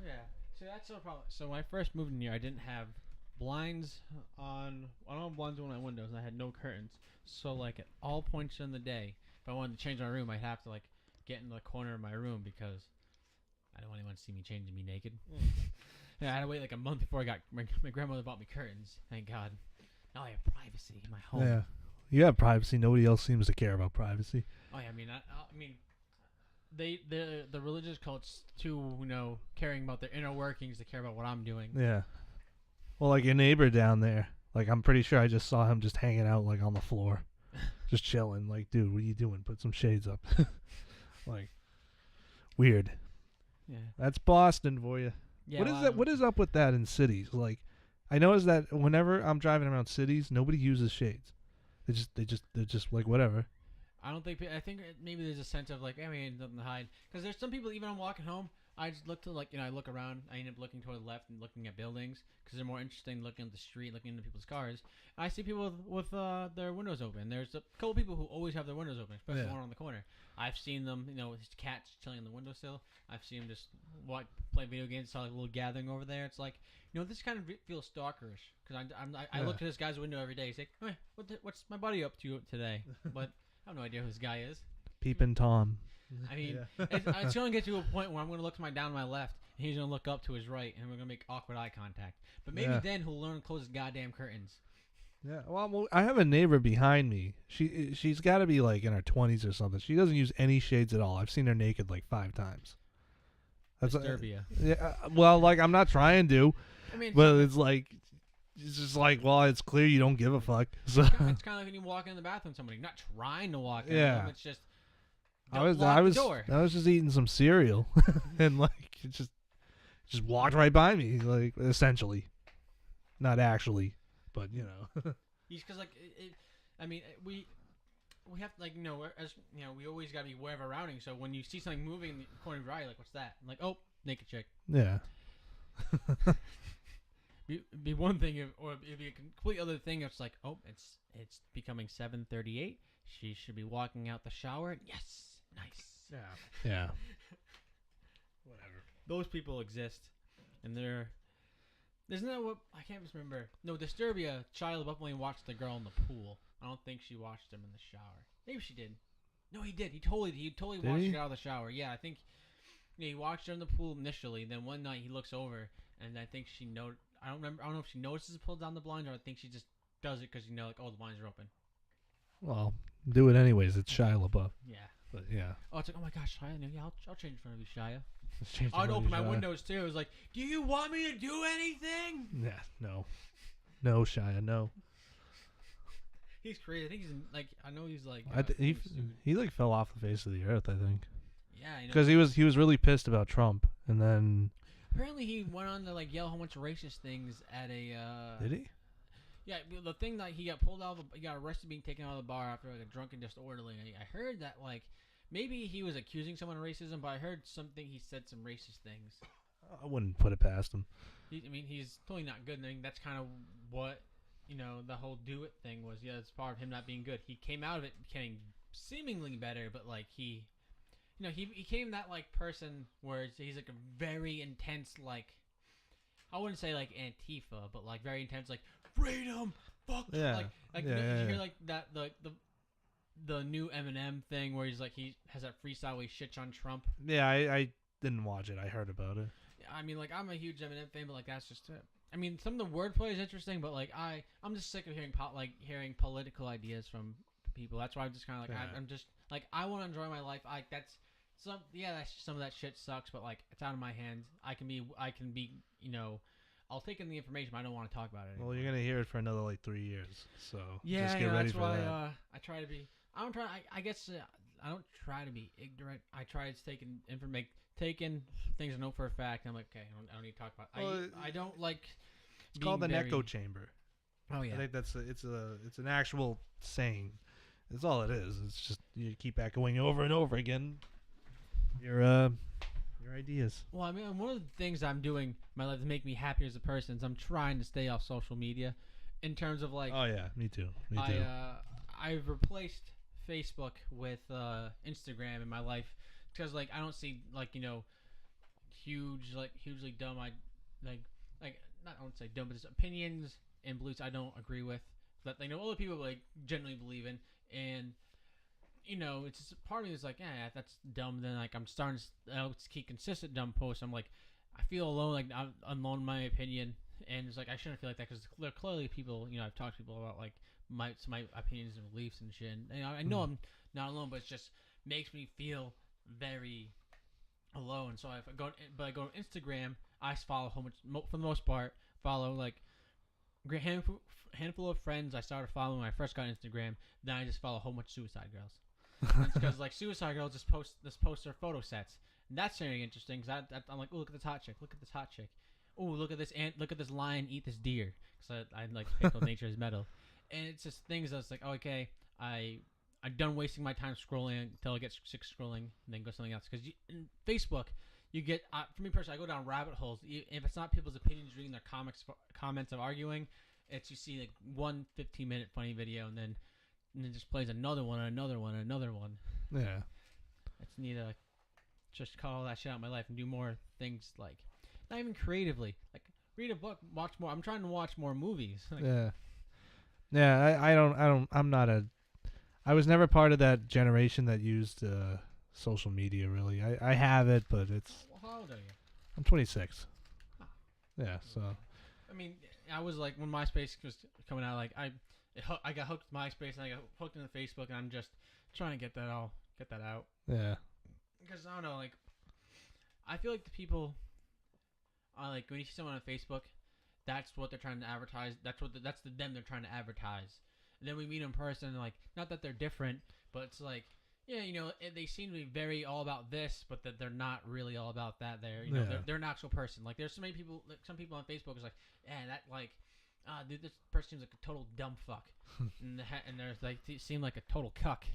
Yeah. So that's the problem. So when I first moved in here, I didn't have blinds on. I don't have blinds on my windows, and I had no curtains. So like at all points in the day, if I wanted to change my room, I'd have to like get in the corner of my room because I don't want anyone to see me changing me naked. Yeah, I had to wait like a month before I got my grandmother bought me curtains. Thank God. Now I have privacy in my home. Yeah. You have privacy. Nobody else seems to care about privacy. Oh yeah, I mean, the religious cults too, caring about their inner workings, they care about what I'm doing. Yeah. Well, like your neighbor down there, like I'm pretty sure I just saw him just hanging out like on the floor, just chilling. Like, dude, what are you doing? Put some shades up. Like, weird. Yeah. That's Boston for you. Yeah. What is that? What is up with that in cities? Like, I notice that whenever I'm driving around cities, nobody uses shades. They're just like whatever. I think maybe there's a sense of like, I mean, nothing to hide. Because there's some people, even I'm walking home, I just look to like, I look around. I end up looking toward the left and looking at buildings because they're more interesting looking at the street, looking into people's cars. And I see people with their windows open. There's a couple people who always have their windows open, especially the one on the corner. I've seen them, with his cats chilling on the windowsill. I've seen him just play video games. Saw like a little gathering over there. It's like, this kind of feels stalkerish because I look at this guy's window every day. He's like, hey, what's my buddy up to today? But I have no idea who this guy is. Peeping Tom. I mean, it's going to get to a point where I'm going to look to my down to my left, and he's going to look up to his right, and we're going to make awkward eye contact. But maybe then he'll learn to close his goddamn curtains. Yeah, well, I have a neighbor behind me. She's got to be like in her 20s or something. She doesn't use any shades at all. I've seen her naked like 5 times. That's Disturbia. Yeah, well, like I'm not trying to, I mean, but it's just like, well, it's clear you don't give a fuck. So it's kind of like when you walk in the bathroom with somebody, not trying to walk in. Yeah. It's just I was just eating some cereal, and like it just walked right by me, like essentially, not actually, but because like we have to, like, as we always gotta be aware of our routing. So when you see something moving in the corner of your eye, you're like, what's that? I'm like, oh, naked chick. Yeah. Be one thing, or it'd be a complete other thing. It's like, oh, it's becoming 7:38. She should be walking out the shower. Yes. Nice. Yeah. Whatever. Those people exist, and isn't that what I can't just remember? No, Disturbia. Shia LaBeouf only watched the girl in the pool. I don't think she watched him in the shower. Maybe she did. No, he did. He totally watched her out of the shower. Yeah, I think he watched her in the pool initially. Then one night he looks over, and I think she noticed. I don't know if she notices pull down the blinds, or I think she just does it because like, oh, the blinds are open. Well, do it anyways. It's Shia LaBeouf. Yeah. But yeah. Oh, it's like, oh my gosh, Shia. Yeah, I'll change in front of you, Shia. I'd open my windows too. It was like, do you want me to do anything? Yeah, no, Shia, no. He's crazy. I think I know he's like. He like fell off the face of the earth, I think. Yeah, because he was really pissed about Trump, and then apparently he went on to like yell a whole bunch of racist things at a. Did he? Yeah, the thing that he got pulled out he got arrested being taken out of the bar after like a drunken disorderly. I heard that like maybe he was accusing someone of racism, but I heard something he said some racist things. I wouldn't put it past him. He's totally not good. And that's kind of what the whole do it thing was. Yeah, it's part of him not being good. He came out of it becoming seemingly better, but like he became that like person where he's like a very intense like. I wouldn't say like Antifa, but like very intense, like freedom, fuck. Yeah. Did you hear like that the new Eminem thing where he's like he has that freestyle where he shits on Trump? Yeah, I didn't watch it. I heard about it. I mean, like, I'm a huge Eminem fan, but like that's just it. I mean, some of the wordplay is interesting, but like I'm just sick of hearing political ideas from people. That's why I'm just kind of like I'm just like I want to enjoy my life. That's some of that shit sucks, but like it's out of my hands. I can be I'll take in the information, but I don't want to talk about it anymore. Well, you're gonna hear it for another like 3 years, so yeah, just get ready that's for why that. I try to be. I don't try. I guess I don't try to be ignorant. I try to take in things I know for a fact. I'm like, okay, I don't need to talk about. Well, I don't like. It's called an echo chamber. Oh yeah. I think it's an actual saying. That's all it is. It's just you keep echoing over and over again. Your ideas. Well, I mean, one of the things I'm doing in my life to make me happier as a person is I'm trying to stay off social media. In terms of like. Oh yeah, me too. Me too. I've replaced Facebook with Instagram in my life because like I don't see like hugely dumb I don't say dumb, but it's opinions and beliefs I don't agree with that other people like generally believe in, and it's just part of me is like that's dumb. Then like I'm starting to keep consistent dumb posts. I'm like I feel alone, like I'm alone in my opinion, and it's like I shouldn't feel like that because there are clearly people I've talked to people about like my opinions and beliefs and shit. And I know I'm not alone, but it just makes me feel very alone. So if I go on Instagram, I follow for the most part like a handful of friends I started following when I first got Instagram. Then I just follow a whole bunch of suicide girls. Because like suicide girls just post their photo sets, and that's very interesting. Because I'm like, oh, look at this hot chick. Look at this hot chick. Oh, look at this ant. Look at this lion eat this deer. Because I like to pick up nature's metal. And it's just things that's like, oh, okay, I'm done wasting my time scrolling until I get sick scrolling and then go something else. Because in Facebook, you get, for me personally, I go down rabbit holes. If it's not people's opinions reading their comments of arguing, you see like one 15-minute funny video and then it just plays another one and another one and another one. Yeah. I just need to just cut all that shit out of my life and do more things like, not even creatively, like read a book, watch more. I'm trying to watch more movies. Like, yeah. Yeah, I was never part of that generation that used social media, really. I have it, but it's... Well, how old are you? I'm 26. Oh. Yeah, so... I mean, I was like, when MySpace was coming out, like, I got hooked to MySpace, and I got hooked into Facebook, and I'm just trying to get that out. Yeah. Because, I don't know, like, I feel like the people, like, when you see someone on Facebook, that's what they're trying to advertise. That's them they're trying to advertise. And then we meet in person, and like, not that they're different, but it's like, yeah, they seem to be very all about this, but that they're not really all about that. They're an actual person. Like, there's so many people. Like, some people on Facebook is like, that like, dude, this person seems like a total dumb fuck, and there's like, they seem like a total cuck.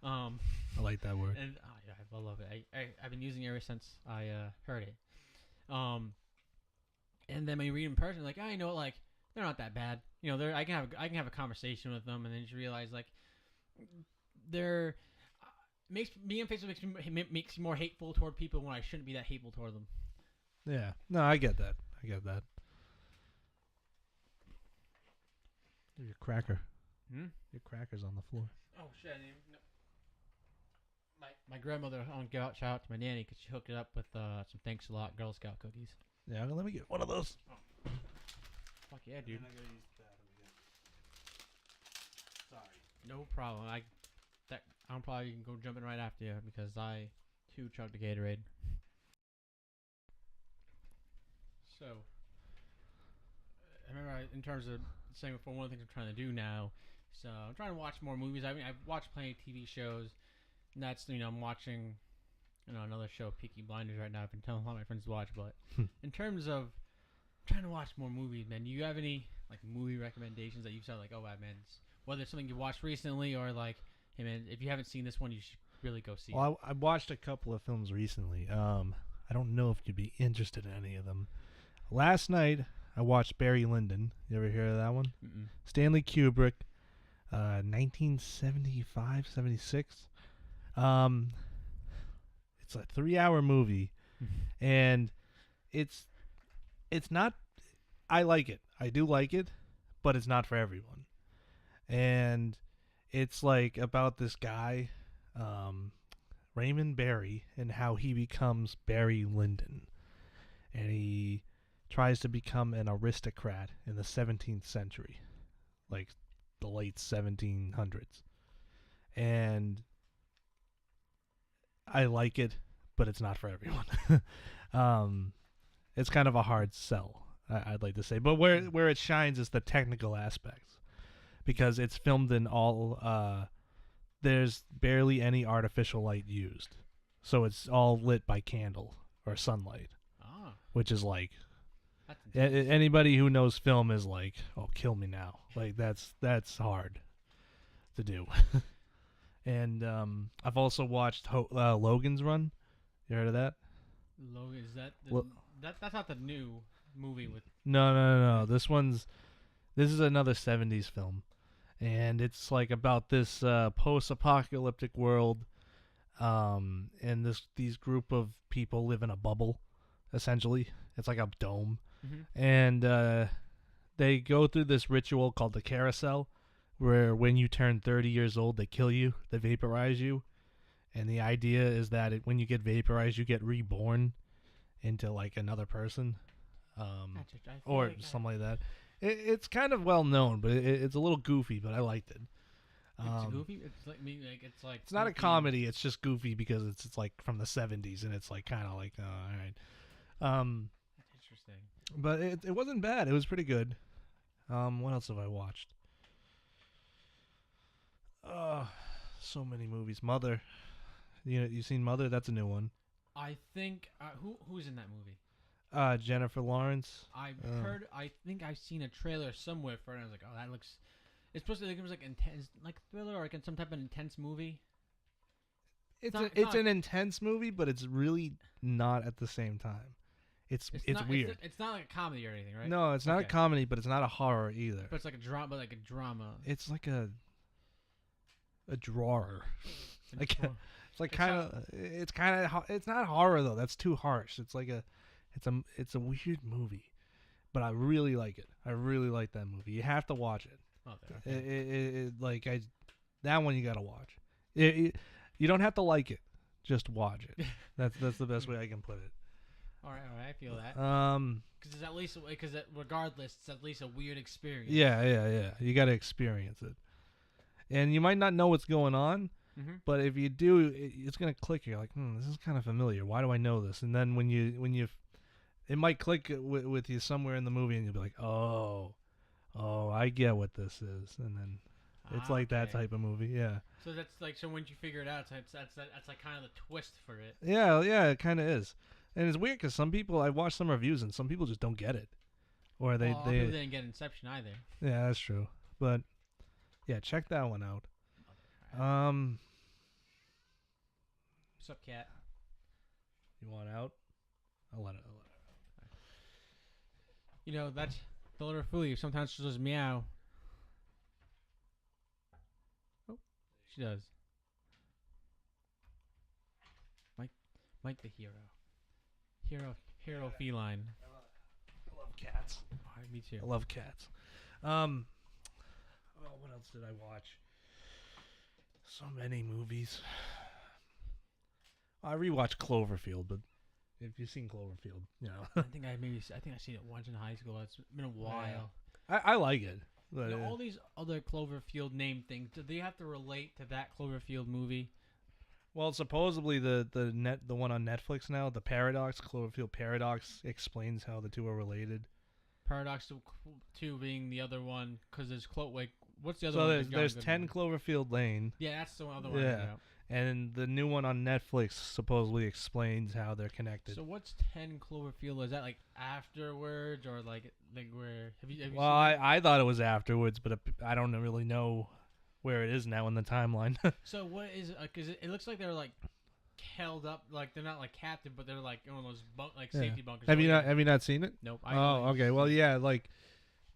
I like that word. And yeah, I love it. I've been using it ever since I heard it. And then when you read in person, like, like, they're not that bad. I can have a conversation with them, and then you realize like, they're being on Facebook makes me more hateful toward people when I shouldn't be that hateful toward them. Yeah. No, I get that. Your cracker. Your cracker's on the floor. Oh shit! No. My grandmother. I want to give out shout out to my nanny because she hooked it up with some Thanks a Lot Girl Scout cookies. Yeah, let me get one of those. Oh. Fuck yeah, dude. And I gotta use the bathroom again. Sorry. No problem. I'm probably go jumping right after you because I too chugged a Gatorade. So I remember in terms of saying before, one of the things I'm trying to do now. So I'm trying to watch more movies. I mean, I've watched plenty of TV shows. And that's I'm watching another show, Peaky Blinders, right now. I've been telling a lot of my friends to watch, but in terms of trying to watch more movies, man, do you have any like movie recommendations that you've said like, oh wow, man, whether it's something you watched recently or like, hey man, if you haven't seen this one, you should really go see it. Well, I watched a couple of films recently. I don't know if you'd be interested in any of them. Last night I watched Barry Lyndon. You ever hear of that one? Mm-mm. Stanley Kubrick, 1975, 76. It's a 3-hour movie, and it's not. I like it. I do like it, but it's not for everyone. And it's like about this guy, Raymond Barry and how he becomes Barry Lyndon. And he tries to become an aristocrat in the 17th century, like the late 1700s. And I like it, but it's not for everyone. It's kind of a hard sell, I'd like to say. But where it shines is the technical aspects, because it's filmed in all. There's barely any artificial light used, so it's all lit by candle or sunlight, which is like. Anybody who knows film is like, oh, kill me now. Like that's hard to do. And I've also watched Logan's Run. You heard of that? Logan, is that that's not the new movie with? No. This is another 70s film, and it's like about this post-apocalyptic world, and these group of people live in a bubble, essentially. It's like a dome. Mm-hmm. And they go through this ritual called the carousel, where when you turn 30 years old, they kill you, they vaporize you. And the idea is that when you get vaporized, you get reborn into like another person, or like something like that. It's kind of well known, but it's a little goofy, but I liked it. It's goofy. It's like me. Like it's not a comedy. It's just goofy because it's like from the 70s, and it's like kind of like all right. That's interesting. But it wasn't bad. It was pretty good. What else have I watched? So many movies. Mother. You seen Mother? That's a new one. I think who's in that movie? Jennifer Lawrence. I've heard. I think I've seen a trailer somewhere for it. And I was like, oh, that looks. It's supposed to be like intense, like thriller or like some type of intense movie. It's an intense movie, but it's really not at the same time. It's weird. It's not like a comedy or anything, right? No, it's not a comedy, but it's not a horror either. But it's like a drama, It's like a drawer. It's like kind of. It's not horror though. That's too harsh. It's like it's a weird movie, but I really like it. I really like that movie. You have to watch it. Oh, okay. That one you gotta watch. You don't have to like it, just watch it. That's the best way I can put it. All right, I feel that. Because it's at least regardless, it's at least a weird experience. Yeah. You got to experience it, and you might not know what's going on, but if you do, it's gonna click. You're like, this is kind of familiar. Why do I know this? And then when you, it might click with you somewhere in the movie, and you'll be like, oh, I get what this is, and then it's like that type of movie. Yeah. So that's like once you figure it out, that's like kind of the twist for it. Yeah, it kind of is. And it's weird because some people, I watch some reviews and some people just don't get it, or they people didn't get Inception either. Yeah, that's true. But yeah, check that one out. What's up, cat? You want out? I'll let it. You know, that's don't let her fool you. Sometimes she does meow. Oh, she does. Mike the hero. Hero feline. I love cats. Me too. I love cats. What else did I watch? So many movies. I rewatched Cloverfield, but if you've seen Cloverfield, you know. I think I've seen it once in high school. It's been a while. I like it. But, all these other Cloverfield name things, do they have to relate to that Cloverfield movie? Well, supposedly the one on Netflix now, the Paradox, Cloverfield Paradox, explains how the two are related. Paradox 2 being the other one, because there's what's the other one? So there's 10 Cloverfield Lane. Yeah, that's the other one. Yeah. And the new one on Netflix supposedly explains how they're connected. So what's 10 Cloverfield? Is that like afterwards or like where? Have you seen I thought it was afterwards, but I don't really know where it is now in the timeline. So what is it? Because it looks like they're like held up, like they're not like captive, but they're like one of those safety bunkers. Have you not seen it? Nope. Okay. Well, yeah, like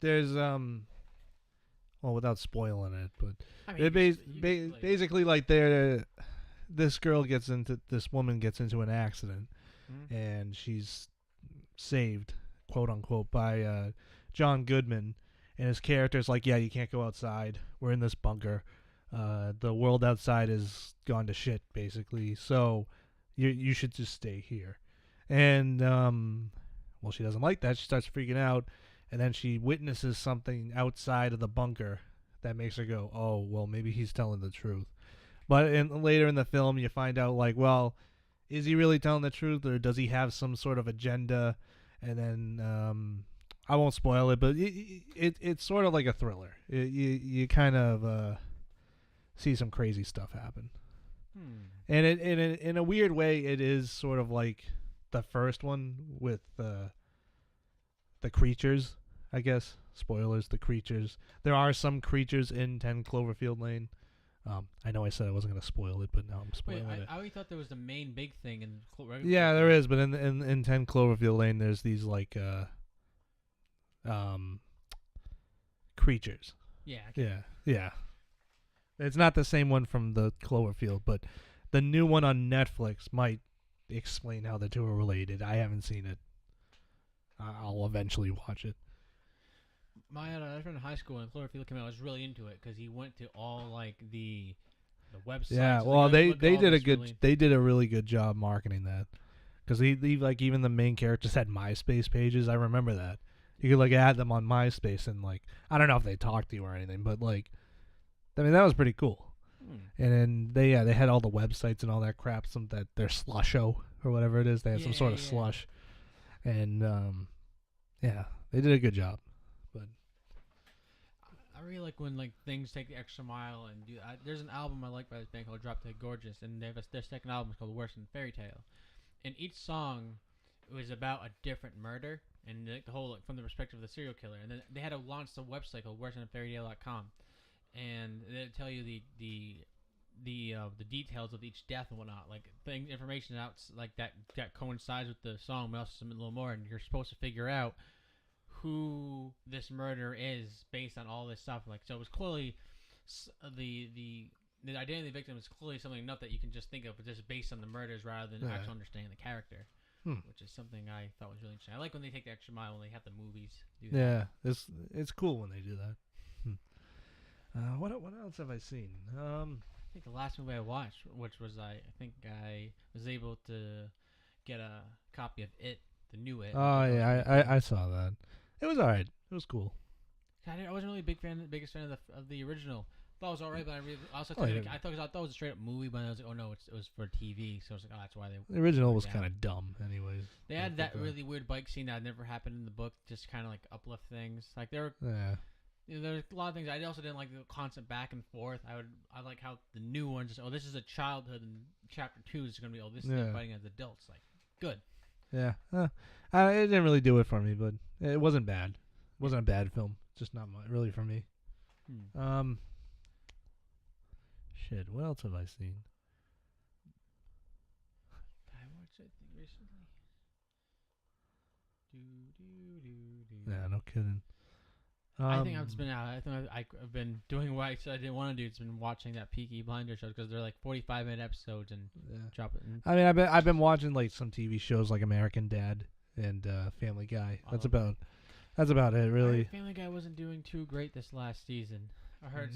there's well, without spoiling it, but basically like this woman gets into an accident, and she's saved, quote unquote, by John Goodman, and his character's like, yeah, you can't go outside. We're in this bunker. The world outside has gone to shit, basically. So you should just stay here. And well, she doesn't like that. She starts freaking out, and then she witnesses something outside of the bunker that makes her go, "Oh, well, maybe he's telling the truth." But later in the film, you find out like, well, is he really telling the truth, or does he have some sort of agenda? And then I won't spoil it, but it's sort of like a thriller. You kind of see some crazy stuff happen. And in a weird way, it is sort of like the first one with the creatures, I guess. Spoilers, the creatures. There are some creatures in 10 Cloverfield Lane. I know I said I wasn't going to spoil it, but now I'm spoiling it. I always thought there was the main big thing in Yeah, there is, but in 10 Cloverfield Lane, there's these like creatures. Yeah. Okay. Yeah. It's not the same one from the Cloverfield, but the new one on Netflix might explain how the two are related. I haven't seen it. I'll eventually watch it. My friend in high school when Cloverfield came out was really into it because he went to all like the websites. Yeah, well, they did a really good job marketing that, because he like even the main characters had MySpace pages. I remember that. You could like add them on MySpace, and like I don't know if they talked to you or anything, but like I mean that was pretty cool. And then they had all the websites and all that crap, some that their slusho or whatever it is. They had some sort of slush, and they did a good job. But I really like when like things take the extra mile and do. There's an album I like by this band called Drop Dead Gorgeous, and they have their second album is called Worse Than Fairy Tale, and each song was about a different murder and the whole like, from the perspective of the serial killer. And then they had to launch a website called worsethanfairytale.com, and they tell you the details of each death and whatnot, like information out like that coincides with the song, but also some a little more, and you're supposed to figure out who this murderer is based on all this stuff. Like, so it was clearly the identity of the victim is clearly something enough that you can just think of, but just based on the murders rather than actually understanding the character, which is something I thought was really interesting. I like when they take the extra mile when they have the movies do that. Yeah, it's cool when they do that. What else have I seen? I think the last movie I watched, which was I think I was able to get a copy of It, the new It. Oh yeah, I saw that. It was alright. It was cool. I wasn't really biggest fan of the original. I thought it was alright, but I thought it was a straight up movie, but I was like, oh no, it was for TV, so I was like, oh, that's why the original was kind of dumb, anyways. They had that really weird bike scene that never happened in the book, just kind of like uplift things. Like there's a lot of things. I also didn't like the constant back and forth. I like how the new one just this is a childhood, and chapter 2 is going to be this is them fighting as adults. Like good. Yeah, it didn't really do it for me, but it wasn't bad. It wasn't a bad film, just not really for me. Shit, what else have I seen? I watched it recently. Yeah, no kidding. I think I've been out. I think I've been doing what I said I didn't want to do. It's been watching that Peaky Blinders shows because they're like 45-minute episodes and drop it. I mean, I've been watching like some TV shows like American Dad and Family Guy. That's about it, really. Family Guy wasn't doing too great this last season. I heard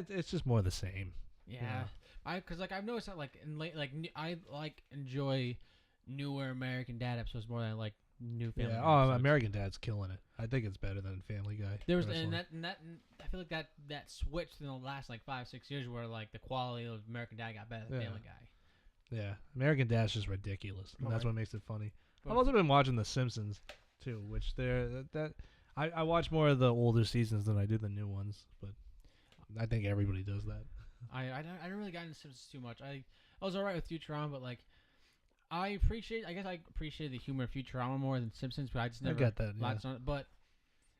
it's just more the same. Yeah, because I've noticed that I enjoy newer American Dad episodes more than I like new Family Guy episodes. American Dad's killing it. I think it's better than Family Guy. There was and I feel like that switched in the last like 5-6 years where like the quality of American Dad got better than Family Guy. Yeah, American Dad's just ridiculous, and that's what makes it funny. I've also been watching The Simpsons too, which I watch more of the older seasons than I do the new ones, but I think everybody does that. I don't really got into Simpsons too much. I was alright with Futurama, but like I appreciate the humor of Futurama more than Simpsons, but I just never get that. latched on it. But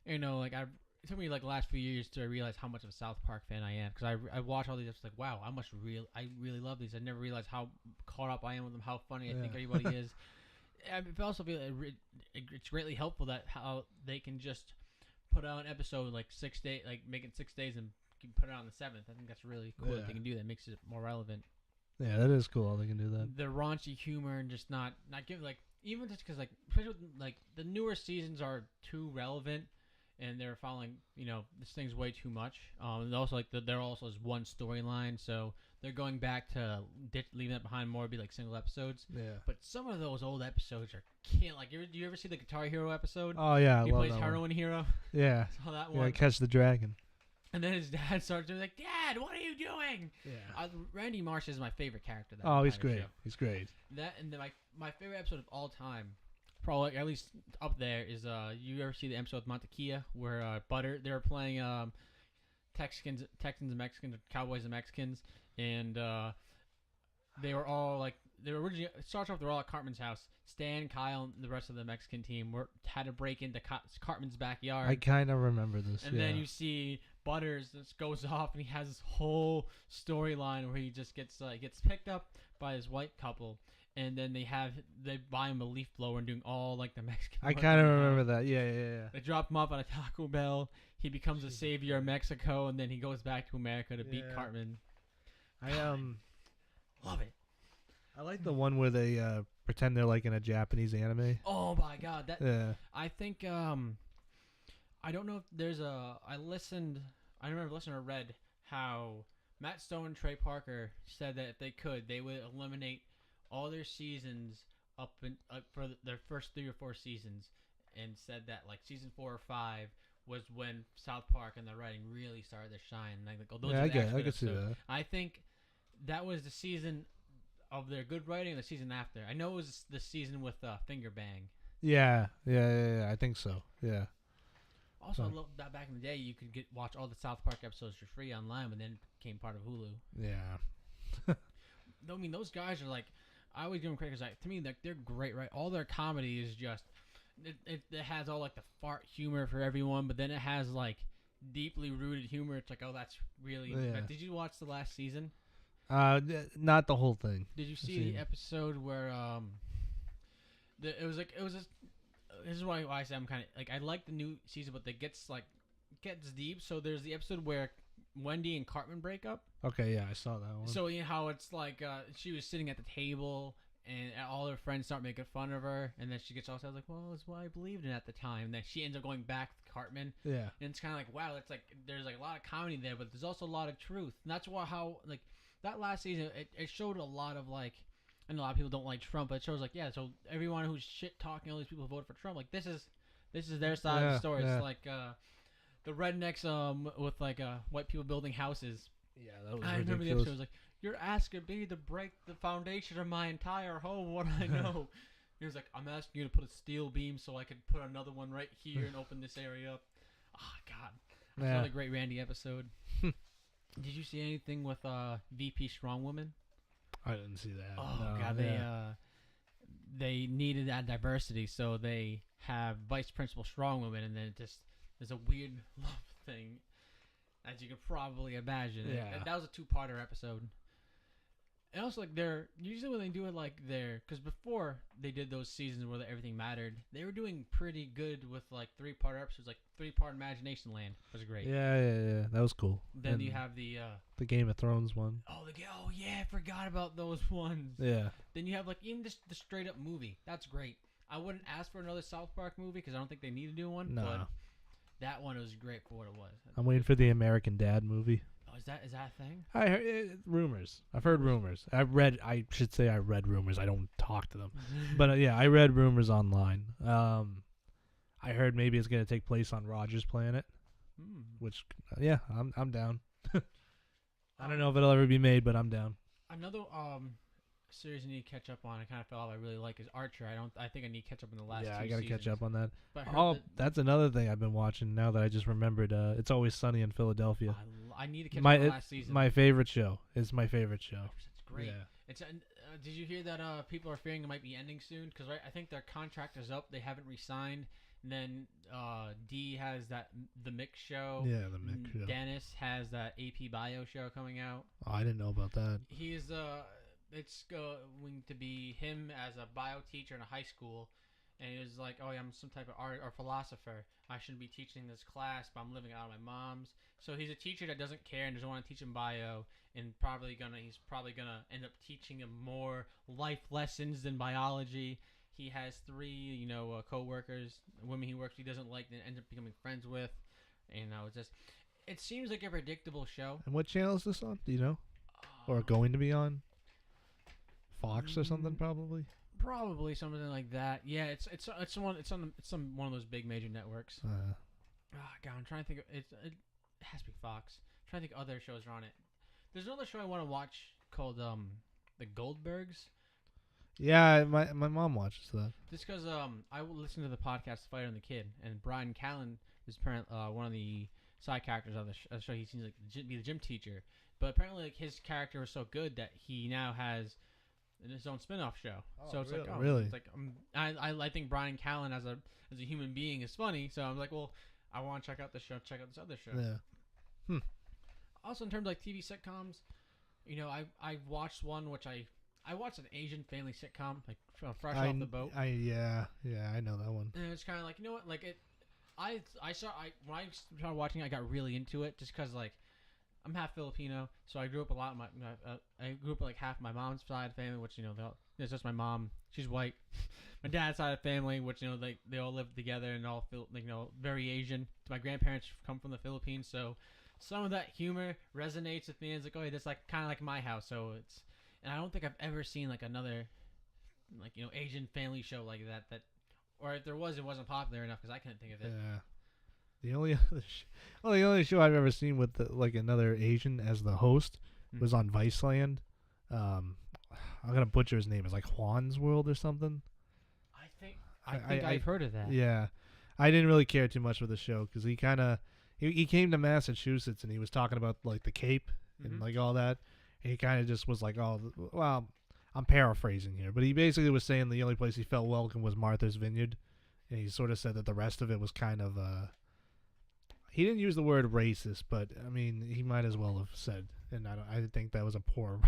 you know, like it took me like the last few years to realize how much of a South Park fan I am, because I watch all these episodes like, wow, I really love these. I never realized how caught up I am with them, how funny I think everybody is. I also feel it's greatly helpful that how they can just put out an episode like 6 days, like make it 6 days and put it on the 7th. I think that's really cool that they can do that. Makes it more relevant. Yeah, that is cool how they can do that. The raunchy humor and just not give like even just because like especially with, like the newer seasons are too relevant and they're following, this thing's way too much. And also like there also is one storyline, so they're going back to leaving that behind more, be like single episodes. Yeah. But some of those old episodes are like, do you ever see the Guitar Hero episode? Oh yeah, I he love plays that Heroin one. Hero. Yeah. Saw that Yeah, one. Catch the Dragon. And then his dad starts doing like, Dad, what are you doing? Yeah. Randy Marsh is my favorite character. Oh, he's great. Show. He's great. That and then my favorite episode of all time, probably at least up there, is you ever see the episode with Montequilla where Butter they were playing Texans and Mexicans, Cowboys and Mexicans, and they were all like they were originally it starts off they're all at Cartman's house. Stan, Kyle, and the rest of the Mexican team had to break into Cartman's backyard. I kind of remember this. And then you see Butters just goes off and he has this whole storyline where he just gets picked up by his white couple, and then they buy him a leaf blower and doing all like the Mexican. I kind of remember that. Yeah. They drop him off at a Taco Bell. He becomes a savior of Mexico, and then he goes back to America to beat Cartman. I love it. I like the one where they pretend they're like in a Japanese anime. Oh my god, that. Yeah. I think I don't know if there's a. I remember listening or read how Matt Stone and Trey Parker said that if they could, they would eliminate all their seasons for their first 3 or 4 seasons, and said that like season 4 or 5 was when South Park and the writing really started to shine. And those are the actual I could see that. I think that was the season of their good writing, the season after. I know it was the season with Finger Bang. Yeah. I think so. Yeah. Also, I love that back in the day, you could watch all the South Park episodes for free online, but then it became part of Hulu. Yeah. I mean, those guys are like, I always give them credit because to me, they're great, right? All their comedy is just, it has all like the fart humor for everyone, but then it has like deeply rooted humor. It's like, oh, that's really. Yeah. Did you watch the last season? Not the whole thing. Did you see the episode where this is why I say I'm kind of like I like the new season, but it gets deep. So there's the episode where Wendy and Cartman break up. Okay, yeah, I saw that one. So how it's like she was sitting at the table and all her friends start making fun of her, and then she gets all sad like, well, it's what I believed in at the time. And then she ends up going back to Cartman. Yeah. And it's kind of like, wow, it's like there's like a lot of comedy there, but there's also a lot of truth. And that's how like that last season it showed a lot of like. And a lot of people don't like Trump, but it shows like, yeah, so everyone who's shit talking all these people who voted for Trump, like this is their side of the story. Yeah. It's like the rednecks with like white people building houses. Yeah, that was I ridiculous. remember the episode was like, you're asking me to break the foundation of my entire home. What do I know? He was like, I'm asking you to put a steel beam so I could put another one right here and open this area up. Oh God, another great Randy episode. Did you see anything with VP Strongwoman? I didn't see that. Oh no, God, they needed that diversity, so they have Vice Principal Strongwoman, and then it just there's a weird love thing, as you can probably imagine. Yeah. That was a 2-parter episode. And also, like, they're usually when they do it, like, because before they did those seasons where everything mattered, they were doing pretty good with like 3-part episodes, like 3-part Imagination Land was great. Yeah, that was cool. Then and you have the Game of Thrones one. oh yeah, I forgot about those ones. Yeah. Then you have like even just the straight up movie. That's great. I wouldn't ask for another South Park movie because I don't think they need to do one. No. But that one was great for what it was. I'm waiting for the American Dad movie. Oh, is that a thing? I heard rumors. I've heard rumors. I read rumors. I don't talk to them. But yeah, I read rumors online. I heard maybe it's going to take place on Roger's planet, which yeah, I'm down. I don't know if it'll ever be made, but I'm down. Another series I need to catch up on. I kind of fell off. I really like is Archer. I think I need to catch up in the last. Yeah, two I got to catch up on that. But I heard that's another thing I've been watching now that I just remembered. It's Always Sunny in Philadelphia. I need to catch up on the last season. My favorite show. It's my favorite show. It's great. Yeah. It's did you hear that people are fearing it might be ending soon? Because I think their contract is up. They haven't re-signed. And then D has the Mix show. Yeah, the Mix show. Dennis has that AP Bio show coming out. Oh, I didn't know about that. He's it's going to be him as a bio teacher in a high school, and he was like, "Oh, yeah, I'm some type of art or philosopher. I shouldn't be teaching this class, but I'm living out of my mom's." So he's a teacher that doesn't care and doesn't want to teach him bio, and he's probably gonna end up teaching him more life lessons than biology. he has three, co-workers, women he doesn't like, and ends up becoming friends with. And it's just, it seems like a predictable show. And what channel is this on? Do you know? Or going to be on? Fox or something, probably. Probably something like that. Yeah, it's on one of those big major networks. God, I'm trying to think. It has to be Fox. I'm trying to think other shows are on it. There's another show I want to watch called The Goldbergs. Yeah, my mom watches that. Just because I will listen to the podcast Fighter and the Kid, and Brian Callen is one of the side characters of the show. He seems like be the gym teacher, but apparently like his character was so good that he now has his own spin-off show. So it's really? It's like I think Brian Callen as a human being is funny. So I'm like, well, I want to check out this show. Check out this other show. Yeah. Also, in terms of like TV sitcoms, I watched one which I watched an Asian family sitcom like fresh off the boat. Yeah, I know that one. And it's kind of like, you know what, like it. When I started watching it, I got really into it just because like I'm half Filipino, so I grew up a lot. I grew up like half my mom's side of the family, which it's just my mom. She's white. My dad's side of the family, which they all live together and all feel very Asian. My grandparents come from the Philippines, so some of that humor resonates with me. It's like, oh, that's like kind of like my house. So and I don't think I've ever seen like another Asian family show like that. Or if there was, it wasn't popular enough because I couldn't think of it. Yeah. The only show I've ever seen with another Asian as the host was on Viceland. I'm gonna butcher his name. It's like Juan's World or something. I think I've heard of that. Yeah, I didn't really care too much for the show because he came to Massachusetts and he was talking about like the Cape and like all that. And he kind of just was like, oh, well, I'm paraphrasing here, but he basically was saying the only place he felt welcome was Martha's Vineyard, and he sort of said that the rest of it was kind of he didn't use the word racist, but I mean he might as well have said, and I think that was a poor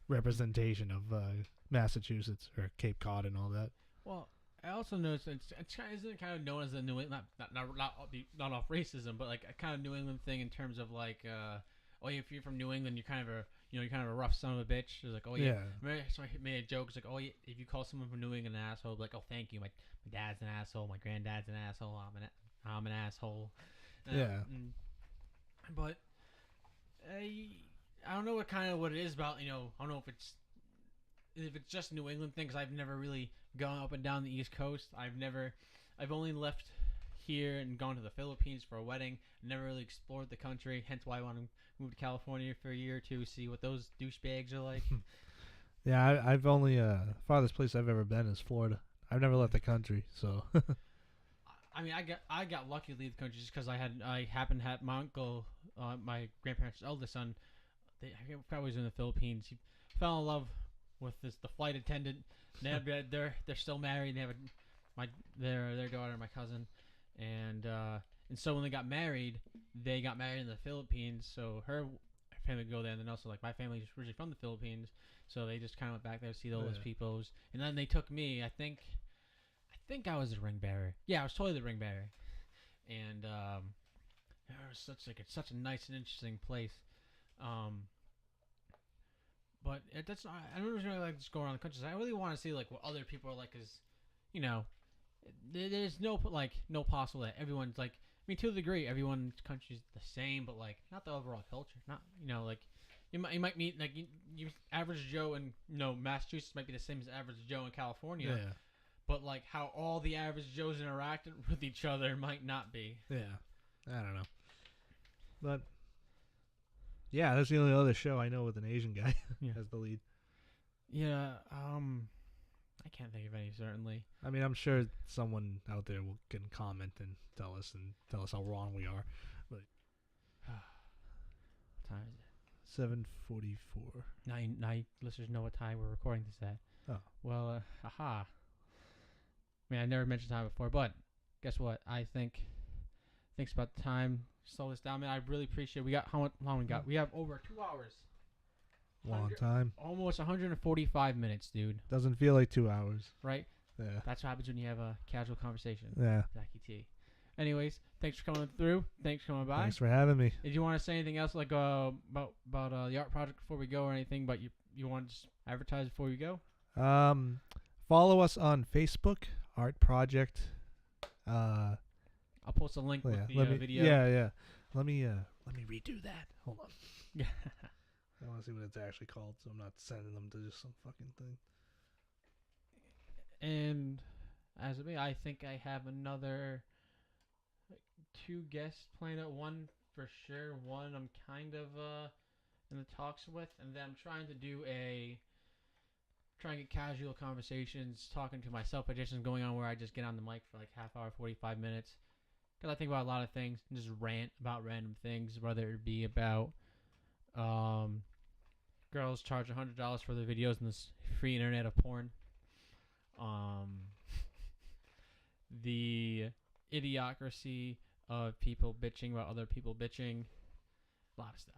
representation of Massachusetts or Cape Cod and all that. Well, I also noticed isn't kind of known as the New England, not off racism, but like a kind of New England thing in terms of like, if you're from New England, you're kind of a rough son of a bitch. It's like, oh yeah. So I made a joke. It's like, oh yeah, if you call someone from New England an asshole, like, oh thank you, my dad's an asshole, my granddad's an asshole, I'm an asshole. But I don't know what it is about. I don't know if it's just New England thing, because I've never really gone up and down the East Coast. I've only left here and gone to the Philippines for a wedding. Never really explored the country, hence why I want to move to California for a year or two, see what those douchebags are like. Yeah, I've only farthest place I've ever been is Florida. I've never left the country, so. I mean, I got lucky to leave the country just because I happened to have my uncle, my grandparents' eldest son. I forgot he was in the Philippines. He fell in love with the flight attendant. They're still married. They have their daughter, my cousin, and so when they got married in the Philippines. So her family would go there, and then also like my family is originally from the Philippines, so they just kind of went back there to see all those people. And then they took me. I think I was the ring bearer. Yeah, I was totally the ring bearer, and it was it's such a nice and interesting place. But that's not, I don't really like just go around the country. I really want to see like what other people are like, cause there's no possible that everyone's like. I mean, to a degree, everyone's country's the same, but like not the overall culture. Not like you might meet like you average Joe in Massachusetts might be the same as average Joe in California. Yeah. But like how all the average Joes interacting with each other might not be. Yeah, I don't know. But yeah, that's the only other show I know with an Asian guy as the lead. Yeah, I can't think of any, certainly. I mean, I'm sure someone out there can comment and tell us how wrong we are. But what time is it? 7:44. Now listeners know what time we're recording this at. Oh. Well, I mean, I never mentioned time before, but guess what? I think it's about time. Slow this down, man. I really appreciate it. We got how long we got? We have over 2 hours. Long time. Almost 145 minutes, dude. Doesn't feel like 2 hours. Right? Yeah. That's what happens when you have a casual conversation. Yeah. Zachy T. Anyways, thanks for coming through. Thanks for coming by. Thanks for having me. Did you want to say anything else like about the art project before we go, or anything? But you want to just advertise before we go? follow us on Facebook, Art Project. I'll post a link with the video. Yeah. Let me redo that. Hold on. Yeah. I want to see what it's actually called, so I'm not sending them to just some fucking thing. And as of me, I think I have another 2 guests planned out. One for sure. One I'm kind of in the talks with, and then I'm trying to get casual conversations, talking to myself, editions going on where I just get on the mic for like half hour, 45 minutes. Because I think about a lot of things and just rant about random things, whether it be about girls charge $100 for their videos in this free internet of porn. The idiocracy of people bitching about other people bitching. A lot of stuff.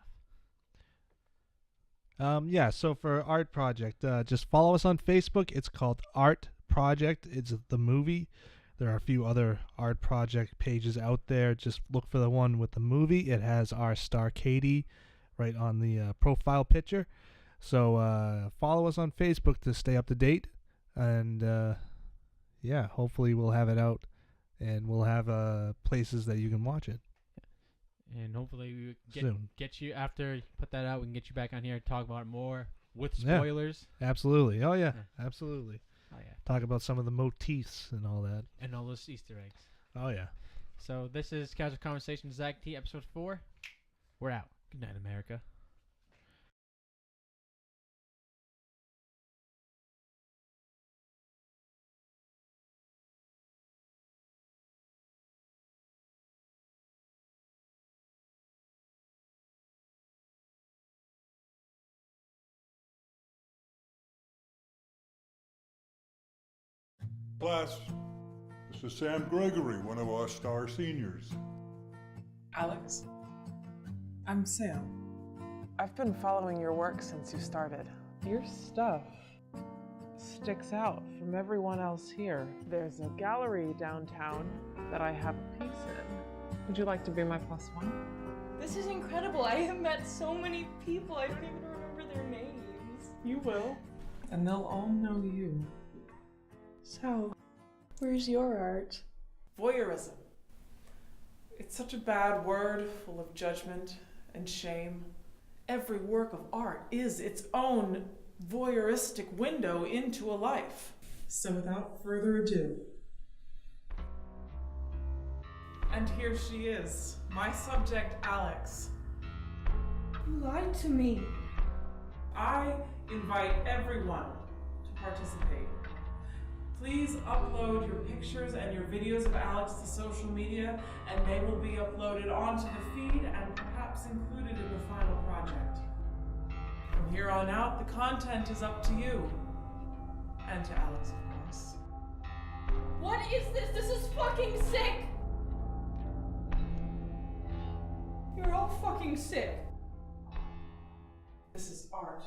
Yeah, so for Art Project, just follow us on Facebook. It's called Art Project. It's the movie. There are a few other Art Project pages out there. Just look for the one with the movie. It has our star Katie right on the profile picture. So follow us on Facebook to stay up to date. And yeah, hopefully we'll have it out, and we'll have places that you can watch it. And hopefully we get you, after you put that out, we can get you back on here and talk about it more with spoilers. Yeah, absolutely. Oh, yeah. Absolutely. Oh, yeah. Talk about some of the motifs and all that. And all those Easter eggs. Oh, yeah. So this is Casual Conversations, Zach T, episode 4. We're out. Good night, America. Class, this is Sam Gregory, one of our star seniors. Alex, I'm Sam. I've been following your work since you started. Your stuff sticks out from everyone else here. There's a gallery downtown that I have a piece in. Would you like to be my +1? This is incredible. I have met so many people. I don't even remember their names. You will. And they'll all know you. So, where's your art? Voyeurism. It's such a bad word, full of judgment and shame. Every work of art is its own voyeuristic window into a life. So without further ado. And here she is, my subject, Alex. You lied to me. I invite everyone to participate. Please upload your pictures and your videos of Alex to social media, and they will be uploaded onto the feed and perhaps included in the final project. From here on out, the content is up to you. And to Alex, of course. What is this? This is fucking sick! You're all fucking sick. This is art.